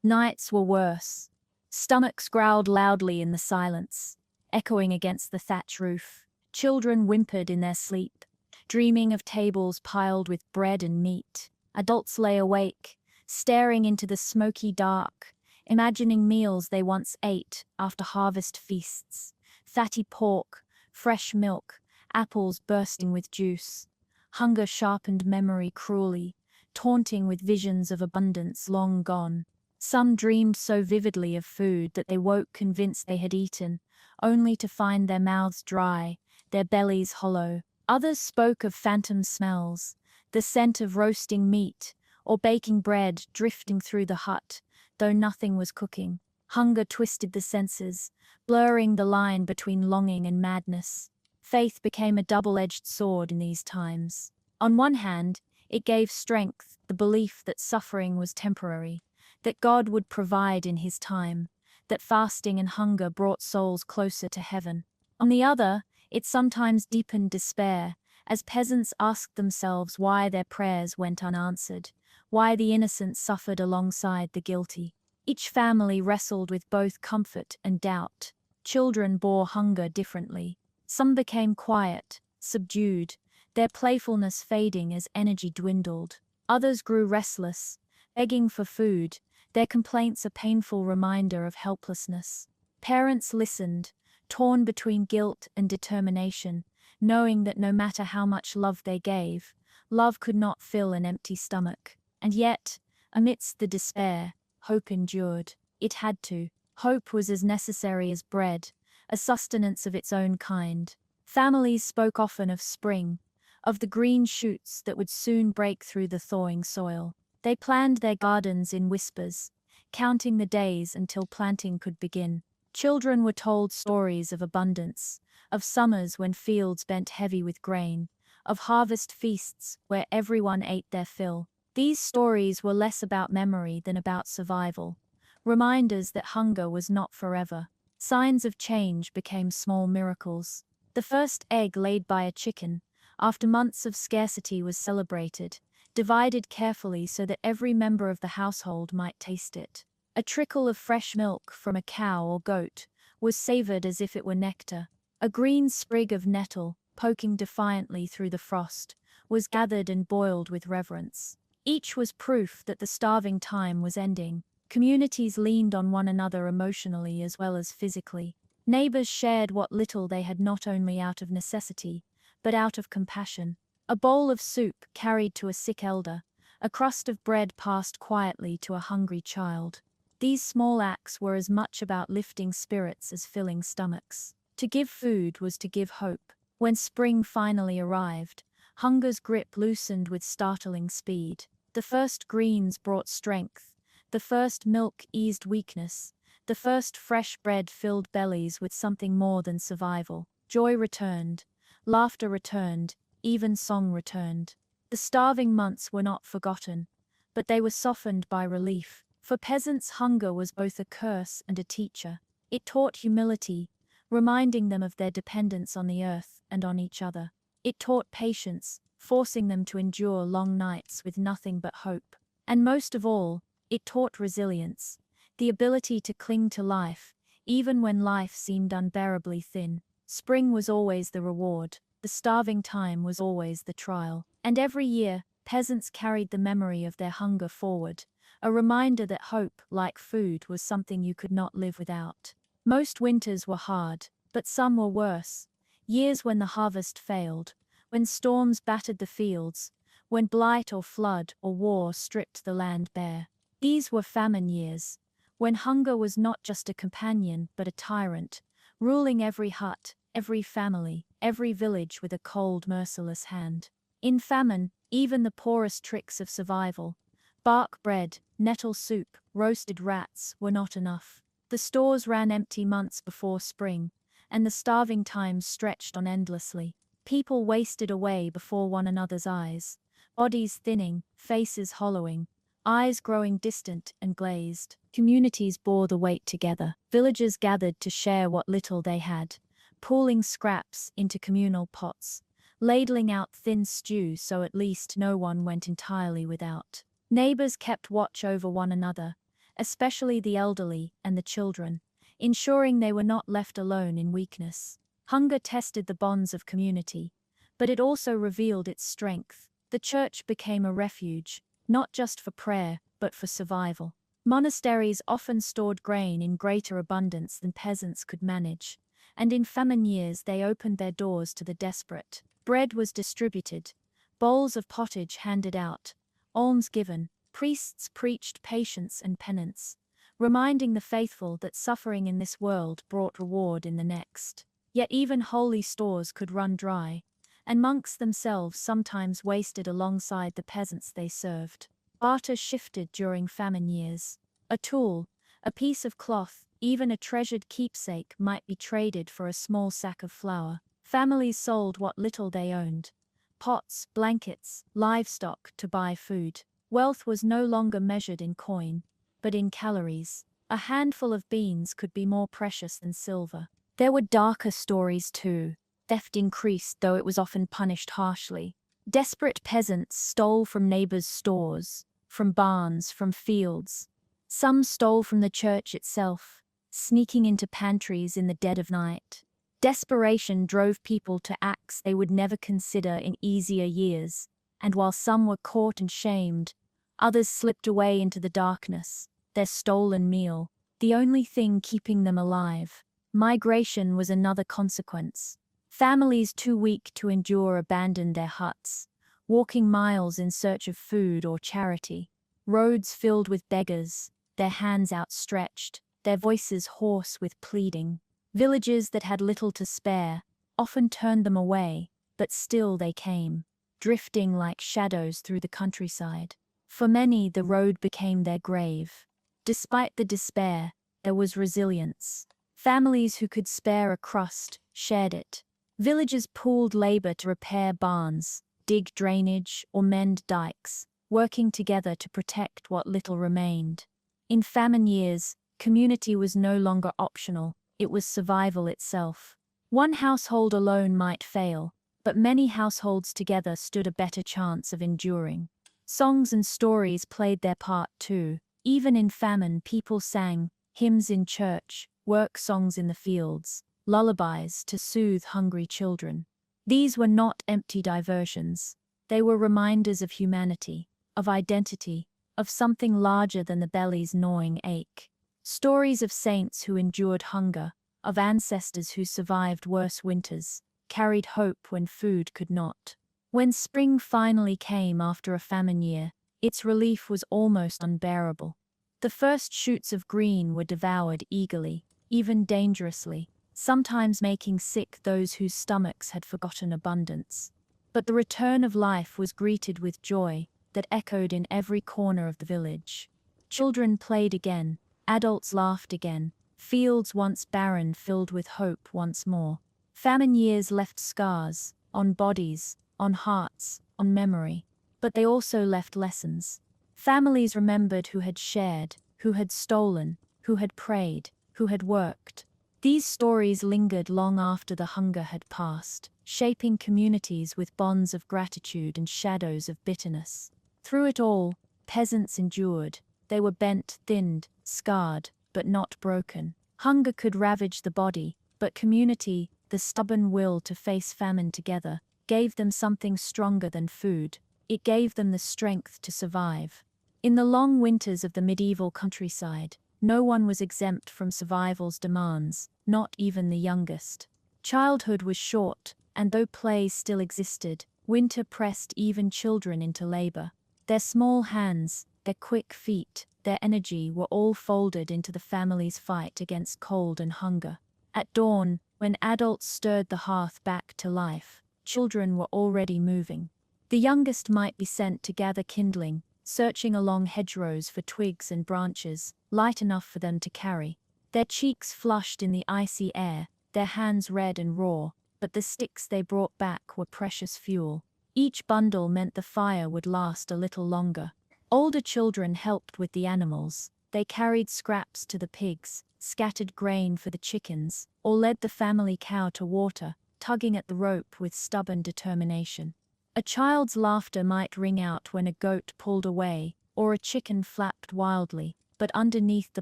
Nights were worse. Stomachs growled loudly in the silence, echoing against the thatch roof. Children whimpered in their sleep, dreaming of tables piled with bread and meat. Adults lay awake, staring into the smoky dark, imagining meals they once ate after harvest feasts. Fatty pork, fresh milk, apples bursting with juice. Hunger sharpened memory cruelly, taunting with visions of abundance long gone. Some dreamed so vividly of food that they woke convinced they had eaten, only to find their mouths dry, their bellies hollow. Others spoke of phantom smells, the scent of roasting meat or baking bread drifting through the hut, though nothing was cooking. Hunger twisted the senses, blurring the line between longing and madness. Faith became a double-edged sword in these times. On one hand, it gave strength, the belief that suffering was temporary, that God would provide in his time, that fasting and hunger brought souls closer to heaven. On the other, it sometimes deepened despair, as peasants asked themselves why their prayers went unanswered, why the innocent suffered alongside the guilty. Each family wrestled with both comfort and doubt. Children bore hunger differently. Some became quiet, subdued, their playfulness fading as energy dwindled. Others grew restless, begging for food, their complaints a painful reminder of helplessness. Parents listened, torn between guilt and determination, knowing that no matter how much love they gave, love could not fill an empty stomach. And yet, amidst the despair, hope endured. It had to. Hope was as necessary as bread, a sustenance of its own kind. Families spoke often of spring, of the green shoots that would soon break through the thawing soil. They planned their gardens in whispers, counting the days until planting could begin. Children were told stories of abundance, of summers when fields bent heavy with grain, of harvest feasts where everyone ate their fill. These stories were less about memory than about survival, reminders that hunger was not forever. Signs of change became small miracles. The first egg laid by a chicken, after months of scarcity, was celebrated, divided carefully so that every member of the household might taste it. A trickle of fresh milk from a cow or goat was savored as if it were nectar. A green sprig of nettle, poking defiantly through the frost, was gathered and boiled with reverence. Each was proof that the starving time was ending. Communities leaned on one another emotionally as well as physically. Neighbors shared what little they had not only out of necessity, but out of compassion. A bowl of soup carried to a sick elder, a crust of bread passed quietly to a hungry child. These small acts were as much about lifting spirits as filling stomachs. To give food was to give hope. When spring finally arrived, hunger's grip loosened with startling speed. The first greens brought strength, the first milk eased weakness, The first fresh bread filled bellies with something more than survival. Joy returned, laughter returned, even song returned. The starving months were not forgotten, but they were softened by relief. For peasants, hunger was both a curse and a teacher. It taught humility, reminding them of their dependence on the earth and on each other. It taught patience, forcing them to endure long nights with nothing but hope. And most of all, it taught resilience, the ability to cling to life, even when life seemed unbearably thin. Spring was always the reward, the starving time was always the trial. And every year, peasants carried the memory of their hunger forward, a reminder that hope, like food, was something you could not live without. Most winters were hard, but some were worse. Years when the harvest failed, when storms battered the fields, when blight or flood or war stripped the land bare. These were famine years, when hunger was not just a companion but a tyrant, ruling every hut, every family, every village with a cold, merciless hand. In famine, even the poorest tricks of survival, bark bread, nettle soup, roasted rats, were not enough. The stores ran empty months before spring, and the starving times stretched on endlessly. People wasted away before one another's eyes, bodies thinning, faces hollowing, eyes growing distant and glazed. Communities bore the weight together. Villagers gathered to share what little they had, pooling scraps into communal pots, ladling out thin stew so at least no one went entirely without. Neighbors kept watch over one another, especially the elderly and the children, ensuring they were not left alone in weakness. Hunger tested the bonds of community, but it also revealed its strength. The church became a refuge, not just for prayer, but for survival. Monasteries often stored grain in greater abundance than peasants could manage, and in famine years they opened their doors to the desperate. Bread was distributed, bowls of pottage handed out, alms given, priests preached patience and penance, reminding the faithful that suffering in this world brought reward in the next. Yet even holy stores could run dry, and monks themselves sometimes wasted alongside the peasants they served. Barter shifted during famine years. A tool, a piece of cloth, even a treasured keepsake might be traded for a small sack of flour. Families sold what little they owned, pots, blankets, livestock to buy food. Wealth was no longer measured in coin, but in calories. A handful of beans could be more precious than silver. There were darker stories too. Theft increased, though it was often punished harshly. Desperate peasants stole from neighbors' stores, from barns, from fields. Some stole from the church itself, sneaking into pantries in the dead of night. Desperation drove people to acts they would never consider in easier years, and while some were caught and shamed, others slipped away into the darkness, their stolen meal, the only thing keeping them alive. Migration was another consequence. Families too weak to endure abandoned their huts, walking miles in search of food or charity. Roads filled with beggars, their hands outstretched, their voices hoarse with pleading. Villages that had little to spare often turned them away, but still they came, drifting like shadows through the countryside. For many, the road became their grave. Despite the despair, there was resilience. Families who could spare a crust shared it. Villagers pooled labor to repair barns, dig drainage, or mend dikes, working together to protect what little remained. In famine years, community was no longer optional, it was survival itself. One household alone might fail, but many households together stood a better chance of enduring. Songs and stories played their part too. Even in famine, people sang hymns in church, work songs in the fields, lullabies to soothe hungry children. These were not empty diversions. They were reminders of humanity, of identity, of something larger than the belly's gnawing ache. Stories of saints who endured hunger, of ancestors who survived worse winters, carried hope when food could not. When spring finally came after a famine year, its relief was almost unbearable. The first shoots of green were devoured eagerly, even dangerously, sometimes making sick those whose stomachs had forgotten abundance. But the return of life was greeted with joy that echoed in every corner of the village. Children played again, Adults laughed again. Fields once barren filled with hope once more. Famine years left scars, on bodies, on hearts, on memory. But they also left lessons. Families remembered who had shared, who had stolen, who had prayed, who had worked. These stories lingered long after the hunger had passed, shaping communities with bonds of gratitude and shadows of bitterness. Through it all, peasants endured. They were bent, thinned, scarred, but not broken. Hunger could ravage the body, but community, the stubborn will to face famine together, gave them something stronger than food. It gave them the strength to survive. In the long winters of the medieval countryside, no one was exempt from survival's demands, not even the youngest. Childhood was short, and though play still existed, winter pressed even children into labor. Their small hands, their quick feet, their energy were all folded into the family's fight against cold and hunger. At dawn, when adults stirred the hearth back to life, children were already moving. The youngest might be sent to gather kindling, searching along hedgerows for twigs and branches, light enough for them to carry. Their cheeks flushed in the icy air, their hands red and raw, but the sticks they brought back were precious fuel. Each bundle meant the fire would last a little longer. Older children helped with the animals. They carried scraps to the pigs, scattered grain for the chickens, or led the family cow to water, tugging at the rope with stubborn determination. A child's laughter might ring out when a goat pulled away, or a chicken flapped wildly, but underneath the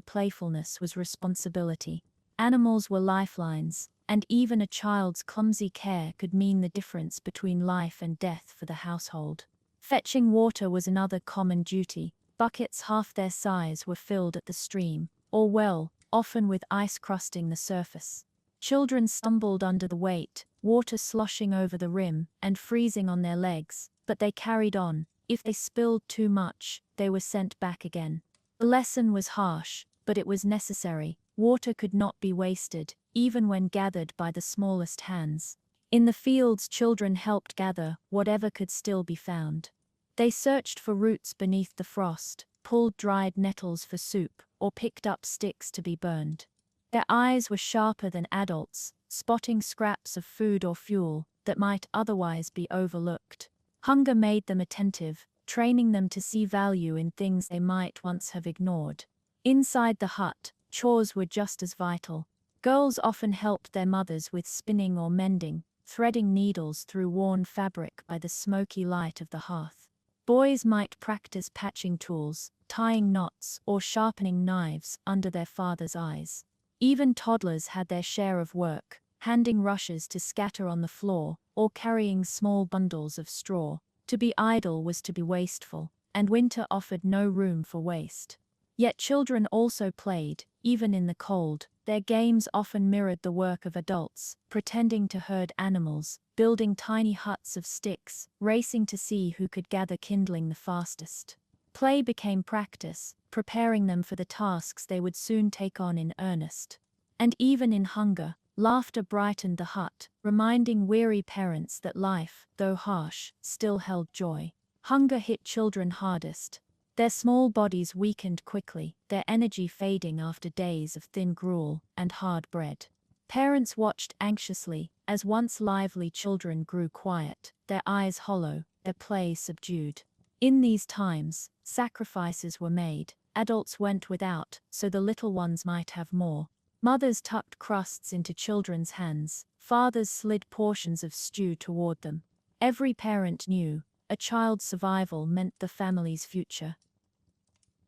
playfulness was responsibility. Animals were lifelines, and even a child's clumsy care could mean the difference between life and death for the household. Fetching water was another common duty. Buckets half their size were filled at the stream, or well, often with ice crusting the surface. Children stumbled under the weight, water sloshing over the rim and freezing on their legs, but they carried on. If they spilled too much, they were sent back again. The lesson was harsh, but it was necessary. Water could not be wasted, even when gathered by the smallest hands. In the fields, children helped gather whatever could still be found. They searched for roots beneath the frost, pulled dried nettles for soup, or picked up sticks to be burned. Their eyes were sharper than adults, spotting scraps of food or fuel that might otherwise be overlooked. Hunger made them attentive, training them to see value in things they might once have ignored. Inside the hut, chores were just as vital. Girls often helped their mothers with spinning or mending, threading needles through worn fabric by the smoky light of the hearth. Boys might practice patching tools, tying knots, or sharpening knives under their father's eyes. Even toddlers had their share of work, handing rushes to scatter on the floor, or carrying small bundles of straw. To be idle was to be wasteful, and winter offered no room for waste. Yet children also played, even in the cold. Their games often mirrored the work of adults, pretending to herd animals, building tiny huts of sticks, racing to see who could gather kindling the fastest. Play became practice, preparing them for the tasks they would soon take on in earnest. And even in hunger, laughter brightened the hut, reminding weary parents that life, though harsh, still held joy. Hunger hit children hardest. Their small bodies weakened quickly, their energy fading after days of thin gruel and hard bread. Parents watched anxiously as once lively children grew quiet, their eyes hollow, their play subdued. In these times, sacrifices were made. Adults went without, so the little ones might have more. Mothers tucked crusts into children's hands. Fathers slid portions of stew toward them. Every parent knew a child's survival meant the family's future.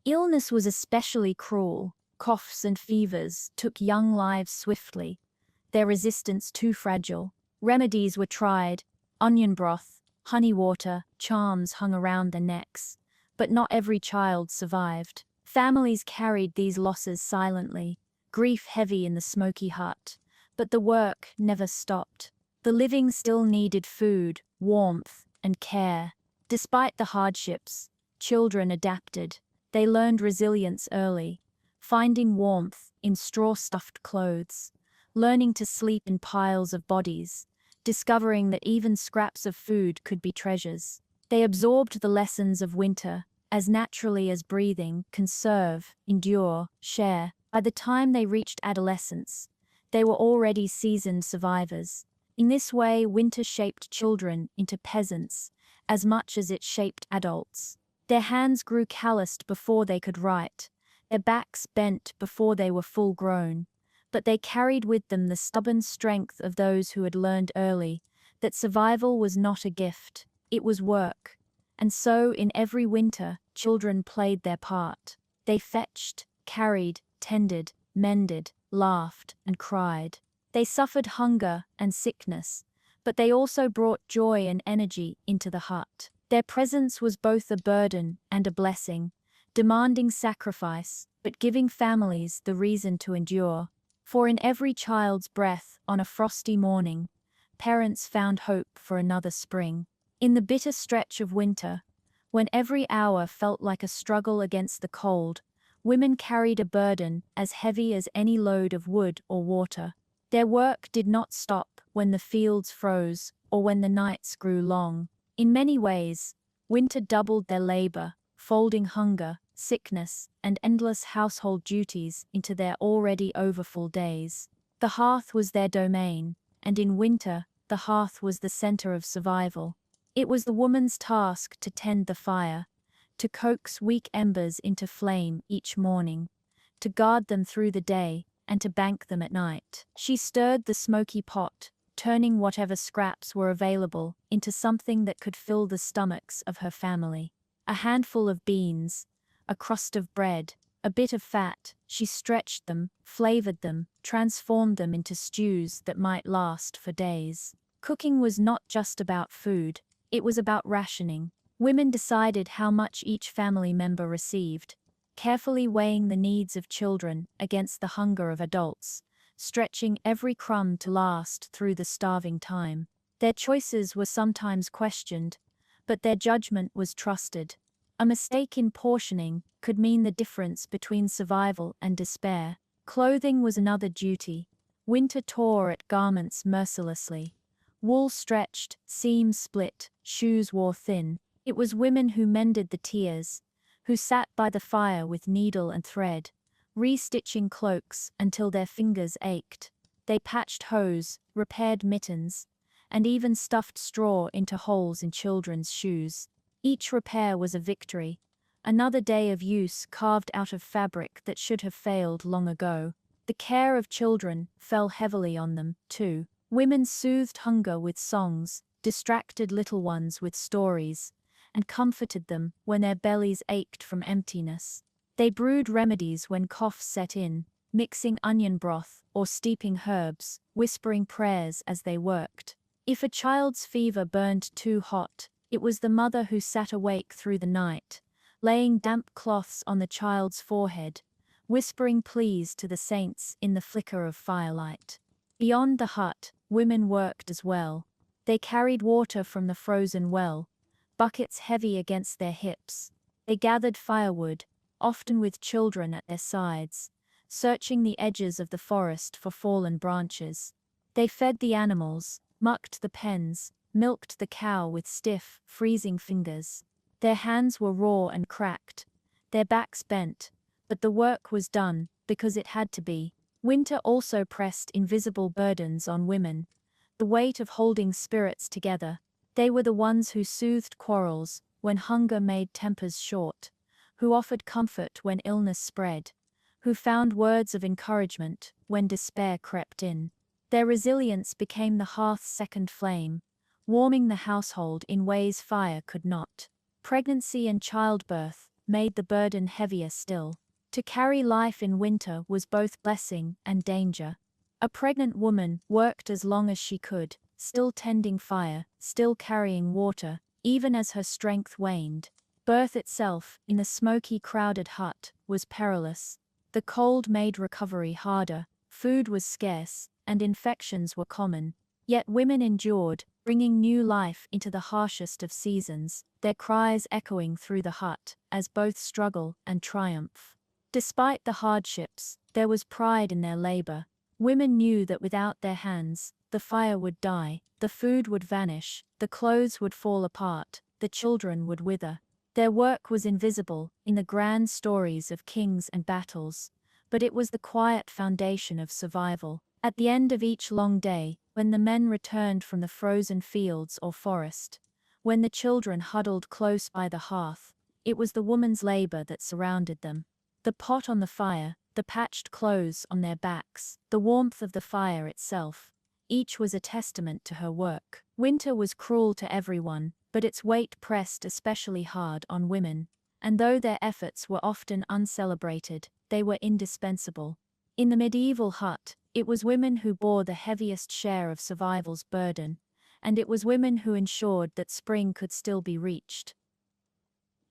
Illness was especially cruel. Coughs and fevers took young lives swiftly, their resistance too fragile. Remedies were tried, onion broth, honey water, charms hung around their necks. But not every child survived. Families carried these losses silently, grief heavy in the smoky hut. But the work never stopped. The living still needed food, warmth, and care. Despite the hardships, children adapted. They learned resilience early, finding warmth in straw-stuffed clothes, learning to sleep in piles of bodies, discovering that even scraps of food could be treasures. They absorbed the lessons of winter, as naturally as breathing, conserve, endure, share. By the time they reached adolescence, they were already seasoned survivors. In this way, winter shaped children into peasants as much as it shaped adults. Their hands grew calloused before they could write, their backs bent before they were full grown, but they carried with them the stubborn strength of those who had learned early that survival was not a gift, it was work. And so, in every winter, children played their part. They fetched, carried, tended, mended, laughed, and cried. They suffered hunger and sickness, but they also brought joy and energy into the hut. Their presence was both a burden and a blessing, demanding sacrifice, but giving families the reason to endure. For in every child's breath on a frosty morning, parents found hope for another spring. In the bitter stretch of winter, when every hour felt like a struggle against the cold, women carried a burden as heavy as any load of wood or water. Their work did not stop when the fields froze or when the nights grew long. In many ways, winter doubled their labor, folding hunger, sickness, and endless household duties into their already overfull days. The hearth was their domain, and in winter, the hearth was the center of survival. It was the woman's task to tend the fire, to coax weak embers into flame each morning, to guard them through the day, and to bank them at night. She stirred the smoky pot, turning whatever scraps were available into something that could fill the stomachs of her family. A handful of beans, a crust of bread, a bit of fat, she stretched them, flavored them, transformed them into stews that might last for days. Cooking was not just about food, it was about rationing. Women decided how much each family member received, carefully weighing the needs of children against the hunger of adults, stretching every crumb to last through the starving time. Their choices were sometimes questioned, but their judgment was trusted. A mistake in portioning could mean the difference between survival and despair. Clothing was another duty. Winter tore at garments mercilessly. Wool stretched, seams split, shoes wore thin. It was women who mended the tears, who sat by the fire with needle and thread, restitching cloaks until their fingers ached. They patched hose, repaired mittens, and even stuffed straw into holes in children's shoes. Each repair was a victory, another day of use carved out of fabric that should have failed long ago. The care of children fell heavily on them, too. Women soothed hunger with songs, distracted little ones with stories, and comforted them when their bellies ached from emptiness. They brewed remedies when coughs set in, mixing onion broth or steeping herbs, whispering prayers as they worked. If a child's fever burned too hot, it was the mother who sat awake through the night, laying damp cloths on the child's forehead, whispering pleas to the saints in the flicker of firelight. Beyond the hut, women worked as well. They carried water from the frozen well, buckets heavy against their hips. They gathered firewood, often with children at their sides, searching the edges of the forest for fallen branches. They fed the animals, mucked the pens, milked the cow with stiff, freezing fingers. Their hands were raw and cracked, their backs bent, but the work was done because it had to be. Winter also pressed invisible burdens on women, the weight of holding spirits together. They were the ones who soothed quarrels when hunger made tempers short, who offered comfort when illness spread, who found words of encouragement when despair crept in. Their resilience became the hearth's second flame, warming the household in ways fire could not. Pregnancy and childbirth made the burden heavier still. To carry life in winter was both blessing and danger. A pregnant woman worked as long as she could, still tending fire, still carrying water, even as her strength waned. Birth itself, in the smoky, crowded hut, was perilous. The cold made recovery harder, food was scarce, and infections were common. Yet women endured, bringing new life into the harshest of seasons, their cries echoing through the hut as both struggle and triumph. Despite the hardships, there was pride in their labor. Women knew that without their hands, the fire would die, the food would vanish, the clothes would fall apart, the children would wither. Their work was invisible in the grand stories of kings and battles, but it was the quiet foundation of survival. At the end of each long day, when the men returned from the frozen fields or forest, when the children huddled close by the hearth, it was the woman's labor that surrounded them. The pot on the fire, the patched clothes on their backs, the warmth of the fire itself, each was a testament to her work. Winter was cruel to everyone, but its weight pressed especially hard on women, and though their efforts were often uncelebrated, they were indispensable. In the medieval hut, it was women who bore the heaviest share of survival's burden, and it was women who ensured that spring could still be reached.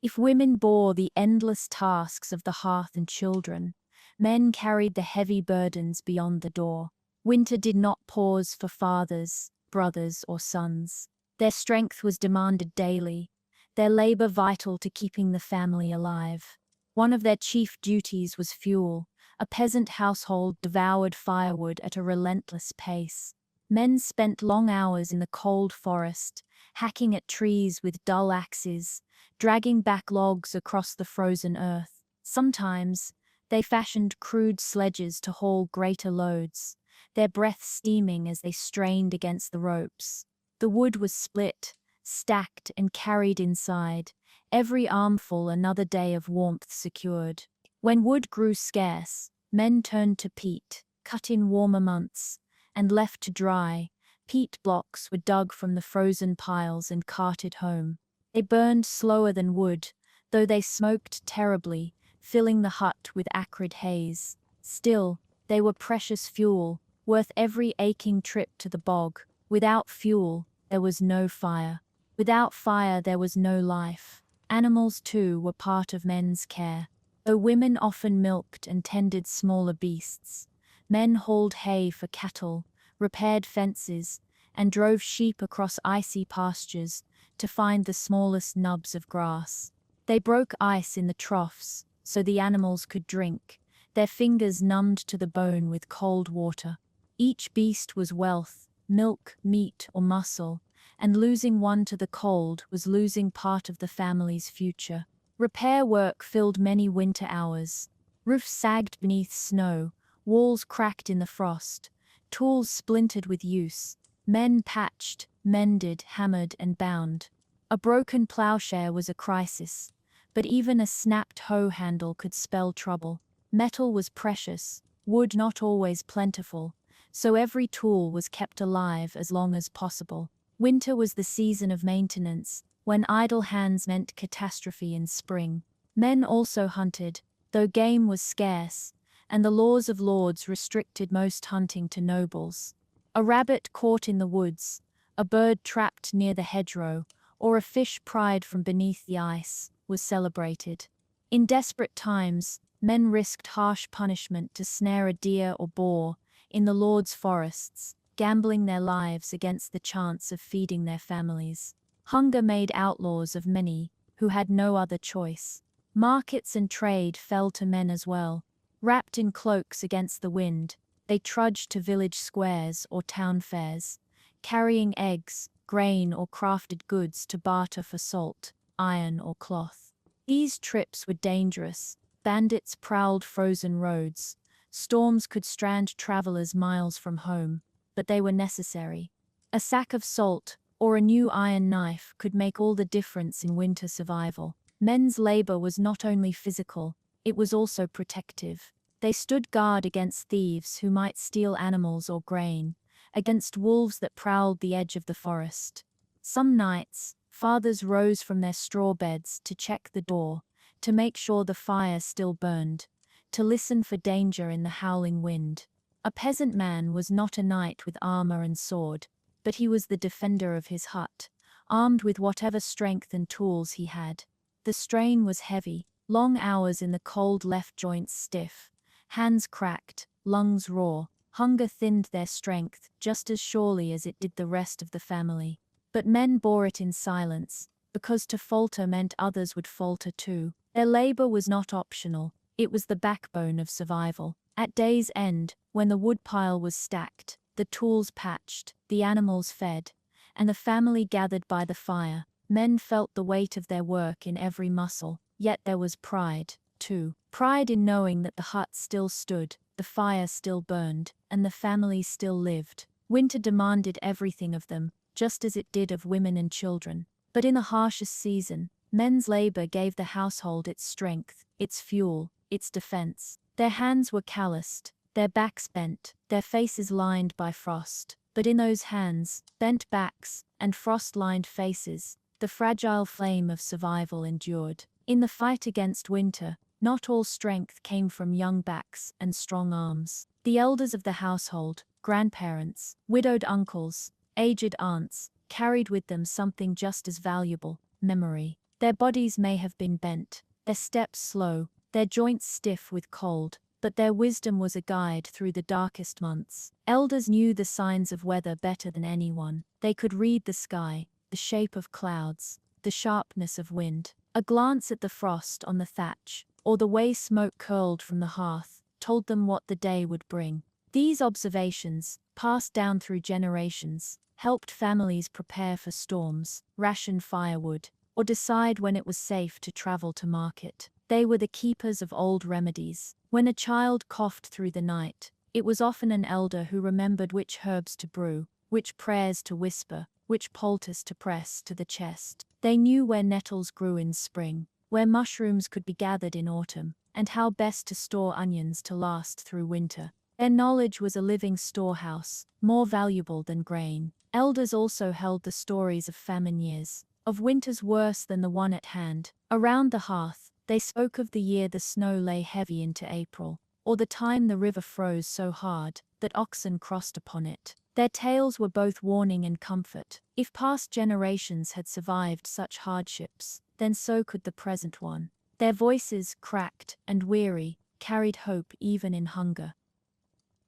If women bore the endless tasks of the hearth and children, men carried the heavy burdens beyond the door. Winter did not pause for fathers, brothers, or sons. Their strength was demanded daily, their labor vital to keeping the family alive. One of their chief duties was fuel. A peasant household devoured firewood at a relentless pace. Men spent long hours in the cold forest, hacking at trees with dull axes, dragging back logs across the frozen earth. Sometimes, they fashioned crude sledges to haul greater loads, their breath steaming as they strained against the ropes. The wood was split, stacked, and carried inside, every armful another day of warmth secured. When wood grew scarce, men turned to peat, cut in warmer months, and left to dry. Peat blocks were dug from the frozen piles and carted home. They burned slower than wood, though they smoked terribly, filling the hut with acrid haze. Still, they were precious fuel, worth every aching trip to the bog. Without fuel, there was no fire. Without fire, there was no life. Animals, too, were part of men's care. Though women often milked and tended smaller beasts, men hauled hay for cattle, repaired fences, and drove sheep across icy pastures to find the smallest nubs of grass. They broke ice in the troughs so the animals could drink, their fingers numbed to the bone with cold water. Each beast was wealth, milk, meat, or muscle, and losing one to the cold was losing part of the family's future. Repair work filled many winter hours. Roofs sagged beneath snow, walls cracked in the frost, tools splintered with use. Men patched, mended, hammered, and bound. A broken plowshare was a crisis, but even a snapped hoe handle could spell trouble. Metal was precious, wood not always plentiful, so every tool was kept alive as long as possible. Winter was the season of maintenance, when idle hands meant catastrophe in spring. Men also hunted, though game was scarce, and the laws of lords restricted most hunting to nobles. A rabbit caught in the woods, a bird trapped near the hedgerow, or a fish pried from beneath the ice, was celebrated. In desperate times, men risked harsh punishment to snare a deer or boar in the lord's forests, gambling their lives against the chance of feeding their families. Hunger made outlaws of many who had no other choice. Markets and trade fell to men as well. Wrapped in cloaks against the wind, they trudged to village squares or town fairs, carrying eggs, grain, or crafted goods to barter for salt, iron, or cloth. These trips were dangerous. Bandits prowled frozen roads. Storms could strand travelers miles from home, but they were necessary. A sack of salt or a new iron knife could make all the difference in winter survival. Men's labor was not only physical, it was also protective. They stood guard against thieves who might steal animals or grain, against wolves that prowled the edge of the forest. Some nights, fathers rose from their straw beds to check the door, to make sure the fire still burned, to listen for danger in the howling wind. A peasant man was not a knight with armor and sword, but he was the defender of his hut, armed with whatever strength and tools he had. The strain was heavy. Long hours in the cold left joints stiff, hands cracked, lungs raw. Hunger thinned their strength just as surely as it did the rest of the family. But men bore it in silence, because to falter meant others would falter too. Their labor was not optional, it was the backbone of survival. At day's end, when the woodpile was stacked, the tools patched, the animals fed, and the family gathered by the fire, Men felt the weight of their work in every muscle, yet there was pride, too. Pride in knowing that the hut still stood, the fire still burned, and the family still lived. Winter demanded everything of them, just as it did of women and children. But in the harshest season, men's labor gave the household its strength, its fuel, its defense. Their hands were calloused, their backs bent, their faces lined by frost. But in those hands, bent backs, and frost-lined faces, the fragile flame of survival endured. In the fight against winter, not all strength came from young backs and strong arms. The elders of the household, grandparents, widowed uncles, aged aunts, carried with them something just as valuable: memory. Their bodies may have been bent, their steps slow, their joints stiff with cold, but their wisdom was a guide through the darkest months. Elders knew the signs of weather better than anyone. They could read the sky, the shape of clouds, the sharpness of wind. A glance at the frost on the thatch, or the way smoke curled from the hearth, told them what the day would bring. These observations, passed down through generations, helped families prepare for storms, ration firewood, or decide when it was safe to travel to market. They were the keepers of old remedies. When a child coughed through the night, it was often an elder who remembered which herbs to brew, which prayers to whisper, which poultice to press to the chest. They knew where nettles grew in spring, where mushrooms could be gathered in autumn, and how best to store onions to last through winter. Their knowledge was a living storehouse, more valuable than grain. Elders also held the stories of famine years, of winters worse than the one at hand. Around the hearth, they spoke of the year the snow lay heavy into April, or the time the river froze so hard that oxen crossed upon it. Their tales were both warning and comfort. If past generations had survived such hardships, then so could the present one. Their voices, cracked and weary, carried hope even in hunger.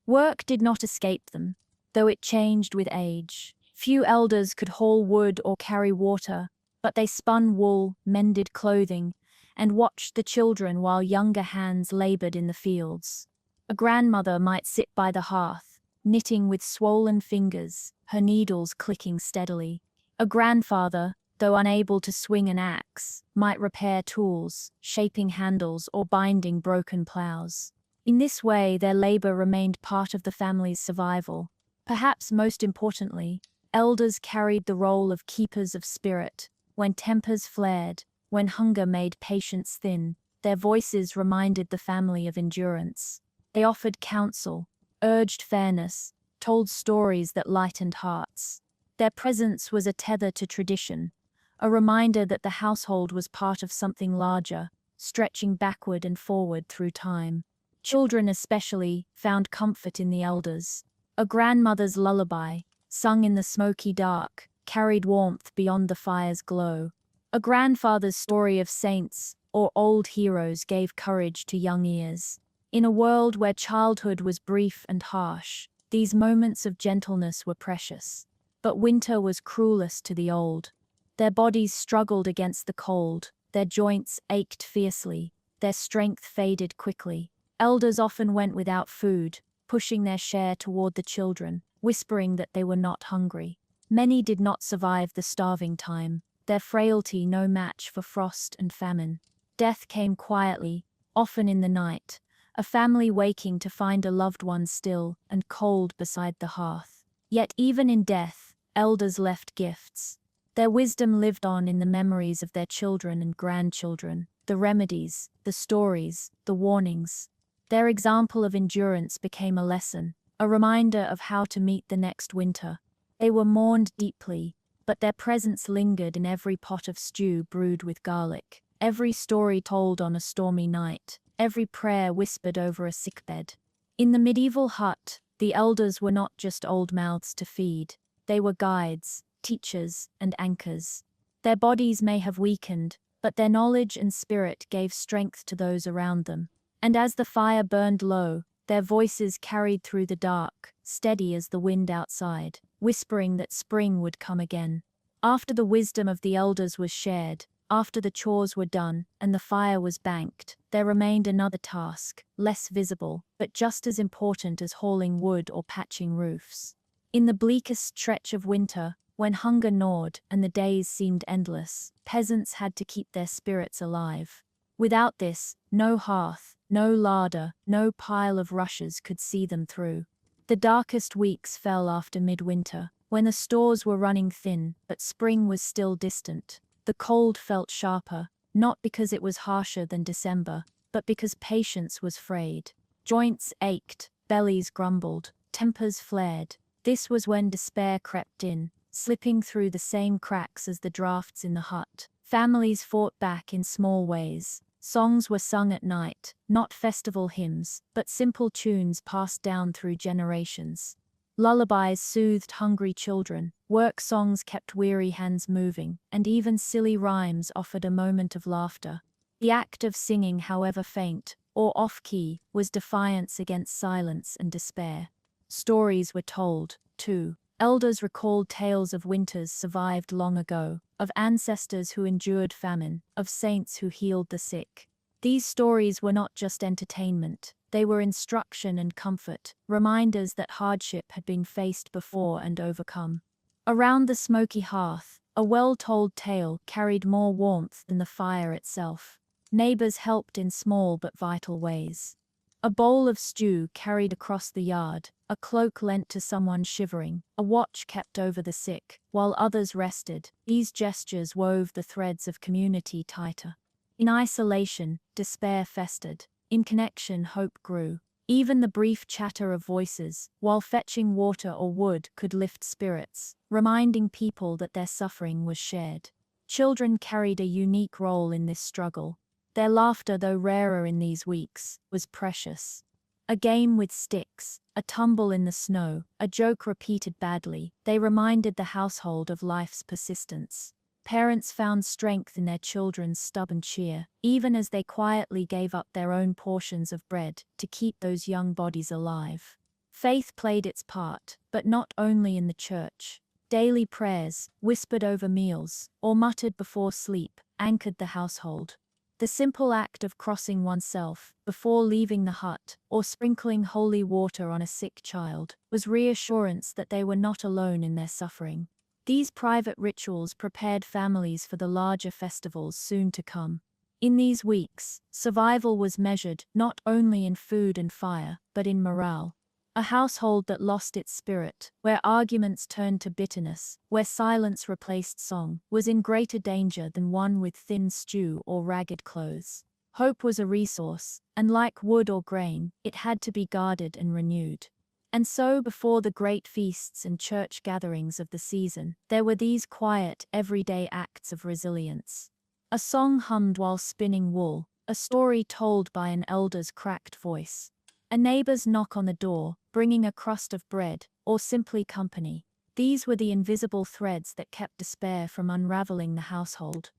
Work did not escape them, though it changed with age. Few elders could haul wood or carry water, but they spun wool, mended clothing, and watched the children while younger hands labored in the fields. A grandmother might sit by the hearth, knitting with swollen fingers, her needles clicking steadily. A grandfather, though unable to swing an axe, might repair tools, shaping handles or binding broken plows. In this way, their labor remained part of the family's survival. Perhaps most importantly, elders carried the role of keepers of spirit. When tempers flared, when hunger made patience thin, their voices reminded the family of endurance. They offered counsel, urged fairness, told stories that lightened hearts. Their presence was a tether to tradition, a reminder that the household was part of something larger, stretching backward and forward through time. Children especially found comfort in the elders. A grandmother's lullaby, sung in the smoky dark, carried warmth beyond the fire's glow. A grandfather's story of saints or old heroes gave courage to young ears. In a world where childhood was brief and harsh, these moments of gentleness were precious. But winter was cruelest to the old. Their bodies struggled against the cold, their joints ached fiercely, their strength faded quickly. Elders often went without food, pushing their share toward the children, whispering that they were not hungry. Many did not survive the starving time, their frailty no match for frost and famine. Death came quietly, often in the night, a family waking to find a loved one still and cold beside the hearth. Yet even in death, elders left gifts. Their wisdom lived on in the memories of their children and grandchildren, the remedies, the stories, the warnings. Their example of endurance became a lesson, a reminder of how to meet the next winter. They were mourned deeply, but their presence lingered in every pot of stew brewed with garlic, every story told on a stormy night, every prayer whispered over a sickbed. In the medieval hut, the elders were not just old mouths to feed. They were guides, teachers, and anchors. Their bodies may have weakened, but their knowledge and spirit gave strength to those around them. And as the fire burned low, their voices carried through the dark, steady as the wind outside, whispering that spring would come again. After the wisdom of the elders was shared, after the chores were done and the fire was banked, there remained another task, less visible, but just as important as hauling wood or patching roofs. In the bleakest stretch of winter, when hunger gnawed and the days seemed endless, peasants had to keep their spirits alive. Without this, no hearth, no larder, no pile of rushes could see them through. The darkest weeks fell after midwinter, when the stores were running thin, but spring was still distant. The cold felt sharper, not because it was harsher than December, but because patience was frayed. Joints ached, bellies grumbled, tempers flared. This was when despair crept in, slipping through the same cracks as the drafts in the hut. Families fought back in small ways. Songs were sung at night, not festival hymns, but simple tunes passed down through generations. Lullabies soothed hungry children, work songs kept weary hands moving, and even silly rhymes offered a moment of laughter. The act of singing, however faint, or off-key, was defiance against silence and despair. Stories were told, too. Elders recalled tales of winters survived long ago, of ancestors who endured famine, of saints who healed the sick. These stories were not just entertainment, they were instruction and comfort, reminders that hardship had been faced before and overcome. Around the smoky hearth, a well-told tale carried more warmth than the fire itself. Neighbors helped in small but vital ways. A bowl of stew carried across the yard, a cloak lent to someone shivering, a watch kept over the sick, while others rested. These gestures wove the threads of community tighter. In isolation, despair festered. In connection, hope grew. Even the brief chatter of voices, while fetching water or wood, could lift spirits, reminding people that their suffering was shared. Children carried a unique role in this struggle. Their laughter, though rarer in these weeks, was precious. A game with sticks, a tumble in the snow, a joke repeated badly, they reminded the household of life's persistence. Parents found strength in their children's stubborn cheer, even as they quietly gave up their own portions of bread to keep those young bodies alive. Faith played its part, but not only in the church. Daily prayers, whispered over meals, or muttered before sleep, anchored the household. The simple act of crossing oneself before leaving the hut, or sprinkling holy water on a sick child, was reassurance that they were not alone in their suffering. These private rituals prepared families for the larger festivals soon to come. In these weeks, survival was measured not only in food and fire, but in morale. A household that lost its spirit, where arguments turned to bitterness, where silence replaced song, was in greater danger than one with thin stew or ragged clothes. Hope was a resource, and like wood or grain, it had to be guarded and renewed. And so, before the great feasts and church gatherings of the season, there were these quiet, everyday acts of resilience. A song hummed while spinning wool, a story told by an elder's cracked voice. A neighbor's knock on the door, bringing a crust of bread, or simply company. These were the invisible threads that kept despair from unraveling the household.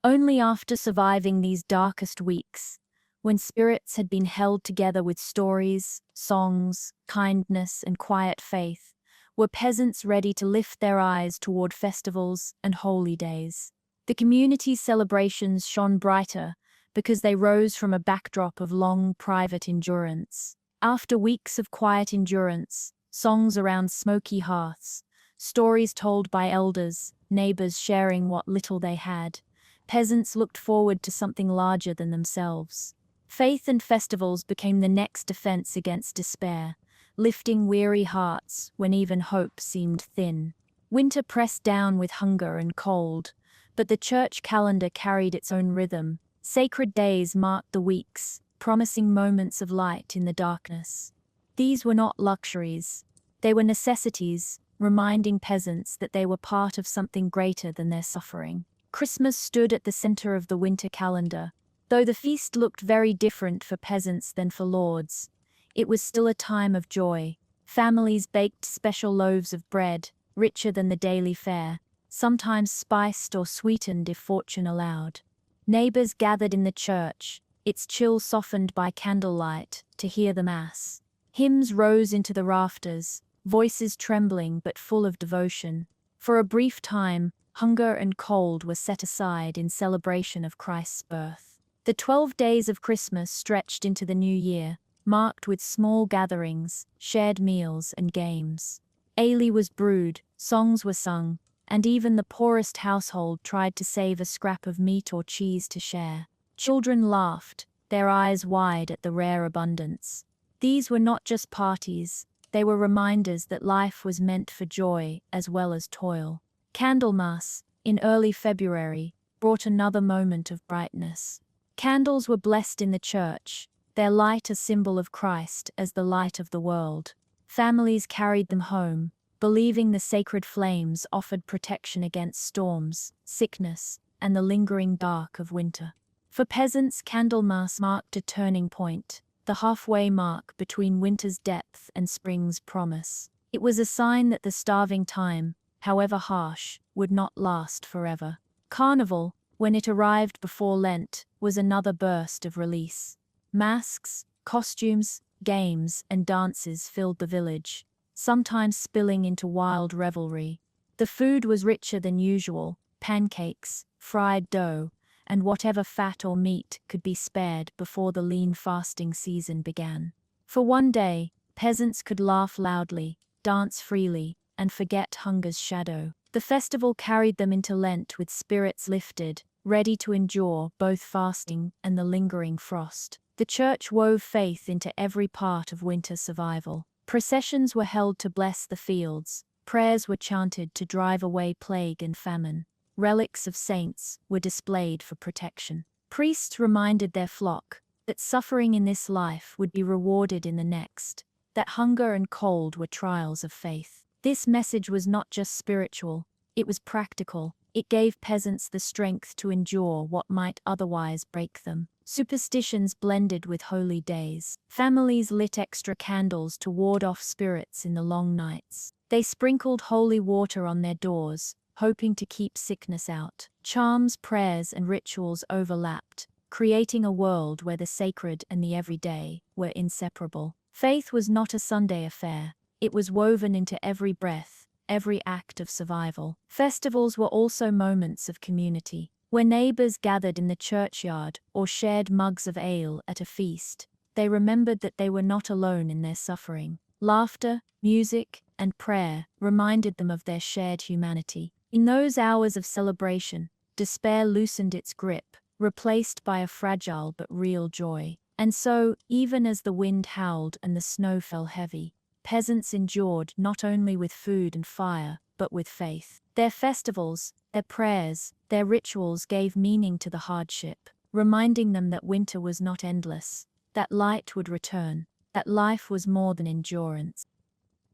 Only after surviving these darkest weeks, when spirits had been held together with stories, songs, kindness, and quiet faith, were peasants ready to lift their eyes toward festivals and holy days. The community's celebrations shone brighter, because they rose from a backdrop of long, private endurance. After weeks of quiet endurance, songs around smoky hearths, stories told by elders, neighbors sharing what little they had, peasants looked forward to something larger than themselves. Faith and festivals became the next defense against despair, lifting weary hearts when even hope seemed thin. Winter pressed down with hunger and cold, but the church calendar carried its own rhythm. Sacred days marked the weeks, promising moments of light in the darkness. These were not luxuries. They were necessities, reminding peasants that they were part of something greater than their suffering. Christmas stood at the center of the winter calendar. Though the feast looked very different for peasants than for lords, it was still a time of joy. Families baked special loaves of bread, richer than the daily fare, sometimes spiced or sweetened if fortune allowed. Neighbors gathered in the church, its chill softened by candlelight, to hear the mass. Hymns rose into the rafters, voices trembling but full of devotion. For a brief time, hunger and cold were set aside in celebration of Christ's birth. The 12 days of Christmas stretched into the new year, marked with small gatherings, shared meals, and games. Ale was brewed, songs were sung, and even the poorest household tried to save a scrap of meat or cheese to share. Children laughed, their eyes wide at the rare abundance. These were not just parties, they were reminders that life was meant for joy as well as toil. Candlemas, in early February, brought another moment of brightness. Candles were blessed in the church, their light a symbol of Christ as the light of the world. Families carried them home, believing the sacred flames offered protection against storms, sickness, and the lingering dark of winter. For peasants, Candlemas marked a turning point, the halfway mark between winter's depth and spring's promise. It was a sign that the starving time, however harsh, would not last forever. Carnival, when it arrived before Lent, was another burst of release. Masks, costumes, games, and dances filled the village, sometimes spilling into wild revelry. The food was richer than usual: pancakes, fried dough, and whatever fat or meat could be spared before the lean fasting season began. For one day, peasants could laugh loudly, dance freely, and forget hunger's shadow. The festival carried them into Lent with spirits lifted, ready to endure both fasting and the lingering frost. The church wove faith into every part of winter survival. Processions were held to bless the fields, prayers were chanted to drive away plague and famine. Relics of saints were displayed for protection. Priests reminded their flock that suffering in this life would be rewarded in the next, that hunger and cold were trials of faith. This message was not just spiritual, it was practical. It gave peasants the strength to endure what might otherwise break them. Superstitions blended with holy days. Families lit extra candles to ward off spirits in the long nights. They sprinkled holy water on their doors, hoping to keep sickness out. Charms, prayers, and rituals overlapped, creating a world where the sacred and the everyday were inseparable. Faith was not a Sunday affair. It was woven into every breath, every act of survival. Festivals were also moments of community, where neighbors gathered in the churchyard or shared mugs of ale at a feast. They remembered that they were not alone in their suffering. Laughter, music, and prayer reminded them of their shared humanity. In those hours of celebration, despair loosened its grip, replaced by a fragile but real joy. And so, even as the wind howled and the snow fell heavy, peasants endured not only with food and fire, but with faith. Their festivals, their prayers, their rituals gave meaning to the hardship, reminding them that winter was not endless, that light would return, that life was more than endurance.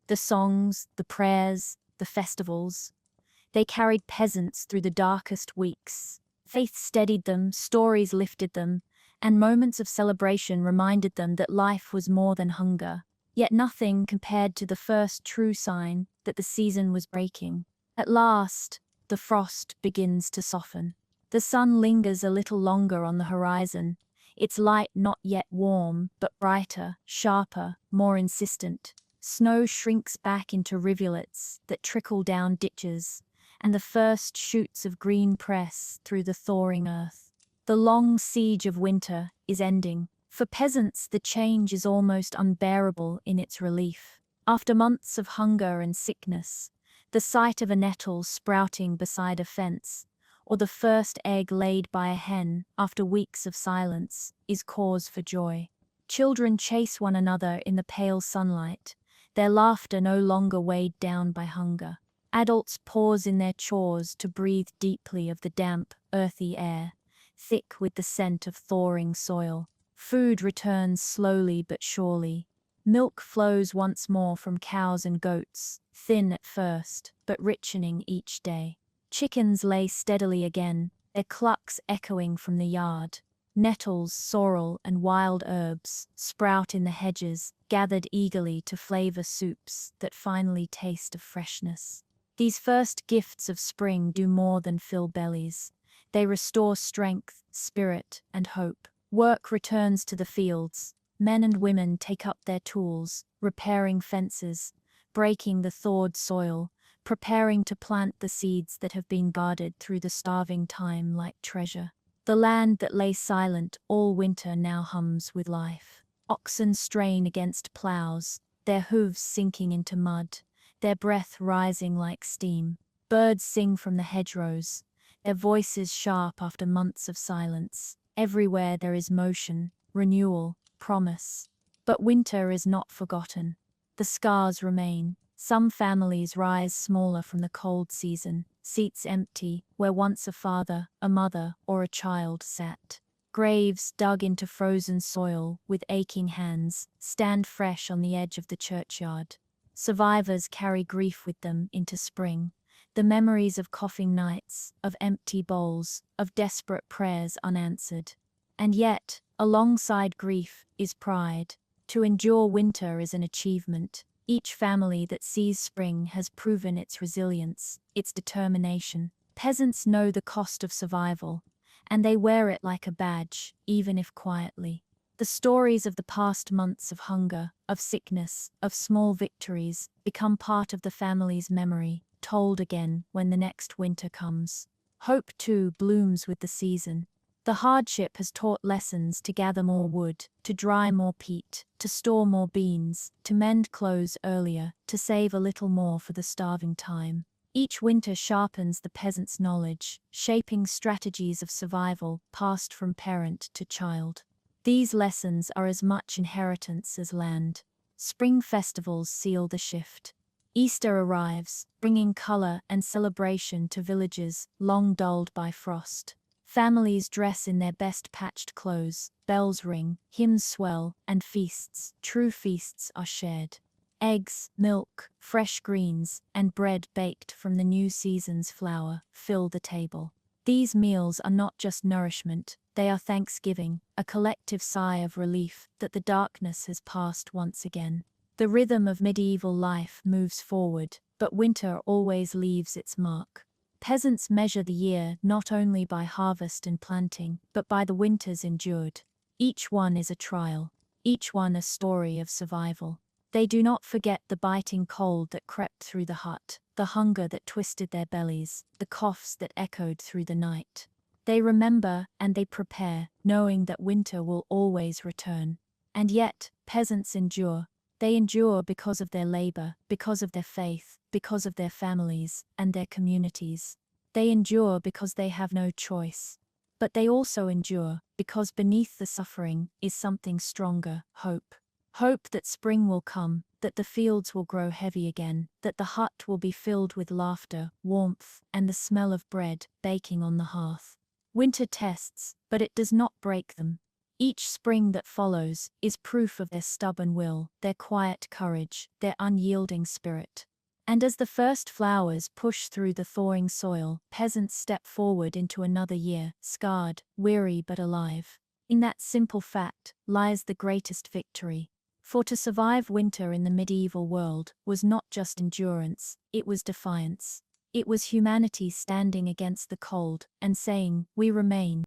The songs, the prayers, the festivals, they carried peasants through the darkest weeks. Faith steadied them, stories lifted them, and moments of celebration reminded them that life was more than hunger. Yet nothing compared to the first true sign that the season was breaking. At last, the frost begins to soften. The sun lingers a little longer on the horizon, its light not yet warm, but brighter, sharper, more insistent. Snow shrinks back into rivulets that trickle down ditches, and the first shoots of green press through the thawing earth. The long siege of winter is ending. For peasants, the change is almost unbearable in its relief. After months of hunger and sickness, the sight of a nettle sprouting beside a fence, or the first egg laid by a hen after weeks of silence, is cause for joy. Children chase one another in the pale sunlight, their laughter no longer weighed down by hunger. Adults pause in their chores to breathe deeply of the damp, earthy air, thick with the scent of thawing soil. Food returns slowly but surely. Milk flows once more from cows and goats, thin at first, but richening each day. Chickens lay steadily again, their clucks echoing from the yard. Nettles, sorrel, and wild herbs sprout in the hedges, gathered eagerly to flavor soups that finally taste of freshness. These first gifts of spring do more than fill bellies. They restore strength, spirit, and hope. Work returns to the fields. Men and women take up their tools, repairing fences, breaking the thawed soil, preparing to plant the seeds that have been guarded through the starving time like treasure. The land that lay silent all winter now hums with life. Oxen strain against plows, their hooves sinking into mud, their breath rising like steam. Birds sing from the hedgerows, their voices sharp after months of silence. Everywhere there is motion, renewal, promise. But winter is not forgotten. The scars remain. Some families rise smaller from the cold season, seats empty where once a father, a mother, or a child sat. Graves dug into frozen soil with aching hands stand fresh on the edge of the churchyard. Survivors carry grief with them into spring. The memories of coughing nights, of empty bowls, of desperate prayers unanswered. And yet, alongside grief is pride. To endure winter is an achievement. Each family that sees spring has proven its resilience, its determination. Peasants know the cost of survival, and they wear it like a badge, even if quietly. The stories of the past months of hunger, of sickness, of small victories become part of the family's memory, told again when the next winter comes. Hope, too, blooms with the season. The hardship has taught lessons to gather more wood, to dry more peat, to store more beans, to mend clothes earlier, to save a little more for the starving time. Each winter sharpens the peasant's knowledge, shaping strategies of survival passed from parent to child. These lessons are as much inheritance as land. Spring festivals seal the shift. Easter arrives, bringing color and celebration to villages long dulled by frost. Families dress in their best patched clothes, bells ring, hymns swell, and feasts, true feasts, are shared. Eggs, milk, fresh greens, and bread baked from the new season's flour fill the table. These meals are not just nourishment, they are thanksgiving, a collective sigh of relief that the darkness has passed once again. The rhythm of medieval life moves forward, but winter always leaves its mark. Peasants measure the year not only by harvest and planting, but by the winters endured. Each one is a trial, each one a story of survival. They do not forget the biting cold that crept through the hut, the hunger that twisted their bellies, the coughs that echoed through the night. They remember and they prepare, knowing that winter will always return. And yet, peasants endure. They endure because of their labor, because of their faith, because of their families and their communities. They endure because they have no choice. But they also endure because beneath the suffering is something stronger, hope. Hope that spring will come, that the fields will grow heavy again, that the hut will be filled with laughter, warmth, and the smell of bread baking on the hearth. Winter tests, but it does not break them. Each spring that follows is proof of their stubborn will, their quiet courage, their unyielding spirit. And as the first flowers push through the thawing soil, peasants step forward into another year, scarred, weary but alive. In that simple fact lies the greatest victory. For to survive winter in the medieval world was not just endurance, it was defiance. It was humanity standing against the cold and saying, "We remain."